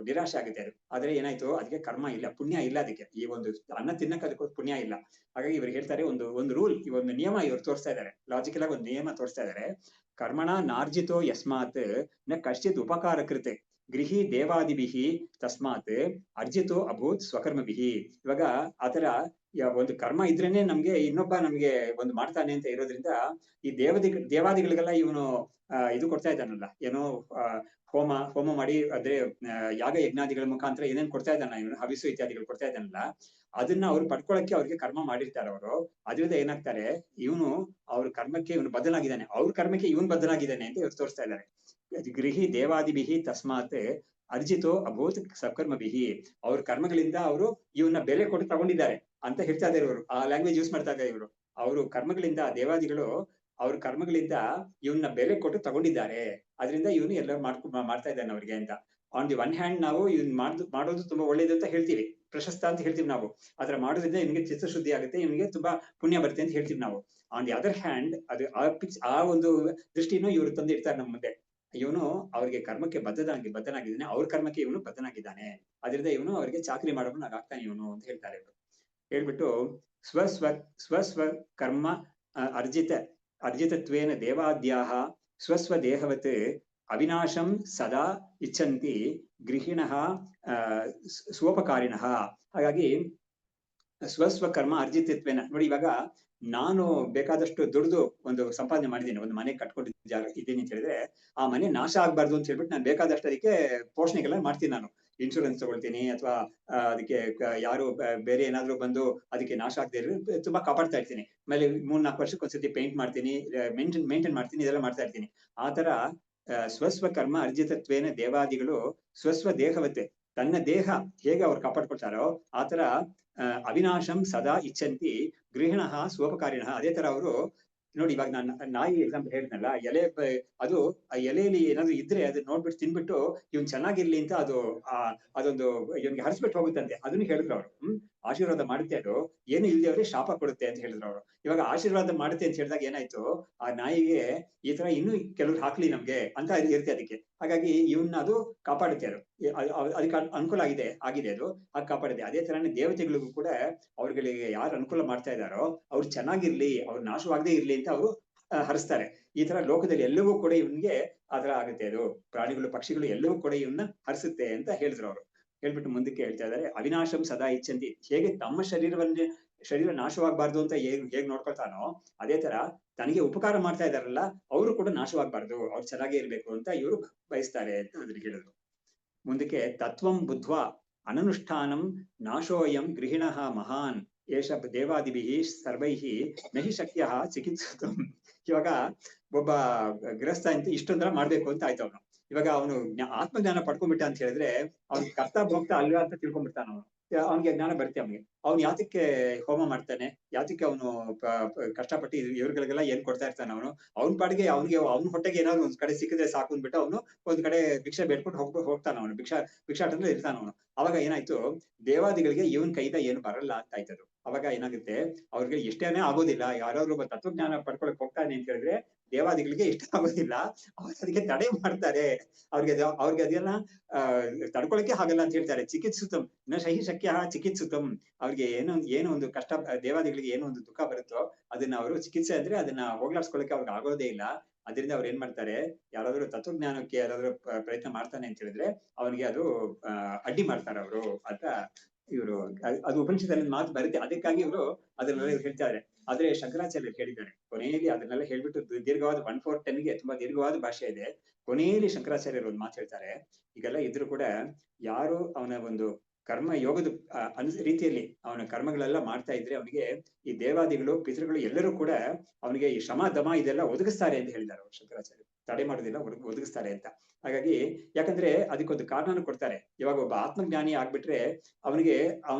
ನಿರಾಶೆ ಆಗುತ್ತೆ ಅದು. ಆದ್ರೆ ಏನಾಯ್ತು, ಅದಕ್ಕೆ ಕರ್ಮ ಇಲ್ಲ, ಪುಣ್ಯ ಇಲ್ಲ ಅದಕ್ಕೆ, ಈ ಒಂದು ಅನ್ನ ತಿನ್ನಕ್ಕೆ ಅದಕ್ಕೆ ಪುಣ್ಯ ಇಲ್ಲ. ಹಾಗಾಗಿ ಇವ್ರು ಹೇಳ್ತಾರೆ ಒಂದು ರೂಲ್, ಈ ಒಂದು ನಿಯಮ ಇವ್ರು ತೋರಿಸ್ತಾ ಇದ್ದಾರೆ, ಲಾಜಿಕಲ್ ಆಗಿ ಒಂದು ನಿಯಮ ತೋರಿಸ್ತಾ ಇದ್ದಾರೆ. ಕರ್ಮಣ ನಾರ್ಜಿತೋ ಯಸ್ಮಾತ್ ನ ಕಶ್ಚಿತ್ ಉಪಕಾರ ಕೃತೆ ಗೃಹಿ ದೇವಾದಿಭಿಹಿ ತಸ್ಮಾತ್ ಅರ್ಜಿತೋ ಅಭೂತ್ ಸ್ವಕರ್ಮಭಿಹಿ. ಇವಾಗ ಆತರ ಒಂದು ಕರ್ಮ ಇದ್ರೇನೆ ನಮ್ಗೆ ಇನ್ನೊಬ್ಬ ನಮ್ಗೆ ಒಂದು ಮಾಡ್ತಾನೆ ಅಂತ ಇರೋದ್ರಿಂದ, ಈ ದೇವಾದಿಗಳಿಗೆಲ್ಲ ಇವನು ಇದು ಕೊಡ್ತಾ ಇದ್ದಾನಲ್ಲ, ಏನೋ ಹೋಮ ಮಾಡಿ, ಅದೇ ಯಾಗ ಯಜ್ಞಾದಿಗಳ ಮುಖಾಂತರ ಏನೇನ್ ಕೊಡ್ತಾ ಇದ್ದಾನ ಇವನು, ಹವಿಸು ಇತ್ಯಾದಿಗಳು ಕೊಡ್ತಾ ಇದ್ದಾನಲ್ಲ, ಅದನ್ನ ಅವ್ರು ಪಡ್ಕೊಳಕ್ಕೆ ಅವ್ರಿಗೆ ಕರ್ಮ ಮಾಡಿರ್ತಾರೆ ಅವರು. ಅದರಿಂದ ಏನಾಗ್ತಾರೆ, ಇವನು ಅವ್ರ ಕರ್ಮಕ್ಕೆ ಇವನು ಬದ್ಧನಾಗಿದ್ದಾನೆ, ಅವ್ರ ಕರ್ಮಕ್ಕೆ ಇವನು ಬದ್ಧನಾಗಿದ್ದಾನೆ ಅಂತ ಇವ್ರು ತೋರಿಸ್ತಾ ಇದ್ದಾರೆ. ಗೃಹಿ ದೇವಾದಿಭಿಹಿ ತಸ್ಮಾತ್ ಅರ್ಜಿತೋ ಅಭೂತ್ ಸಕರ್ಮಭಿಹಿ. ಅವ್ರ ಕರ್ಮಗಳಿಂದ ಅವರು ಇವನ್ನ ಬೆಲೆ ಕೊಟ್ಟು ತಗೊಂಡಿದ್ದಾರೆ ಅಂತ ಹೇಳ್ತಾ ಇದ್ದಾರೆ ಇವರು. ಆ ಲ್ಯಾಂಗ್ವೇಜ್ ಯೂಸ್ ಮಾಡ್ತಾ ಇದ್ದಾರೆ ಇವರು. ಅವರು ಕರ್ಮಗಳಿಂದ, ದೇವಾದಿಗಳು ಅವ್ರ ಕರ್ಮಗಳಿಂದ ಇವನ್ನ ಬೆಲೆ ಕೊಟ್ಟು ತಗೊಂಡಿದ್ದಾರೆ, ಅದರಿಂದ ಇವನು ಎಲ್ಲರೂ ಮಾಡ್ತಾ ಇದ್ದಾನೆ ಅವ್ರಿಗೆ ಅಂತ. ಆನ್ ದಿ ಒನ್ ಹ್ಯಾಂಡ್ ನಾವು ಇವ್ನ್ ಮಾಡೋದು ತುಂಬಾ ಒಳ್ಳೇದು ಅಂತ ಹೇಳ್ತೀವಿ, ಪ್ರಶಸ್ತ ಅಂತ ಹೇಳ್ತೀವಿ ನಾವು, ಆತರ ಮಾಡೋದ್ರಿಂದ ಇವನಿಗೆ ಚಿತ್ತಶುದ್ಧಿ ಆಗುತ್ತೆ, ಇವನಿಗೆ ತುಂಬಾ ಪುಣ್ಯ ಬರುತ್ತೆ ಅಂತ ಹೇಳ್ತೀವಿ ನಾವು. ಆನ್ ದಿ ಅದರ್ ಹ್ಯಾಂಡ್ ಅದು ಆ ಒಂದು ದೃಷ್ಟಿನೂ ಇವರು ತಂದಿರ್ತಾರೆ ನಮ್ಮ ಮುಂದೆ. ಇವನು ಅವ್ರಿಗೆ ಕರ್ಮಕ್ಕೆ ಬದ್ಧನಾಗಿದ್ದಾನೆ, ಅವ್ರ ಕರ್ಮಕ್ಕೆ ಇವನು ಬದ್ಧನಾಗಿದ್ದಾನೆ, ಅದರಿಂದ ಇವನು ಅವ್ರಿಗೆ ಚಾಕರಿ ಮಾಡೋನು ಆಗ್ತಾನೆ ಇವನು ಅಂತ ಹೇಳ್ತಾರೆ ಇವರು. ಹೇಳ್ಬಿಟ್ಟು ಸ್ವಸ್ವ ಕರ್ಮ ಅರ್ಜಿತತ್ವೇನ ದೇವಾದ್ಯಾಹ ಸ್ವಸ್ವ ದೇಹವತ್ ಅವಿನಾಶಂ ಸದಾ ಇಚ್ಛಂತಿ ಗೃಹಿಣಃ ಸ್ವೋಪಕಾರಿಣಃ. ಹಾಗಾಗಿ ಸ್ವಸ್ವ ಕರ್ಮ ಅರ್ಜಿತತ್ವೇನ ನೋಡಿ, ಇವಾಗ ನಾನು ಬೇಕಾದಷ್ಟು ದುಡ್ದು ಒಂದು ಸಂಪಾದನೆ ಮಾಡಿದ್ದೀನಿ, ಒಂದು ಮನೆ ಕಟ್ಕೊಂಡಿದ್ದೀನಿ ಅಂತ ಹೇಳಿದ್ರೆ, ಆ ಮನೆ ನಾಶ ಆಗ್ಬಾರ್ದು ಅಂತ ಹೇಳ್ಬಿಟ್ಟು ನಾನು ಬೇಕಾದಷ್ಟು ಅದಕ್ಕೆ ಪೋಷಣೆಗೆಲ್ಲ ಮಾಡ್ತೀನಿ. ನಾನು ಇನ್ಶೂರೆನ್ಸ್ ತಗೊಳ್ತೀನಿ, ಅಥವಾ ಅದಕ್ಕೆ ಯಾರು ಬೇರೆ ಏನಾದ್ರು ಬಂದು ಅದಕ್ಕೆ ನಾಶ ಆಗದೆ ಇರೋ ತುಂಬಾ ಕಾಪಾಡ್ತಾ ಇರ್ತೀನಿ. ಆಮೇಲೆ 3-4 ವರ್ಷಕ್ಕೆ ಒಂದ್ಸತಿ ಪೇಂಟ್ ಮಾಡ್ತೀನಿ, ಮೇಂಟೈನ್ ಮಾಡ್ತೀನಿ, ಇದೆಲ್ಲ ಮಾಡ್ತಾ ಇರ್ತೀನಿ. ಆತರ ಸ್ವಸ್ವ ಕರ್ಮ ಅರ್ಜಿತತ್ವೇನ ದೇವಾದಿಗಳು ಸ್ವಸ್ವ ದೇಹವತ್ತೆ, ತನ್ನ ದೇಹ ಹೇಗೆ ಅವ್ರು ಕಾಪಾಡ್ಕೊಳ್ತಾರೋ ಆತರ ಅವಿನಾಶಂ ಸದಾ ಇಚ್ಛಂತಿ ಗೃಹಿಣಃ ಸ್ವೋಪಕಾರಿಣಃ. ಅದೇ ತರ ಅವರು ನೋಡಿ, ಇವಾಗ ನಾನು ನಾಯಿ ಎಕ್ಸಾಂಪಲ್ ಹೇಳ್ತನಲ್ಲ, ಅದು ಆ ಎಲೆಯಲ್ಲಿ ಏನಾದ್ರು ಇದ್ರೆ ಅದನ್ನ ನೋಡ್ಬಿಟ್ಟು ತಿನ್ಬಿಟ್ಟು ಇವ್ನ್ ಚೆನ್ನಾಗಿರ್ಲಿ ಅಂತ ಅದೊಂದು ಇವನ್ಗೆ ಹರಿಸ್ಬಿಟ್ಟು ಹೋಗುತ್ತಂತೆ. ಅದನ್ನು ಹೇಳಿದ್ರು ಅವರು. ಆಶೀರ್ವಾದ ಮಾಡುತ್ತೆ, ಅದು ಏನು ಇಲ್ದೇವ್ರೆ ಶಾಪ ಕೊಡುತ್ತೆ ಅಂತ ಹೇಳಿದ್ರು ಅವರು. ಇವಾಗ ಆಶೀರ್ವಾದ ಮಾಡುತ್ತೆ ಅಂತ ಹೇಳಿದಾಗ ಏನಾಯ್ತು, ಆ ನಾಯಿಗೆ ಈ ತರ ಇನ್ನೂ ಕೆಲವ್ರು ಹಾಕ್ಲಿ ನಮ್ಗೆ ಅಂತ ಇರುತ್ತೆ ಅದಕ್ಕೆ. ಹಾಗಾಗಿ ಇವನ್ನ ಅದು ಕಾಪಾಡುತ್ತೆ, ಅದಕ್ಕೆ ಅನುಕೂಲ ಆಗಿದೆ ಅದು ಹಾಗೆ ಕಾಪಾಡುತ್ತೆ. ಅದೇ ತರನೇ ದೇವತೆಗಳಿಗೂ ಕೂಡ ಅವ್ರಿಗೆ ಯಾರು ಅನುಕೂಲ ಮಾಡ್ತಾ ಇದ್ದಾರೋ ಅವ್ರು ಚೆನ್ನಾಗಿರ್ಲಿ, ಅವ್ರು ನಾಶವಾಗದೇ ಇರ್ಲಿ ಅಂತ ಅವರು ಹರಿಸ್ತಾರೆ. ಈ ತರ ಲೋಕದಲ್ಲಿ ಎಲ್ಲವೂ ಕೂಡ ಇವನ್ಗೆ ಆತರ ಆಗುತ್ತೆ, ಅದು ಪ್ರಾಣಿಗಳು ಪಕ್ಷಿಗಳು ಎಲ್ಲವೂ ಕೂಡ ಇವನ್ನ ಹರಿಸುತ್ತೆ ಅಂತ ಹೇಳಿದ್ರು ಅವರು. ಹೇಳ್ಬಿಟ್ಟು ಮುಂದಕ್ಕೆ ಹೇಳ್ತಾ ಇದ್ದಾರೆ, ಅವಿನಾಶಂ ಸದಾ ಇಚ್ಛಂತಿ. ಹೇಗೆ ತಮ್ಮ ಶರೀರ ನಾಶವಾಗಬಾರ್ದು ಅಂತ ಹೇಗ್ ನೋಡ್ಕೊಳ್ತಾನೋ, ಅದೇ ತರ ತನಗೆ ಉಪಕಾರ ಮಾಡ್ತಾ ಇದಾರಲ್ಲ ಅವರು ಕೂಡ ನಾಶವಾಗಬಾರ್ದು, ಅವ್ರು ಚೆನ್ನಾಗೇ ಇರ್ಬೇಕು ಅಂತ ಇವರು ಬಯಸ್ತಾರೆ ಅಂತ ಅದ್ರಿಗೆ ಹೇಳಿದ್ರು. ಮುಂದಕ್ಕೆ ತತ್ವಂ ಬುದ್ಧ್ವಾ ಅನನುಷ್ಠಾನಂ ನಾಶೋಯಂ ಗೃಹಿಣಃ ಮಹಾನ್ ಏಷ ದೇವಾದಿಭಿಹಿ ಸರ್ವೈಹಿ ನಹಿ ಶಕ್ಯ ಚಿಕಿತ್ಸತಂ. ಇವಾಗ ಒಬ್ಬ ಗೃಹಸ್ಥ ಅಂತ ಇಷ್ಟೊಂದರ ಮಾಡ್ಬೇಕು ಅಂತ ಆಯ್ತು ಅವನು. ಇವಾಗ ಅವನು ಆತ್ಮಜ್ಞಾನ ಪಡ್ಕೊಂಡ್ಬಿಟ್ಟ ಅಂತ ಹೇಳಿದ್ರೆ ಅವ್ನು ಕರ್ತ ಭೋಕ್ತ ಅಲ್ವಾ ಅಂತ ತಿಳ್ಕೊಂಡ್ಬಿಡ್ತಾನ ಅವನು. ಅವನಿಗೆ ಜ್ಞಾನ ಬರುತ್ತೆ. ಅವ್ನು ಯಾತಕ್ಕೆ ಹೋಮ ಮಾಡ್ತಾನೆ, ಯಾತಕ್ಕೆ ಅವನು ಕಷ್ಟಪಟ್ಟು ಇವ್ರಿಗಳಿಗೆಲ್ಲ ಏನ್ ಕೊಡ್ತಾ ಇರ್ತಾನೆ ಅವನು. ಅವ್ನ ಪಾಡಿಗೆ ಅವ್ನ ಹೊಟ್ಟೆಗೆ ಏನಾದ್ರು ಒಂದ್ ಕಡೆ ಸಿಕ್ಕಿದ್ರೆ ಸಾಕು ಅಂದ್ಬಿಟ್ಟು ಅವನು ಒಂದ್ ಕಡೆ ಭಿಕ್ಷೆ ಬೇಡ್ಕೊಂಡು ಹೋಗ್ತಾನ ಅವನು. ಭಿಕ್ಷಾಟದಲ್ಲಿ ಇರ್ತಾನ ಅವನು. ಅವಾಗ ಏನಾಯ್ತು, ದೇವಾದಿಗಳಿಗೆ ಇವನ್ ಕೈಯಿಂದ ಏನು ಬರಲ್ಲ ಅಂತ ಆಯ್ತದು. ಅವಾಗ ಏನಾಗುತ್ತೆ, ಅವ್ರಿಗೆ ಇಷ್ಟೇನೆ ಆಗೋದಿಲ್ಲ. ಯಾರಾದ್ರೂ ಒಬ್ಬ ತತ್ವಜ್ಞಾನ ಪಡ್ಕೊಳಕ್ ಹೋಗ್ತಾನೆ ಅಂತ ಹೇಳಿದ್ರೆ ದೇವಾದಿಗಳಿಗೆ ಇಷ್ಟ ಆಗೋದಿಲ್ಲ. ಅವ್ರು ಅದಕ್ಕೆ ತಡೆ ಮಾಡ್ತಾರೆ. ಅವ್ರಿಗೆ ಅದನ್ನ ತಡ್ಕೊಳಕ್ಕೆ ಆಗಲ್ಲ ಅಂತ ಹೇಳ್ತಾರೆ. ಚಿಕಿತ್ಸುತಂ ನ ಶಹಿ ಶಕ್ಯ ಚಿಕಿತ್ಸುತಂ. ಅವ್ರಿಗೆ ಏನೋ ಒಂದು ಕಷ್ಟ, ದೇವಾದಿಗಳಿಗೆ ಏನೋ ಒಂದು ದುಃಖ ಬರುತ್ತೋ ಅದನ್ನ ಅವರು ಚಿಕಿತ್ಸೆ ಅಂದ್ರೆ ಅದನ್ನ ಹೋಗ್ಲಾಡ್ಸ್ಕೊಳಕ್ಕೆ ಅವ್ರಿಗೆ ಆಗೋದೇ ಇಲ್ಲ. ಅದರಿಂದ ಅವ್ರು ಏನ್ ಮಾಡ್ತಾರೆ, ಯಾರಾದ್ರೂ ತತ್ವಜ್ಞಾನಕ್ಕೆ ಯಾರಾದ್ರೂ ಪ್ರಯತ್ನ ಮಾಡ್ತಾನೆ ಅಂತ ಹೇಳಿದ್ರೆ ಅವನಿಗೆ ಅದು ಅಡ್ಡಿ ಮಾಡ್ತಾರೆ ಅವರು ಅಂತ ಇವರು. ಅದು ಉಪನಿಷತ್ತಲ್ಲಿ ಮಾತು ಬರುತ್ತೆ. ಅದಕ್ಕಾಗಿ ಇವರು ಅದನ್ನೆಲ್ಲ ಹೇಳ್ತಾರೆ. ಆದ್ರೆ ಶಂಕರಾಚಾರ್ಯರು ಹೇಳಿದ್ದಾರೆ ಕೊನೆಯಲ್ಲಿ ಅದನ್ನೆಲ್ಲ ಹೇಳ್ಬಿಟ್ಟು ದೀರ್ಘವಾದ 1/4 ತುಂಬಾ ದೀರ್ಘವಾದ ಭಾಷೆ ಇದೆ. ಕೊನೆಯಲ್ಲಿ ಶಂಕರಾಚಾರ್ಯರು ಒಂದು ಮಾತು ಹೇಳ್ತಾರೆ, ಈಗೆಲ್ಲ ಇದ್ರು ಕೂಡ ಯಾರು ಅವನ ಒಂದು ಕರ್ಮ ಯೋಗದ ರೀತಿಯಲ್ಲಿ ಅವನ ಕರ್ಮಗಳೆಲ್ಲ ಮಾಡ್ತಾ ಇದ್ರೆ ಅವನಿಗೆ ಈ ದೇವಾದಿಗಳು ಪಿತೃಗಳು ಎಲ್ಲರೂ ಕೂಡ ಅವನಿಗೆ ಈ ಶ್ರಮ ದಮ ಇದೆಲ್ಲ ಒದಗಿಸ್ತಾರೆ ಅಂತ ಹೇಳಿದ್ದಾರೆ ಅವರು ಶಂಕರಾಚಾರ್ಯರು. ತಡೆ ಮಾಡೋದಿಲ್ಲ, ಒದಗಿಸ್ತಾರೆ ಅಂತ. ಹಾಗಾಗಿ ಯಾಕಂದ್ರೆ ಅದಕ್ಕೊಂದು ಕಾರಣನೂ ಕೊಡ್ತಾರೆ. ಇವಾಗ ಒಬ್ಬ ಆತ್ಮಜ್ಞಾನಿ ಆಗ್ಬಿಟ್ರೆ ಅವನಿಗೆ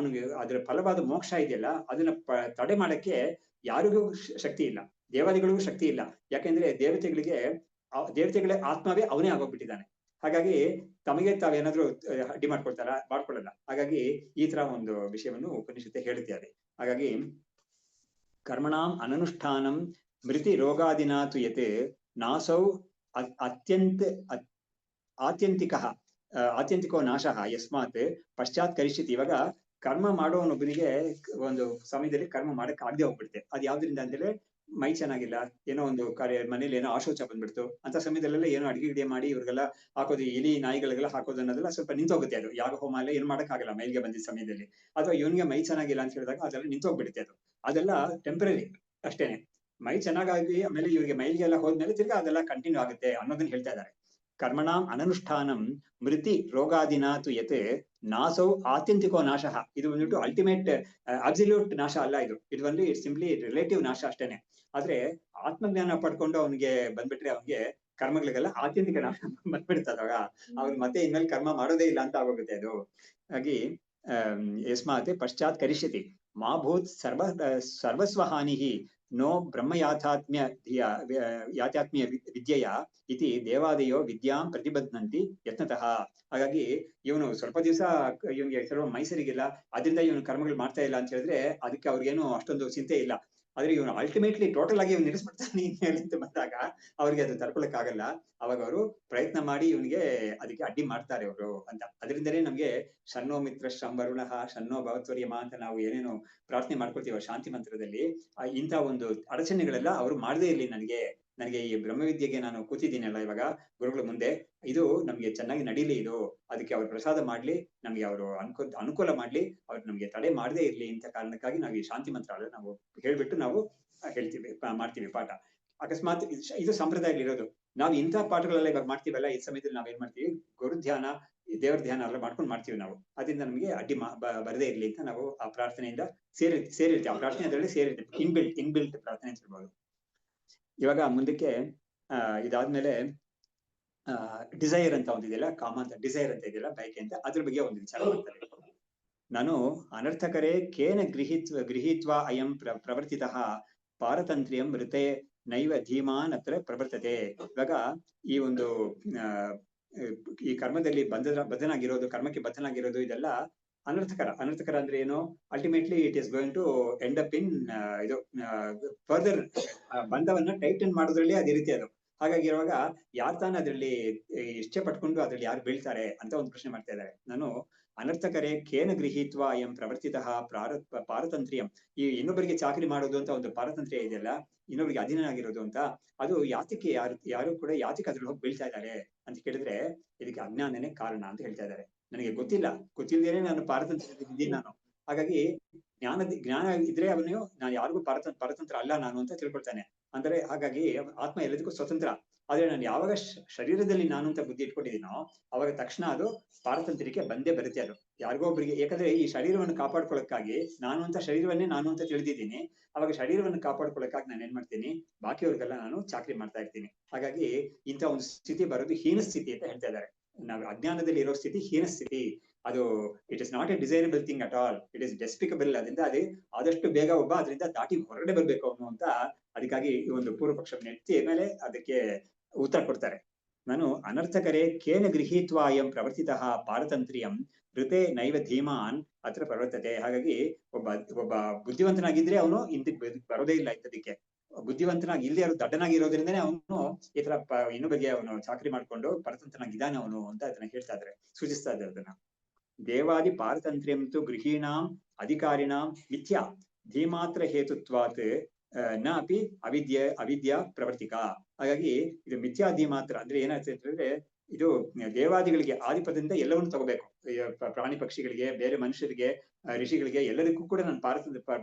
ಅದರ ಫಲವಾದ ಮೋಕ್ಷ ಇದೆಯಲ್ಲ ಅದನ್ನ ತಡೆ ಮಾಡಕ್ಕೆ ಯಾರಿಗೂ ಶಕ್ತಿ ಇಲ್ಲ, ದೇವಾದಿಗಳಿಗೂ ಶಕ್ತಿ ಇಲ್ಲ. ಯಾಕೆಂದ್ರೆ ದೇವತೆಗಳ ಆತ್ಮವೇ ಅವನೇ ಆಗೋಗ್ಬಿಟ್ಟಿದ್ದಾನೆ. ಹಾಗಾಗಿ ತಮಗೆ ತಾವೇನಾದ್ರೂ ಅಡ್ಡಿ ಮಾಡ್ಕೊಳ್ಳಲ್ಲ. ಹಾಗಾಗಿ ಈ ತರ ಒಂದು ವಿಷಯವನ್ನು ಉಪನಿಷತ್ತು ಹೇಳುತ್ತೆ. ಹಾಗಾಗಿ ಕರ್ಮಣಾಂ ಅನನುಷ್ಠಾನಂ ಮೃತಿ ರೋಗಾದಿನಾತು ಯತ್ ನಾಸೌ ಆತ್ಯಂತಿಕೋ ನಾಶಃ ಯಸ್ಮಾತ್ ಪಶ್ಚಾತ್ ಕರಿಷ್ಯತಿ. ಇವಾಗ ಕರ್ಮ ಮಾಡೋನೊಬ್ಬನಿಗೆ ಒಂದು ಸಮಯದಲ್ಲಿ ಕರ್ಮ ಮಾಡಕ್ ಆಗದೆ ಹೋಗ್ಬಿಡುತ್ತೆ. ಅದ್ ಯಾವ್ದ್ರಿಂದ ಅಂದ್ರೆ ಮೈ ಚೆನ್ನಾಗಿಲ್ಲ, ಏನೋ ಒಂದು ಮನೇಲಿ ಏನೋ ಆಶೋಚ ಬಂದ್ಬಿಡ್ತು ಅಂತ ಸಮಯದಲ್ಲೆಲ್ಲ ಏನೋ ಅಡಿಗೆ ಮಾಡಿ ಇವ್ರಿಗೆಲ್ಲ ಹಾಕೋದು, ಇಲಿ ನಾಯಿಗಳಿಗೆಲ್ಲ ಹಾಕೋದು ಅನ್ನೋದೆಲ್ಲ ಸ್ವಲ್ಪ ನಿಂತೋಗುತ್ತೆ. ಅದು ಯಾಗ ಹೋಮ ಎಲ್ಲ ಏನ್ ಮಾಡಕ್ ಆಗಲ್ಲ ಮೈಲಿಗೆ ಬಂದಿದ್ದ ಸಮಯದಲ್ಲಿ. ಅಥವಾ ಇವನ್ಗೆ ಮೈ ಚೆನ್ನಾಗಿಲ್ಲ ಅಂತ ಹೇಳಿದಾಗ ಅದೆಲ್ಲ ನಿಂತೋಗ್ಬಿಡುತ್ತೆ. ಅದೆಲ್ಲ ಟೆಂಪರರಿ ಅಷ್ಟೇನೆ. ಮೈ ಚೆನ್ನಾಗಾಗಿ ಆಮೇಲೆ ಇವ್ರಿಗೆ ಮೈಲಿಗೆ ಎಲ್ಲ ಹೋದ್ಮೇಲೆ ತಿರ್ಗಾ ಅದೆಲ್ಲ ಕಂಟಿನ್ಯೂ ಆಗುತ್ತೆ ಅನ್ನೋದನ್ನ ಹೇಳ್ತಾ ಇದ್ದಾರೆ. ಕರ್ಮಣಾಂ ಅನನುಷ್ಠಾನಂ ಮೃತಿ ರೋಗಾದಿನಾತು ಯತ್ ನಾಸೌ ಆತ್ಯಂತಿಕೋ ನಾಶಃ. ಇದು ಬಂದ್ಬಿಟ್ಟು ಅಲ್ಟಿಮೇಟ್ ಅಬ್ಸಲ್ಯೂಟ್ ನಾಶ ಅಲ್ಲ. ಇದು ಒಂದು ಸಿಂಪ್ಲಿ ರಿಲೇಟಿವ್ ನಾಶ ಅಷ್ಟೇನೆ. ಆದ್ರೆ ಆತ್ಮಜ್ಞಾನ ಪಡ್ಕೊಂಡು ಅವನಿಗೆ ಬಂದ್ಬಿಟ್ರೆ ಅವನಿಗೆ ಕರ್ಮಗಳಿಗೆಲ್ಲ ಆತ್ಯಂತಿಕ ನಾಶ ಬಂದ್ಬಿಡ್ತದಾಗ ಅವ್ರು ಮತ್ತೆ ಇನ್ಮೇಲೆ ಕರ್ಮ ಮಾಡೋದೇ ಇಲ್ಲ ಅಂತ ಆಗೋಗುತ್ತೆ ಅದು. ಹಾಗಾಗಿ ಯಸ್ಮಾತ್ ಪಶ್ಚಾತ್ ಕರಿಷ್ಯತಿ ಮಾ ಭೂತ್ ಸರ್ವಸ್ವಹಾನಿ ನೋ ಬ್ರಹ್ಮ ಯಾಥಾತ್ಮ್ಯ ವಿದ್ಯೆಯ ಇತಿ ದೇವಾದಯೋ ವಿದ್ಯಾಂ ಪ್ರತಿಬದ್ಧಂತಿ ಯತ್ನತಃ. ಹಾಗಾಗಿ ಇವನು ಸ್ವಲ್ಪ ದಿವಸ ಇವನಿಗೆ ಸ್ವಲ್ಪ ಮೈಸೂರಿಗಿಲ್ಲ, ಅದರಿಂದ ಇವನು ಕರ್ಮಗಳು ಮಾಡ್ತಾ ಇಲ್ಲ ಅಂತ ಹೇಳಿದ್ರೆ ಅದಕ್ಕೆ ಅವ್ರಿಗೇನು ಅಷ್ಟೊಂದು ಚಿಂತೆ ಇಲ್ಲ. ಆದ್ರೆ ಇವನು ಅಲ್ಟಿಮೇಟ್ಲಿ ಟೋಟಲ್ ಆಗಿ ಇವ್ನು ನಿಲ್ಲಿಸ್ಬಿಡ್ತಾನೆ ಅಂತ ಬಂದಾಗ ಅವ್ರಿಗೆ ಅದು ತಡ್ಕೊಳಕ್ ಆಗಲ್ಲ. ಅವಾಗ ಅವರು ಪ್ರಯತ್ನ ಮಾಡಿ ಇವನಿಗೆ ಅದಕ್ಕೆ ಅಡ್ಡಿ ಮಾಡ್ತಾರೆ ಅವರು ಅಂತ. ಅದರಿಂದನೇ ನಮ್ಗೆ ಶನ್ನೋ ಮಿತ್ರ ಶಂ ವರುಣಃ ಶನ್ನೋ ಭವತ್ವರ್ಯಮ ಅಂತ ನಾವು ಏನೇನು ಪ್ರಾರ್ಥನೆ ಮಾಡ್ಕೊಳ್ತೀವ ಶಾಂತಿ ಮಂತ್ರದಲ್ಲಿ, ಇಂಥ ಒಂದು ಅಡಚಣೆಗಳೆಲ್ಲ ಅವರು ಮಾಡದೇ ಇರ್ಲಿ. ನನಗೆ ಈ ಬ್ರಹ್ಮವಿದ್ಯೆಗೆ ನಾನು ಕೂತಿದ್ದೀನಲ್ಲ ಇವಾಗ ಗುರುಗಳ ಮುಂದೆ, ಇದು ನಮ್ಗೆ ಚೆನ್ನಾಗಿ ನಡೀಲಿ, ಇದು ಅದಕ್ಕೆ ಅವ್ರ ಪ್ರಸಾದ ಮಾಡ್ಲಿ, ನಮ್ಗೆ ಅವರು ಅನುಕೂಲ ಮಾಡ್ಲಿ, ಅವ್ರು ನಮ್ಗೆ ತಡೆ ಮಾಡದೇ ಇರ್ಲಿ ಅಂತ ಕಾರಣಕ್ಕಾಗಿ ನಾವು ಈ ಶಾಂತಿ ಮಂತ್ರ ನಾವು ಹೇಳ್ಬಿಟ್ಟು ನಾವು ಹೇಳ್ತೀವಿ, ಮಾಡ್ತೀವಿ ಪಾಠ. ಅಕಸ್ಮಾತ್ ಇದು ಸಂಪ್ರದಾಯಗಳಿರೋದು. ನಾವು ಇಂಥ ಪಾಠಗಳೆಲ್ಲ ಇವಾಗ ಮಾಡ್ತೀವಲ್ಲ, ಈ ಸಮಯದಲ್ಲಿ ನಾವ್ ಏನ್ ಮಾಡ್ತೀವಿ, ಗುರು ಧ್ಯಾನ ದೇವರ ಧ್ಯಾನ ಎಲ್ಲ ಮಾಡ್ಕೊಂಡು ಮಾಡ್ತೀವಿ ನಾವು. ಅದರಿಂದ ನಮ್ಗೆ ಅಡ್ಡಿ ಬರದೇ ಇರ್ಲಿ ಅಂತ ನಾವು ಆ ಪ್ರಾರ್ಥನೆಯಿಂದ ಸೇರಿರ್ತೀವಿ. ಆ ಪ್ರಾರ್ಥನೆ ಅದರಲ್ಲಿ ಸೇರಿರ್ತೀವಿ. ಇನ್ಬಿಲ್ಟ್ ಪ್ರಾರ್ಥನೆ ಅಂತ ಹೇಳ್ಬೋದು. ಇವಾಗ ಮುಂದಕ್ಕೆ ಇದಾದ್ಮೇಲೆ ಡಿಸೈರ್ ಅಂತ ಒಂದಿದೆಯಲ್ಲ, ಕಾಮ ಅಂತ, ಡಿಸೈರ್ ಅಂತ ಇದೆಯಲ್ಲ, ಬಯಕೆ ಅಂತ, ಅದ್ರ ಬಗ್ಗೆ ಒಂದು ವಿಚಾರ ಮಾಡ್ತಾರೆ. ನಾನು ಅನರ್ಥಕರೇ ಕೇನ ಗೃಹೀತ್ವಾ ಅಯಂ ಪ್ರವರ್ತಿತಃ ಪಾರತಂತ್ರ್ಯಂ ಮೃತೆ ನೈವ ಧೀಮಾನ್ ಅತ್ರ ಪ್ರವರ್ತತೆ. ಇವಾಗ ಈ ಒಂದು ಈ ಕರ್ಮದಲ್ಲಿ ಕರ್ಮಕ್ಕೆ ಬದ್ಧನಾಗಿರೋದು ಇದೆಲ್ಲ ಅನರ್ಥಕರ ಅಂದ್ರೆ ಏನು, ultimately it is going to end up in ಇದು ಫರ್ದರ್ ಬಂಧವನ್ನ ಟೈಟನ್ ಮಾಡೋದ್ರಲ್ಲಿ ಅದೇ ರೀತಿ ಅದು. ಹಾಗಾಗಿರುವಾಗ ಯಾರು ತಾನು ಅದ್ರಲ್ಲಿ ಇಷ್ಟೇ ಪಟ್ಕೊಂಡು ಅದ್ರಲ್ಲಿ ಯಾರು ಬೀಳ್ತಾರೆ ಅಂತ ಒಂದು ಪ್ರಶ್ನೆ ಮಾಡ್ತಾ ಇದ್ದಾರೆ. ನಾನು ಅನರ್ಥಕರೇ ಕೇನ ಗೃಹೀತ್ವ ಎಂ ಪ್ರವರ್ತಿತಃ ಪಾರತಂತ್ರ್ಯಂ, ಈ ಇನ್ನೊಬ್ಬರಿಗೆ ಚಾಕರಿ ಮಾಡೋದು ಅಂತ ಒಂದು ಪಾರತಂತ್ರ್ಯ ಇದೆಯಲ್ಲ, ಇನ್ನೊಬ್ಬರಿಗೆ ಅಧೀನನಾಗಿರೋದು ಅಂತ, ಅದು ಯಾತಕ್ಕೆ ಯಾರು ಕೂಡ ಯಾತಕ್ಕೆ ಅದ್ರಲ್ಲಿ ಹೋಗಿ ಬೀಳ್ತಾ ಇದ್ದಾರೆ ಅಂತ ಕೇಳಿದ್ರೆ ಇದಕ್ಕೆ ಅಜ್ಞಾನನೇ ಕಾರಣ ಅಂತ ಹೇಳ್ತಾ ಇದ್ದಾರೆ. ನನಗೆ ಗೊತ್ತಿಲ್ಲದೇನೆ ನಾನು ಪಾರತಂತ್ರ್ಯದಿದ್ದೀನಿ ನಾನು. ಹಾಗಾಗಿ ಜ್ಞಾನ ಇದ್ರೆ ನಾನು ಯಾರಿಗೂ ಪರತಂತ್ರ ಅಲ್ಲ ನಾನು ಅಂತ ತಿಳ್ಕೊಳ್ತಾನೆ. ಅಂದ್ರೆ ಹಾಗಾಗಿ ಆತ್ಮ ಎಲ್ಲದಕ್ಕೂ ಸ್ವತಂತ್ರ. ಆದ್ರೆ ನಾನು ಯಾವಾಗ ಶರೀರದಲ್ಲಿ ನಾನು ಅಂತ ಬುದ್ಧಿ ಇಟ್ಕೊಂಡಿದ್ದೀನೋ ಅವಾಗ ತಕ್ಷಣ ಅದು ಪಾರತಂತ್ರ್ಯಕ್ಕೆ ಬಂದೇ ಬರುತ್ತೆ. ಅದು ಯಾರಿಗೋ ಒಬ್ಬರಿಗೆ, ಯಾಕಂದ್ರೆ ಈ ಶರೀರವನ್ನು ಕಾಪಾಡ್ಕೊಳ್ಳೋಕ್ಕಾಗಿ ನಾನು ಅಂತ ತಿಳಿದಿದ್ದೀನಿ. ಅವಾಗ ಶರೀರವನ್ನು ಕಾಪಾಡ್ಕೊಳ್ಳೋಕ್ಕಾಗಿ ನಾನು ಏನ್ ಮಾಡ್ತೀನಿ, ಬಾಕಿಯವ್ರಿಗೆಲ್ಲ ನಾನು ಚಾಕರಿ ಮಾಡ್ತಾ ಇರ್ತೀನಿ. ಹಾಗಾಗಿ ಇಂಥ ಒಂದು ಸ್ಥಿತಿ ಬರೋದು ಹೀನ ಸ್ಥಿತಿ ಅಂತ ಹೇಳ್ತಾ ಇದ್ದಾರೆ. ನಾವು ಅಜ್ಞಾನದಲ್ಲಿ ಇರೋ ಸ್ಥಿತಿ ಹೀನ ಸ್ಥಿತಿ. ಅದು it is not a desirable thing at all, it is despicable. ಅದರಿಂದ ಅದೇ ಆದಷ್ಟು ಬೇಗ ಒಬ್ಬ ಅದರಿಂದ ದಾಟಿ ಹೊರಗಡೆ ಬರ್ಬೇಕು ಅವನು ಅಂತ ಅದಕ್ಕಾಗಿ ಈ ಒಂದು ಪೂರ್ವ ಪಕ್ಷವನ್ನು ಎತ್ತಿ ಮೇಲೆ ಅದಕ್ಕೆ ಉತ್ತರ ಕೊಡ್ತಾರೆ. ನಾನು ಅನರ್ಥಕರೇ ಕೇನ ಗೃಹೀತ್ವಾ ಅಯಂ ಪ್ರವರ್ತಿತಃ ಪಾರತಂತ್ರ್ಯಂ ಋತೆ ನೈವ ಧೀಮಾನ್ ಅತ್ರ ಪ್ರವರ್ತತೆ. ಹಾಗಾಗಿ ಒಬ್ಬ ಬುದ್ಧಿವಂತನಾಗಿದ್ರೆ ಅವನು ಇಂದಕ್ಕೆ ಬರೋದೇ ಇಲ್ಲ ಇಂಥದಕ್ಕೆ. ಬುದ್ಧಿವಂತನಾಗಿ ಇಲ್ಲದೆ ಅವರು ದಡ್ಡನಾಗಿರೋದ್ರಿಂದನೇ ಅವನು ಈ ತರ ಇನ್ನೊಬ್ಬರಿಗೆ ಅವನು ಚಾಕರಿ ಮಾಡ್ಕೊಂಡು ಪರತಂತ್ರನಾಗಿದ್ದಾನೆ ಅವನು ಅಂತ ಅದನ್ನ ಹೇಳ್ತಾ ಇದ್ದಾರೆ, ಸೂಚಿಸ್ತಾ ಇದ್ದಾರೆ ಅದನ್ನ. ದೇವಾದಿ ಪಾರತಂತ್ರ್ಯಂತು ಗೃಹೀಣಾಂ ಅಧಿಕಾರಿಣಾಂ ಮಿಥ್ಯಾ ಧೀಮಾತ್ರ ಹೇತುತ್ವಾತ್ ನ ಅಪಿ ಅವಿದ್ಯಾ ಪ್ರವರ್ತಿಕಾ. ಹಾಗಾಗಿ ಇದು ಮಿಥ್ಯಾ ಧೀಮಾತ್ರ ಅಂದ್ರೆ ಏನಾಗ್ತದೆ ಅಂತಂದ್ರೆ, ಇದು ದೇವಾದಿಗಳಿಗೆ ಆದಿಪದಿಂದ ಎಲ್ಲವನ್ನು ತಗೋಬೇಕು. ಪ್ರಾಣಿ ಪಕ್ಷಿಗಳಿಗೆ, ಬೇರೆ ಮನುಷ್ಯರಿಗೆ, ಋಷಿಗಳಿಗೆ ಎಲ್ಲರಿಗೂ ಕೂಡ ನಾನು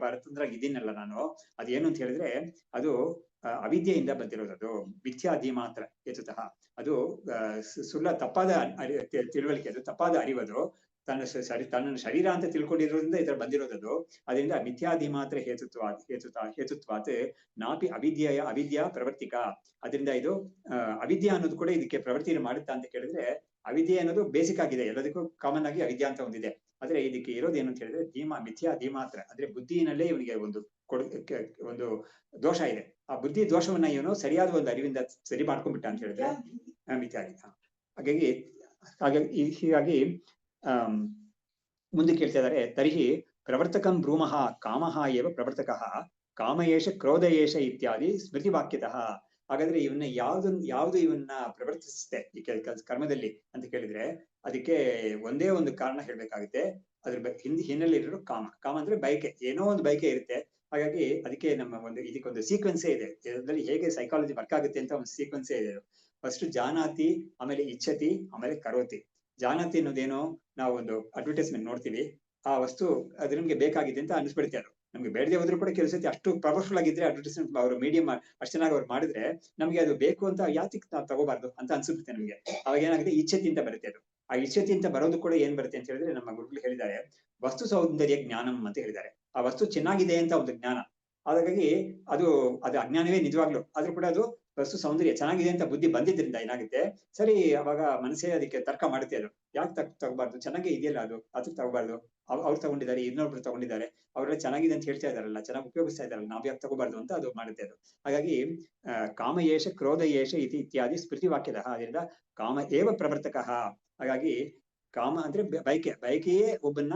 ಪಾರತಂತ್ರ ಇದ್ದೀನಲ್ಲ ನಾನು, ಅದೇನು ಅಂತ ಹೇಳಿದ್ರೆ ಅದು ಅವಿದ್ಯೆಯಿಂದ ಬಂದಿರೋದು. ಅದು ಮಿಥ್ಯಾಧಿ ಮಾತ್ರ ಹೇತುತಃ. ಅದು ಸುಳ್ಳ ತಪ್ಪಾದ ತಿಳುವಳಿಕೆ, ಅದು ತಪ್ಪಾದ ಅರಿವದು. ತನ್ನ ಶರೀರ ಅಂತ ತಿಳ್ಕೊಂಡಿರೋದ್ರಿಂದ ಇದರ ಬಂದಿರೋದದು. ಅದರಿಂದ ಮಿಥ್ಯಾಧಿ ಮಾತ್ರ ಹೇತುತ್ವಾತ್ ನಾಪಿ ಅವಿದ್ಯಾ ಪ್ರವರ್ತಿಕ. ಅದರಿಂದ ಇದು ಅವಿದ್ಯಾ ಅನ್ನೋದು ಕೂಡ ಇದಕ್ಕೆ ಪ್ರವೃತ್ತಿಯನ್ನು ಮಾಡುತ್ತಾ ಅಂತ ಕೇಳಿದ್ರೆ, ಅವಿದ್ಯೆ ಅನ್ನೋದು ಬೇಸಿಕ್ ಆಗಿದೆ, ಎಲ್ಲದಕ್ಕೂ ಕಾಮನ್ ಆಗಿ ಅವಿದ್ಯಾ ಅಂತ ಒಂದಿದೆ. ಆದ್ರೆ ಇದಕ್ಕೆ ಇರೋದು ಏನು ಅಂತ ಹೇಳಿದ್ರೆ ಮಿಥ್ಯಾ ಧೀಮಾತ್ರ, ಅಂದ್ರೆ ಬುದ್ಧಿನಲ್ಲೇ ಇವನಿಗೆ ಒಂದು ದೋಷ ಇದೆ. ಆ ಬುದ್ಧಿ ದೋಷವನ್ನ ಇವನು ಸರಿಯಾದ ಒಂದು ಅರಿವಿಂದ ಸರಿ ಮಾಡ್ಕೊಂಡ್ಬಿಟ್ಟ ಅಂತ ಹೇಳಿದ್ರೆ ಮಿಥ್ಯಾಧಿ. ಹೀಗಾಗಿ ಮುಂದೆ ಕೇಳ್ತಾ ಇದ್ದಾರೆ, ತರ್ಹಿ ಪ್ರವರ್ತಕಂ ಬ್ರೂಮಃ ಕಾಮಃ ಏವ ಪ್ರವರ್ತಕಃ ಕಾಮ ಏಷ ಕ್ರೋಧ ಏಷ ಇತ್ಯಾದಿ ಸ್ಮೃತಿ ವಾಕ್ಯತಃ. ಹಾಗಾದ್ರೆ ಇವನ್ನ ಯಾವ್ದು ಇವನ್ನ ಪ್ರವರ್ತಿಸುತ್ತೆ ಈ ಕರ್ಮದಲ್ಲಿ ಅಂತ ಕೇಳಿದ್ರೆ ಅದಕ್ಕೆ ಒಂದೇ ಒಂದು ಕಾರಣ ಹೇಳ್ಬೇಕಾಗುತ್ತೆ. ಅದ್ರ ಹಿನ್ನೆಲೆ ಇರೋ ಕಾಮ ಅಂದ್ರೆ ಬಯಕೆ, ಏನೋ ಒಂದು ಬಯಕೆ ಇರುತ್ತೆ. ಹಾಗಾಗಿ ಅದಕ್ಕೆ ನಮ್ಮ ಇದಕ್ಕೊಂದು ಸೀಕ್ವೆನ್ಸೇ ಇದೆ. ಇದರಲ್ಲಿ ಹೇಗೆ ಸೈಕಾಲಜಿ ವರ್ಕ್ ಆಗುತ್ತೆ ಅಂತ ಒಂದು ಸೀಕ್ವೆನ್ಸೇ ಇದೆ. ಫಸ್ಟ್ ಜಾನಾತಿ, ಆಮೇಲೆ ಇಚ್ಛತಿ, ಆಮೇಲೆ ಕರೋತಿ. ಜಾನಾತಿ ಅನ್ನೋದೇನೋ, ನಾವು ಒಂದು ಅಡ್ವರ್ಟೈಸ್ಮೆಂಟ್ ನೋಡ್ತೀವಿ, ಆ ವಸ್ತು ಅದು ನಮ್ಗೆ ಬೇಕಾಗಿದೆ ಅಂತ ಅನಿಸ್ಬಿಡುತ್ತೆ. ಅದು ನಮ್ಗೆ ಬೇಡದೆ ಹೋದ್ರೂ ಕೂಡ ಕೆಲಸ ಅಷ್ಟು ಪವರ್ಫುಲ್ ಆಗಿದ್ರೆ ಅಡ್ವರ್ಟೈಸ್ಮೆಂಟ್ ಅವರು ಮೀಡಿಯಂ ಅಷ್ಟು ಚೆನ್ನಾಗಿ ಅವ್ರು ಮಾಡಿದ್ರೆ ನಮ್ಗೆ ಅದು ಬೇಕು ಅಂತ ಯಾತಿಕ್ ನಾವು ತಗೋಬಾರ್ದು ಅಂತ ಅನ್ಸುತ್ತೆ ನಮ್ಗೆ. ಅವಾಗ ಏನಾಗುತ್ತೆ, ಇಚ್ಛತಿ ಅಂತ ಬರುತ್ತೆ. ಅದು ಆ ಇಚ್ಛತಿ ಅಂತ ಬರೋದು ಕೂಡ ಏನ್ ಬರುತ್ತೆ ಅಂತ ಹೇಳಿದ್ರೆ, ನಮ್ಮ ಗುರುಗಳು ಹೇಳಿದ್ದಾರೆ ವಸ್ತು ಸೌಂದರ್ಯ ಜ್ಞಾನಂ ಅಂತ ಹೇಳಿದ್ದಾರೆ. ಆ ವಸ್ತು ಚೆನ್ನಾಗಿದೆ ಅಂತ ಒಂದು ಜ್ಞಾನ. ಹಾಗಾಗಿ ಅದು ಅಜ್ಞಾನವೇ ನಿಜವಾಗ್ಲು, ಆದ್ರೂ ಕೂಡ ಅದು ವಸ್ತು ಸೌಂದರ್ಯ ಚೆನ್ನಾಗಿದೆ ಅಂತ ಬುದ್ಧಿ ಬಂದಿದ್ರಿಂದ ಏನಾಗುತ್ತೆ, ಸರಿ ಅವಾಗ ಮನಸ್ಸೇ ಅದಕ್ಕೆ ತರ್ಕ ಮಾಡುತ್ತೆ. ಅದು ಯಾಕೆ ತಗೋಬಾರ್ದು, ಚೆನ್ನಾಗೇ ಇದೆಯಲ್ಲ ಅದು, ಅದಕ್ಕೆ ತಗೋಬಾರ್ದು, ಅವ್ರು ತಗೊಂಡಿದ್ದಾರೆ, ಇನ್ನೊಬ್ರು ತಗೊಂಡಿದ್ದಾರೆ, ಅವರೆಲ್ಲ ಚೆನ್ನಾಗಿದೆ ಅಂತ ಹೇಳ್ತಾ ಇದಾರಲ್ಲ, ಚೆನ್ನಾಗಿ ಉಪಯೋಗಿಸ್ತಾ ಇದಾರಲ್ಲ, ನಾವ್ ಯಾಕೆ ತಗೋಬಾರ್ದು ಅಂತ ಅದು ಮಾಡುತ್ತೆ ಅದು. ಹಾಗಾಗಿ ಕಾಮ ಏಷ ಕ್ರೋಧ ಏಷ ಇತ್ಯಾದಿ ಸ್ಮೃತಿ ವಾಕ್ಯದ. ಅದರಿಂದ ಕಾಮ ಏವ ಪ್ರವರ್ತಕಃ. ಹಾಗಾಗಿ ಕಾಮ ಅಂದ್ರೆ ಬಯಕೆಯೇ ಒಬ್ಬನ್ನ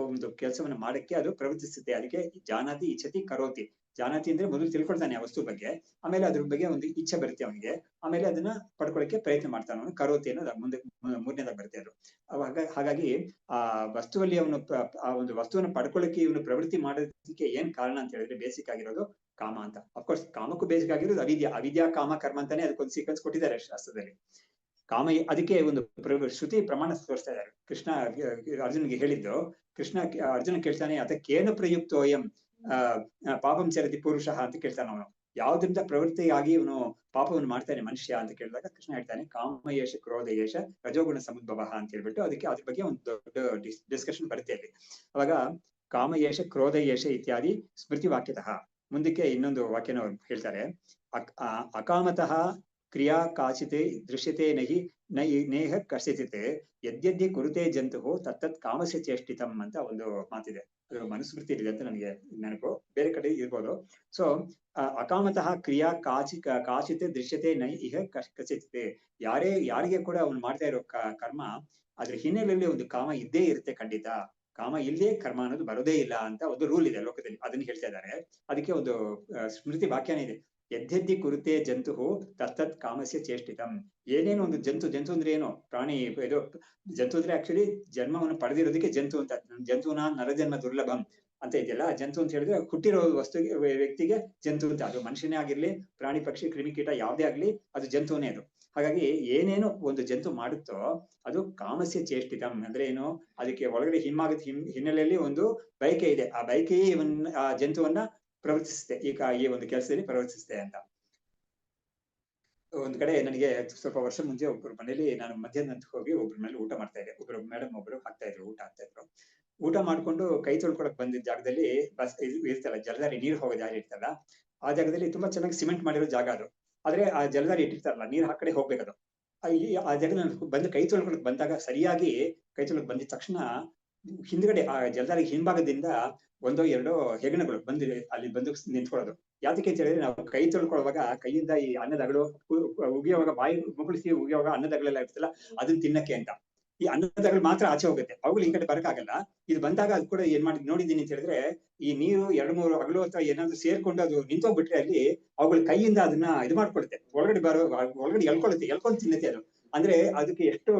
ಒಂದು ಕೆಲಸವನ್ನ ಮಾಡಕ್ಕೆ ಅದು ಪ್ರವರ್ತಿಸುತ್ತೆ. ಅದಕ್ಕೆ ಜಾನಾತಿ ಇಚ್ಛತಿ ಕರೋತಿ. ಜಾನಾತಿ ಅಂದ್ರೆ ಮೊದಲು ತಿಳ್ಕೊಳ್ತಾನೆ ಆ ವಸ್ತು ಬಗ್ಗೆ, ಆಮೇಲೆ ಅದ್ರ ಬಗ್ಗೆ ಒಂದು ಇಚ್ಛೆ ಬರುತ್ತೆ ಅವನಿಗೆ, ಆಮೇಲೆ ಅದನ್ನ ಪಡ್ಕೊಳ್ಳಕ್ಕೆ ಪ್ರಯತ್ನ ಮಾಡ್ತಾನೆ ಅವನು. ಕರೋತಿ ಅನ್ನೋದು ಮುಂದೆ ಮೂರನೇದಾಗ ಬರುತ್ತೆ ಅದು. ಹಾಗಾಗಿ ಆ ವಸ್ತುವಲ್ಲಿ ಅವನು ಆ ಒಂದು ವಸ್ತುವನ್ನು ಪಡ್ಕೊಳ್ಳಕ್ಕೆ ಇವನು ಪ್ರವೃತ್ತಿ ಮಾಡೋದಕ್ಕೆ ಏನ್ ಕಾರಣ ಅಂತ ಹೇಳಿದ್ರೆ ಬೇಸಿಕ್ ಆಗಿರೋದು ಕಾಮ ಅಂತ. ಅಫ್ಕೋರ್ಸ್ ಕಾಮಕ್ಕೂ ಬೇಸಿಕ್ ಆಗಿರೋದು ಅವಿದ್ಯಾ ಕಾಮ ಕರ್ಮ ಅಂತಾನೆ ಅದಕ್ಕೊಂದು ಸೀಕ್ವೆನ್ಸ್ ಕೊಟ್ಟಿದ್ದಾರೆ ಶಾಸ್ತ್ರದಲ್ಲಿ. ಕಾಮ ಅದಕ್ಕೆ ಒಂದು ಶ್ರುತಿ ಪ್ರಮಾಣ ತೋರಿಸ್ತಾ ಇದ್ದಾರೆ. ಕೃಷ್ಣ ಅರ್ಜುನ್ಗೆ ಹೇಳಿದ್ದು, ಅರ್ಜುನ ಕೇಳ್ತಾನೆ, ಅದಕ್ಕೇನು ಪ್ರಯುಕ್ತೋಯಂ ಪಾಪಂ ಚರತಿ ಪುರುಷ ಅಂತ ಕೇಳ್ತಾನೆ ಅವನು. ಯಾವ್ದ್ರಿಂದ ಪ್ರವೃತ್ತಿಯಾಗಿ ಇವನು ಪಾಪವನ್ನು ಮಾಡ್ತಾನೆ ಮನುಷ್ಯ ಅಂತ ಕೇಳಿದಾಗ ಕೃಷ್ಣ ಹೇಳ್ತಾನೆ, ಕಾಮ ಯೇಷ ಕ್ರೋಧ ಯೇಷ ರಜೋಗುಣ ಸಮುದ್ಭವ ಅಂತ ಹೇಳ್ಬಿಟ್ಟು ಅದಕ್ಕೆ ಅದ್ರ ಬಗ್ಗೆ ಒಂದು ದೊಡ್ಡ ಡಿಸ್ಕಷನ್ ಬರುತ್ತೆ ಅಲ್ಲಿ. ಅವಾಗ ಕಾಮ ಯೇಷ ಕ್ರೋಧ ಯೇಷ ಇತ್ಯಾದಿ ಸ್ಮೃತಿ ವಾಕ್ಯತಃ. ಮುಂದಕ್ಕೆ ಇನ್ನೊಂದು ವಾಕ್ಯನ ಹೇಳ್ತಾರೆ, ಅಕಾಮತಃ ಕ್ರಿಯಾ ಕಾಚಿತೆ ದೃಶ್ಯತೆ ನೇಹ ಕರ್ಷಿತೆ ಯದ್ಯದ್ಯ ಕುರುತೆ ಜಂತು ತತ್ತತ್ ಕಾಮಸ್ಯ ಚೇಷ್ಟಿತಂ ಅಂತ ಒಂದು ಮಾತಿದೆ. ಅದು ಮನುಸ್ಮೃತಿ ಇದೆ ಅಂತ ನನಗೆ ನೆನಪು, ಬೇರೆ ಕಡೆ ಇರ್ಬೋದು. ಸೊ ಅಕಾಮತಃ ಕ್ರಿಯಾ ಕಾಚಿತೆ ದೃಶ್ಯತೆ ಇಹ ಕರ್ಷಿತೆ. ಯಾರಿಗೆ ಕೂಡ ಅವ್ನು ಮಾಡ್ತಾ ಇರೋ ಕರ್ಮ ಅದ್ರ ಹಿನ್ನೆಲೆಯಲ್ಲಿ ಒಂದು ಕಾಮ ಇದ್ದೇ ಇರುತ್ತೆ ಖಂಡಿತ. ಕಾಮ ಇಲ್ಲೇ ಕರ್ಮ ಅನ್ನೋದು ಬರೋದೇ ಇಲ್ಲ ಅಂತ ಒಂದು ರೂಲ್ ಇದೆ ಲೋಕದಲ್ಲಿ, ಅದನ್ನ ಹೇಳ್ತಾ ಇದ್ದಾರೆ. ಅದಕ್ಕೆ ಒಂದು ಸ್ಮೃತಿ ವ್ಯಾಖ್ಯಾನ ಇದೆ, ಯದ್ಯದ್ದಿ ಕುರುತೆ ಜಂತು ತತ್ತತ್ ಕಾಮಸ್ಯ ಚೇಷ್ಟಿತಂ. ಏನೇನು ಒಂದು ಜಂತು ಅಂದ್ರೆ ಏನು, ಪ್ರಾಣಿ, ಇದು ಜಂತು ಅಂದ್ರೆ ಆಕ್ಚುಲಿ ಜನ್ಮವನ್ನು ಪಡೆದಿರೋದಕ್ಕೆ ಜಂತು ಅಂತ. ಜಂತುನಾ ನರಜನ್ಮ ದುರ್ಲಭಂ ಅಂತ ಇದೆಯಲ್ಲ, ಜಂತು ಅಂತ ಹೇಳಿದ್ರೆ ಹುಟ್ಟಿರೋ ವ್ಯಕ್ತಿಗೆ ಜಂತು ಅಂತ. ಅದು ಮನುಷ್ಯನೇ ಆಗಿರ್ಲಿ, ಪ್ರಾಣಿ ಪಕ್ಷಿ ಕ್ರಿಮಿಕೀಟ ಯಾವ್ದೇ ಆಗ್ಲಿ, ಅದು ಜಂತುವೇ ಅದು. ಹಾಗಾಗಿ ಏನೇನು ಒಂದು ಜಂತು ಮಾಡುತ್ತೋ ಅದು ಕಾಮಸ್ಯ ಚೇಷ್ಟಿತಂ ಅಂದ್ರೆ ಏನು, ಅದಕ್ಕೆ ಒಳಗಡೆ ಹಿನ್ನೆಲೆಯಲ್ಲಿ ಒಂದು ಬಯಕೆ ಇದೆ. ಆ ಬಯಕೆಯೇ ಆ ಜಂತುವನ್ನ ಪ್ರವರ್ತಿಸುತ್ತೆ, ಈ ಒಂದು ಕೆಲಸದಲ್ಲಿ ಪ್ರವರ್ತಿಸುತ್ತೆ ಅಂತ. ಒಂದ್ ಕಡೆ ನನಗೆ ಸ್ವಲ್ಪ ವರ್ಷ ಮುಂಚೆ ಒಬ್ಬರು ಮನೇಲಿ ನಾನು ಮಧ್ಯಾಹ್ನ ಹೋಗಿ ಒಬ್ರ ಮೇಲೆ ಊಟ ಮಾಡ್ತಾ ಇದ್ದೆ. ಒಬ್ರು ಮೇಡಮ್ ಒಬ್ರು ಊಟ ಆಗ್ತಾ ಇದ್ರು. ಊಟ ಮಾಡ್ಕೊಂಡು ಕೈ ತೊಳ್ಕೊಳಕ್ ಬಂದಿದ್ದ ಜಾಗದಲ್ಲಿ ಬಸ್ ಇರ್ತಲ್ಲ, ಜಲಧಾರಿ ನೀರು ಹೋಗೋ ಜಾಗ ಇರ್ತಲ್ಲ, ಆ ಜಾಗದಲ್ಲಿ ತುಂಬಾ ಚೆನ್ನಾಗಿ ಸಿಮೆಂಟ್ ಮಾಡಿರೋ ಜಾಗ ಅದು. ಆದ್ರೆ ಆ ಜಲಧಾರಿ ಇಟ್ಟಿರ್ತಾರಲ್ಲ, ನೀರ್ ಆ ಕಡೆ ಹೋಗ್ಬೇಕದು. ಆ ಜಾಗದಲ್ಲಿ ಬಂದು ಕೈ ತೊಳ್ಕೊಳಕ್ ಬಂದಾಗ ಸರಿಯಾಗಿ ಕೈ ತೊಳ್ಕೊಳಕ್ ಬಂದಿದ ತಕ್ಷಣ ಹಿಂದ್ಗಡೆ ಆ ಜಲಧಾರೆ ಹಿಂಭಾಗದಿಂದ ಒಂದೋ ಎರಡೋ ಹೆಗಣಗಳು ಬಂದು ಅಲ್ಲಿ ಬಂದು ನಿಂತ್ಕೊಳ್ಳೋದು. ಯಾತಕ್ಕೆ ಅಂತ ಹೇಳಿದ್ರೆ ನಾವು ಕೈ ತೊಳ್ಕೊಳ್ಳುವಾಗ ಕೈಯಿಂದ ಈ ಅನ್ನದಗಳು ಉಗಿಯುವಾಗ ಬಾಯಿ ಮುಗುಳಿಸಿ ಉಗಿಯುವಾಗ ಅನ್ನದಗಳೆಲ್ಲ ಇರ್ತಲ್ಲ ಅದನ್ನ ತಿನ್ನಕ್ಕೆ ಅಂತ. ಈ ಅನ್ನದಗಳು ಮಾತ್ರ ಆಚೆ ಹೋಗುತ್ತೆ, ಅವುಗಳು ಈ ಕಡೆ ಬರಕ್ಕಾಗಲ್ಲ. ಇದು ಬಂದಾಗ ಅದು ಕೂಡ ಏನ್ ಮಾಡಿ ನೋಡಿದೀನಿ ಅಂತ ಹೇಳಿದ್ರೆ ಈ ನೀರು 2-3 ಅಗಲು ಅಥವಾ ಏನಾದ್ರು ಸೇರ್ಕೊಂಡು ಅದು ನಿಂತೋಗ್ಬಿಟ್ರೆ ಅಲ್ಲಿ ಅವುಗಳ ಕೈಯಿಂದ ಅದನ್ನ ಇದು ಮಾಡ್ಕೊಳುತ್ತೆ, ಒಳಗಡೆ ಒಳಗಡೆ ಎಳ್ಕೊಂಡು ತಿನ್ನುತ್ತೆ ಅದು. ಅಂದ್ರೆ ಅದಕ್ಕೆ ಎಷ್ಟು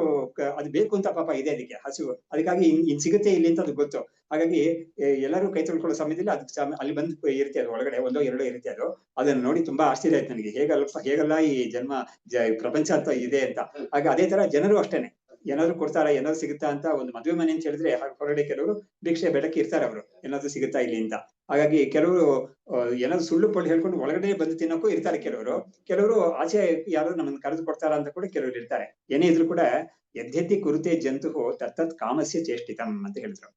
ಅದು ಬೇಕು ಅಂತ ಪಾಪ ಇದೆ ಅದಕ್ಕೆ ಹಸಿವು, ಅದಕ್ಕಾಗಿ ಇನ್ ಸಿಗುತ್ತೆ ಇಲ್ಲಿ ಅಂತ ಅದು ಗೊತ್ತು. ಹಾಗಾಗಿ ಎಲ್ಲರೂ ಕೈ ತೊಳ್ಕೊಳ್ಳೋ ಸಮಯದಲ್ಲಿ ಅದಕ್ಕೆ ಅಲ್ಲಿ ಬಂದು ಇರುತ್ತೆ ಅದು, ಒಳಗಡೆ ಒಂದೋ ಎರಡೋ ಇರುತ್ತೆ ಅದು. ಅದನ್ನ ನೋಡಿ ತುಂಬಾ ಆಶ್ಚರ್ಯ ಆಯ್ತು ನನಗೆ, ಹೇಗಲ್ಲ ಈ ಜನ್ಮ ಪ್ರಪಂಚ ಅಂತ ಇದೆ ಅಂತ. ಹಾಗೆ ಅದೇ ತರ ಜನರು ಅಷ್ಟೇನೆ, ಏನಾದ್ರು ಕೊಡ್ತಾರ ಏನಾದ್ರು ಸಿಗುತ್ತಾ ಅಂತ. ಒಂದು ಮದುವೆ ಮನೆ ಅಂತ ಹೇಳಿದ್ರೆ ಹೊರಗಡೆ ಕೆಲವರು ಭಿಕ್ಷೆ ಬೇಡಕ್ಕೆ ಇರ್ತಾರೆ, ಅವರು ಏನಾದ್ರು ಸಿಗುತ್ತಾ ಇಲ್ಲಿ ಅಂತ. ಹಾಗಾಗಿ ಕೆಲವರು ಏನಾದ್ರು ಸುಳ್ಳು ಪಳ್ಳು ಹೇಳ್ಕೊಂಡು ಒಳಗಡೆ ಬಂದು ತಿನ್ನೋಕ್ಕೂ ಇರ್ತಾರೆ ಕೆಲವರು ಆಚೆ ಯಾರು ನಮ್ಮನ್ನ ಕರೆದು ಕೊಡ್ತಾರ ಅಂತ ಕೂಡ ಕೆಲವರು ಇರ್ತಾರೆ. ಏನೇ ಇದ್ರು ಕೂಡ ಯದ್ಯತಿ ಕುರುತೆ ಜಂತು ತತ್ತತ್ ಕಾಮಸ್ಯ ಚೇಷ್ಟಿತಂ ಅಂತ ಹೇಳಿದ್ರು.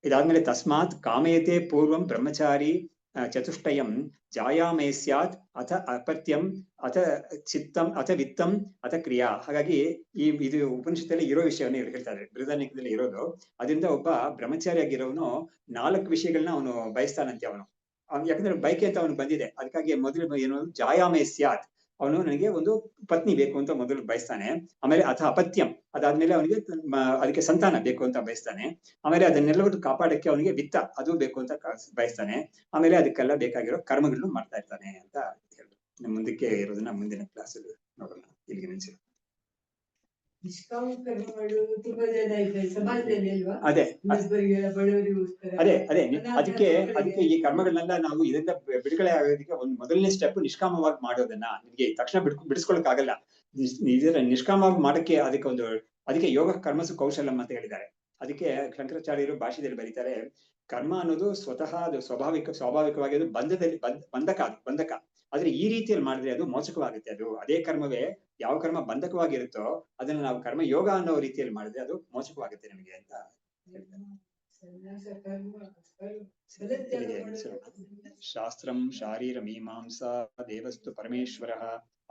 ಇದಾದ್ಮೇಲೆ ತಸ್ಮಾತ್ ಕಾಮಯತೆ ಪೂರ್ವಂ ಬ್ರಹ್ಮಚಾರಿ ಚತುಷ್ಟಯಂ ಜಾಯಾಮೇ ಸ್ಯಾತ್ ಅಥ ಅಪತ್ಯಂ ಅಥ ಚಿತ್ತಂ ಅಥ ವಿತ್ತಂ ಅಥ ಕ್ರಿಯಾ. ಹಾಗಾಗಿ ಇದು ಉಪನಿಷತ್ತಲ್ಲಿ ಇರೋ ವಿಷಯವನ್ನ ಇವ್ರು ಹೇಳ್ತಾ ಇದ್ದಾರೆ, ಬೃಹದಾರಣ್ಯಕದಲ್ಲಿ ಇರೋದು. ಅದರಿಂದ ಒಬ್ಬ ಬ್ರಹ್ಮಚಾರಿಯಾಗಿರೋನು 4 ವಿಷಯಗಳನ್ನ ಅವನು ಬಯಸ್ತಾನಂತೆ. ಅವನು ಯಾಕಂದ್ರೆ ಬೈಕೆ ಅಂತ ಅವನು ಬಂದಿದೆ, ಅದಕ್ಕಾಗಿ ಮೊದಲು ಏನು ಜಾಯಾಮೇ ಸ್ಯಾತ್, ಅವನು ನನಗೆ ಒಂದು ಪತ್ನಿ ಬೇಕು ಅಂತ ಮೊದಲು ಬಯಸ್ತಾನೆ. ಆಮೇಲೆ ಅಥ ಅಪತ್ಯಂ, ಅದಾದ್ಮೇಲೆ ಅವನಿಗೆ ಅದಕ್ಕೆ ಸಂತಾನ ಬೇಕು ಅಂತ ಬಯಸ್ತಾನೆ. ಆಮೇಲೆ ಅದನ್ನೆಲ್ಲವೂ ಕಾಪಾಡಕ್ಕೆ ಅವನಿಗೆ ವಿತ್ತ, ಅದು ಬೇಕು ಅಂತ ಬಯಸ್ತಾನೆ. ಆಮೇಲೆ ಅದಕ್ಕೆಲ್ಲ ಬೇಕಾಗಿರೋ ಕರ್ಮಗಳನ್ನು ಮಾಡ್ತಾ ಇರ್ತಾನೆ ಅಂತ ಹೇಳಿದ್ರು. ಮುಂದಕ್ಕೆ ಇರೋದನ್ನ ಮುಂದಿನ ಕ್ಲಾಸಲ್ಲಿ ನೋಡೋಣ. ಇಲ್ಲಿಗೆ ನಿಲ್ಸಿರೋಣ. ನಿಷ್ಕಾಮ ಕರ್ಮ ಮಾಡುವುದು ತುಂಬಾ ಜನ ಇದೆ ಸಮಾಜದಲ್ಲಿ ಅಲ್ವಾ? ಅದೇ ಬಡವರಿಗೋಸ್ಕರ ಅದೇ ಅದಕ್ಕೆ ಈ ಕರ್ಮಗಳನ್ನೆಲ್ಲ ನಾವು ಇದರಿಂದ ಬಿಡುಗಡೆ ಆಗೋದಕ್ಕೆ ಒಂದು ಮೊದಲನೇ ಸ್ಟೆಪ್ ನಿಷ್ಕಾಮವಾಗಿ ಮಾಡೋದನ್ನ. ನಿಮ್ಗೆ ತಕ್ಷಣ ಬಿಡಿಸ್ಕೊಳಕ್ ಆಗಲ್ಲ. ಇದರ ನಿಷ್ಕಾಮವಾಗಿ ಮಾಡಕ್ಕೆ ಅದಕ್ಕೆ ಯೋಗ ಕರ್ಮಸು ಕೌಶಲಂ ಅಂತ ಹೇಳಿದ್ದಾರೆ. ಅದಕ್ಕೆ ಶಂಕರಾಚಾರ್ಯರು ಭಾಷೆಯಲ್ಲಿ ಬರೀತಾರೆ, ಕರ್ಮ ಅನ್ನೋದು ಸ್ವತಃ ಅದು ಸ್ವಾಭಾವಿಕವಾಗಿ ಅದು ಬಂಧಕ. ಆದ್ರೆ ಈ ರೀತಿಯಲ್ಲಿ ಮಾಡಿದ್ರೆ ಅದು ಮೋಚಕವಾಗುತ್ತೆ. ಅದು ಅದೇ ಕರ್ಮವೇ ಯಾವ ಕರ್ಮ ಬಂಧಕವಾಗಿರುತ್ತೋ ಅದನ್ನ ನಾವು ಕರ್ಮ ಯೋಗ ಅನ್ನೋ ರೀತಿಯಲ್ಲಿ ಮಾಡಿದ್ರೆ ಅದು ಮೋಚಕವಾಗುತ್ತೆ ನಮಗೆ ಅಂತ ಶಾಸ್ತ್ರಂ ಶಾರೀರ ಮೀಮಾಂಸಾ ದೇವಸ್ತು ಪರಮೇಶ್ವರಃ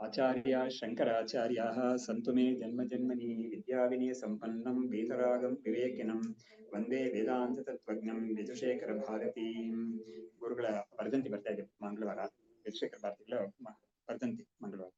ಆಚಾರ್ಯ ಶಂಕರಾಚಾರ್ಯಾಃ ಸಂತು ಮೇ ಜನ್ಮ ಜನ್ಮನಿ ವಿದ್ಯಾ ವಿನಯ ಸಂಪನ್ನಂ ವೇದರಾಗಂ ವಿವೇಕಿನಂ ವಂದೇ ವೇದಾಂತ ತತ್ವಜ್ಞಂ ಯಜುಶೇಖರ ಭಾರತೀಂ. ಗುರುಗಳ ವರ್ಧಂತಿ ಬರ್ತಾ ಇದೆ ಮಂಗಳವಾರ, ಯಜುಶೇಖರ ಭಾರತಿಗಳ ವರ್ಧಂತಿ ಮಂಗಳವಾರ.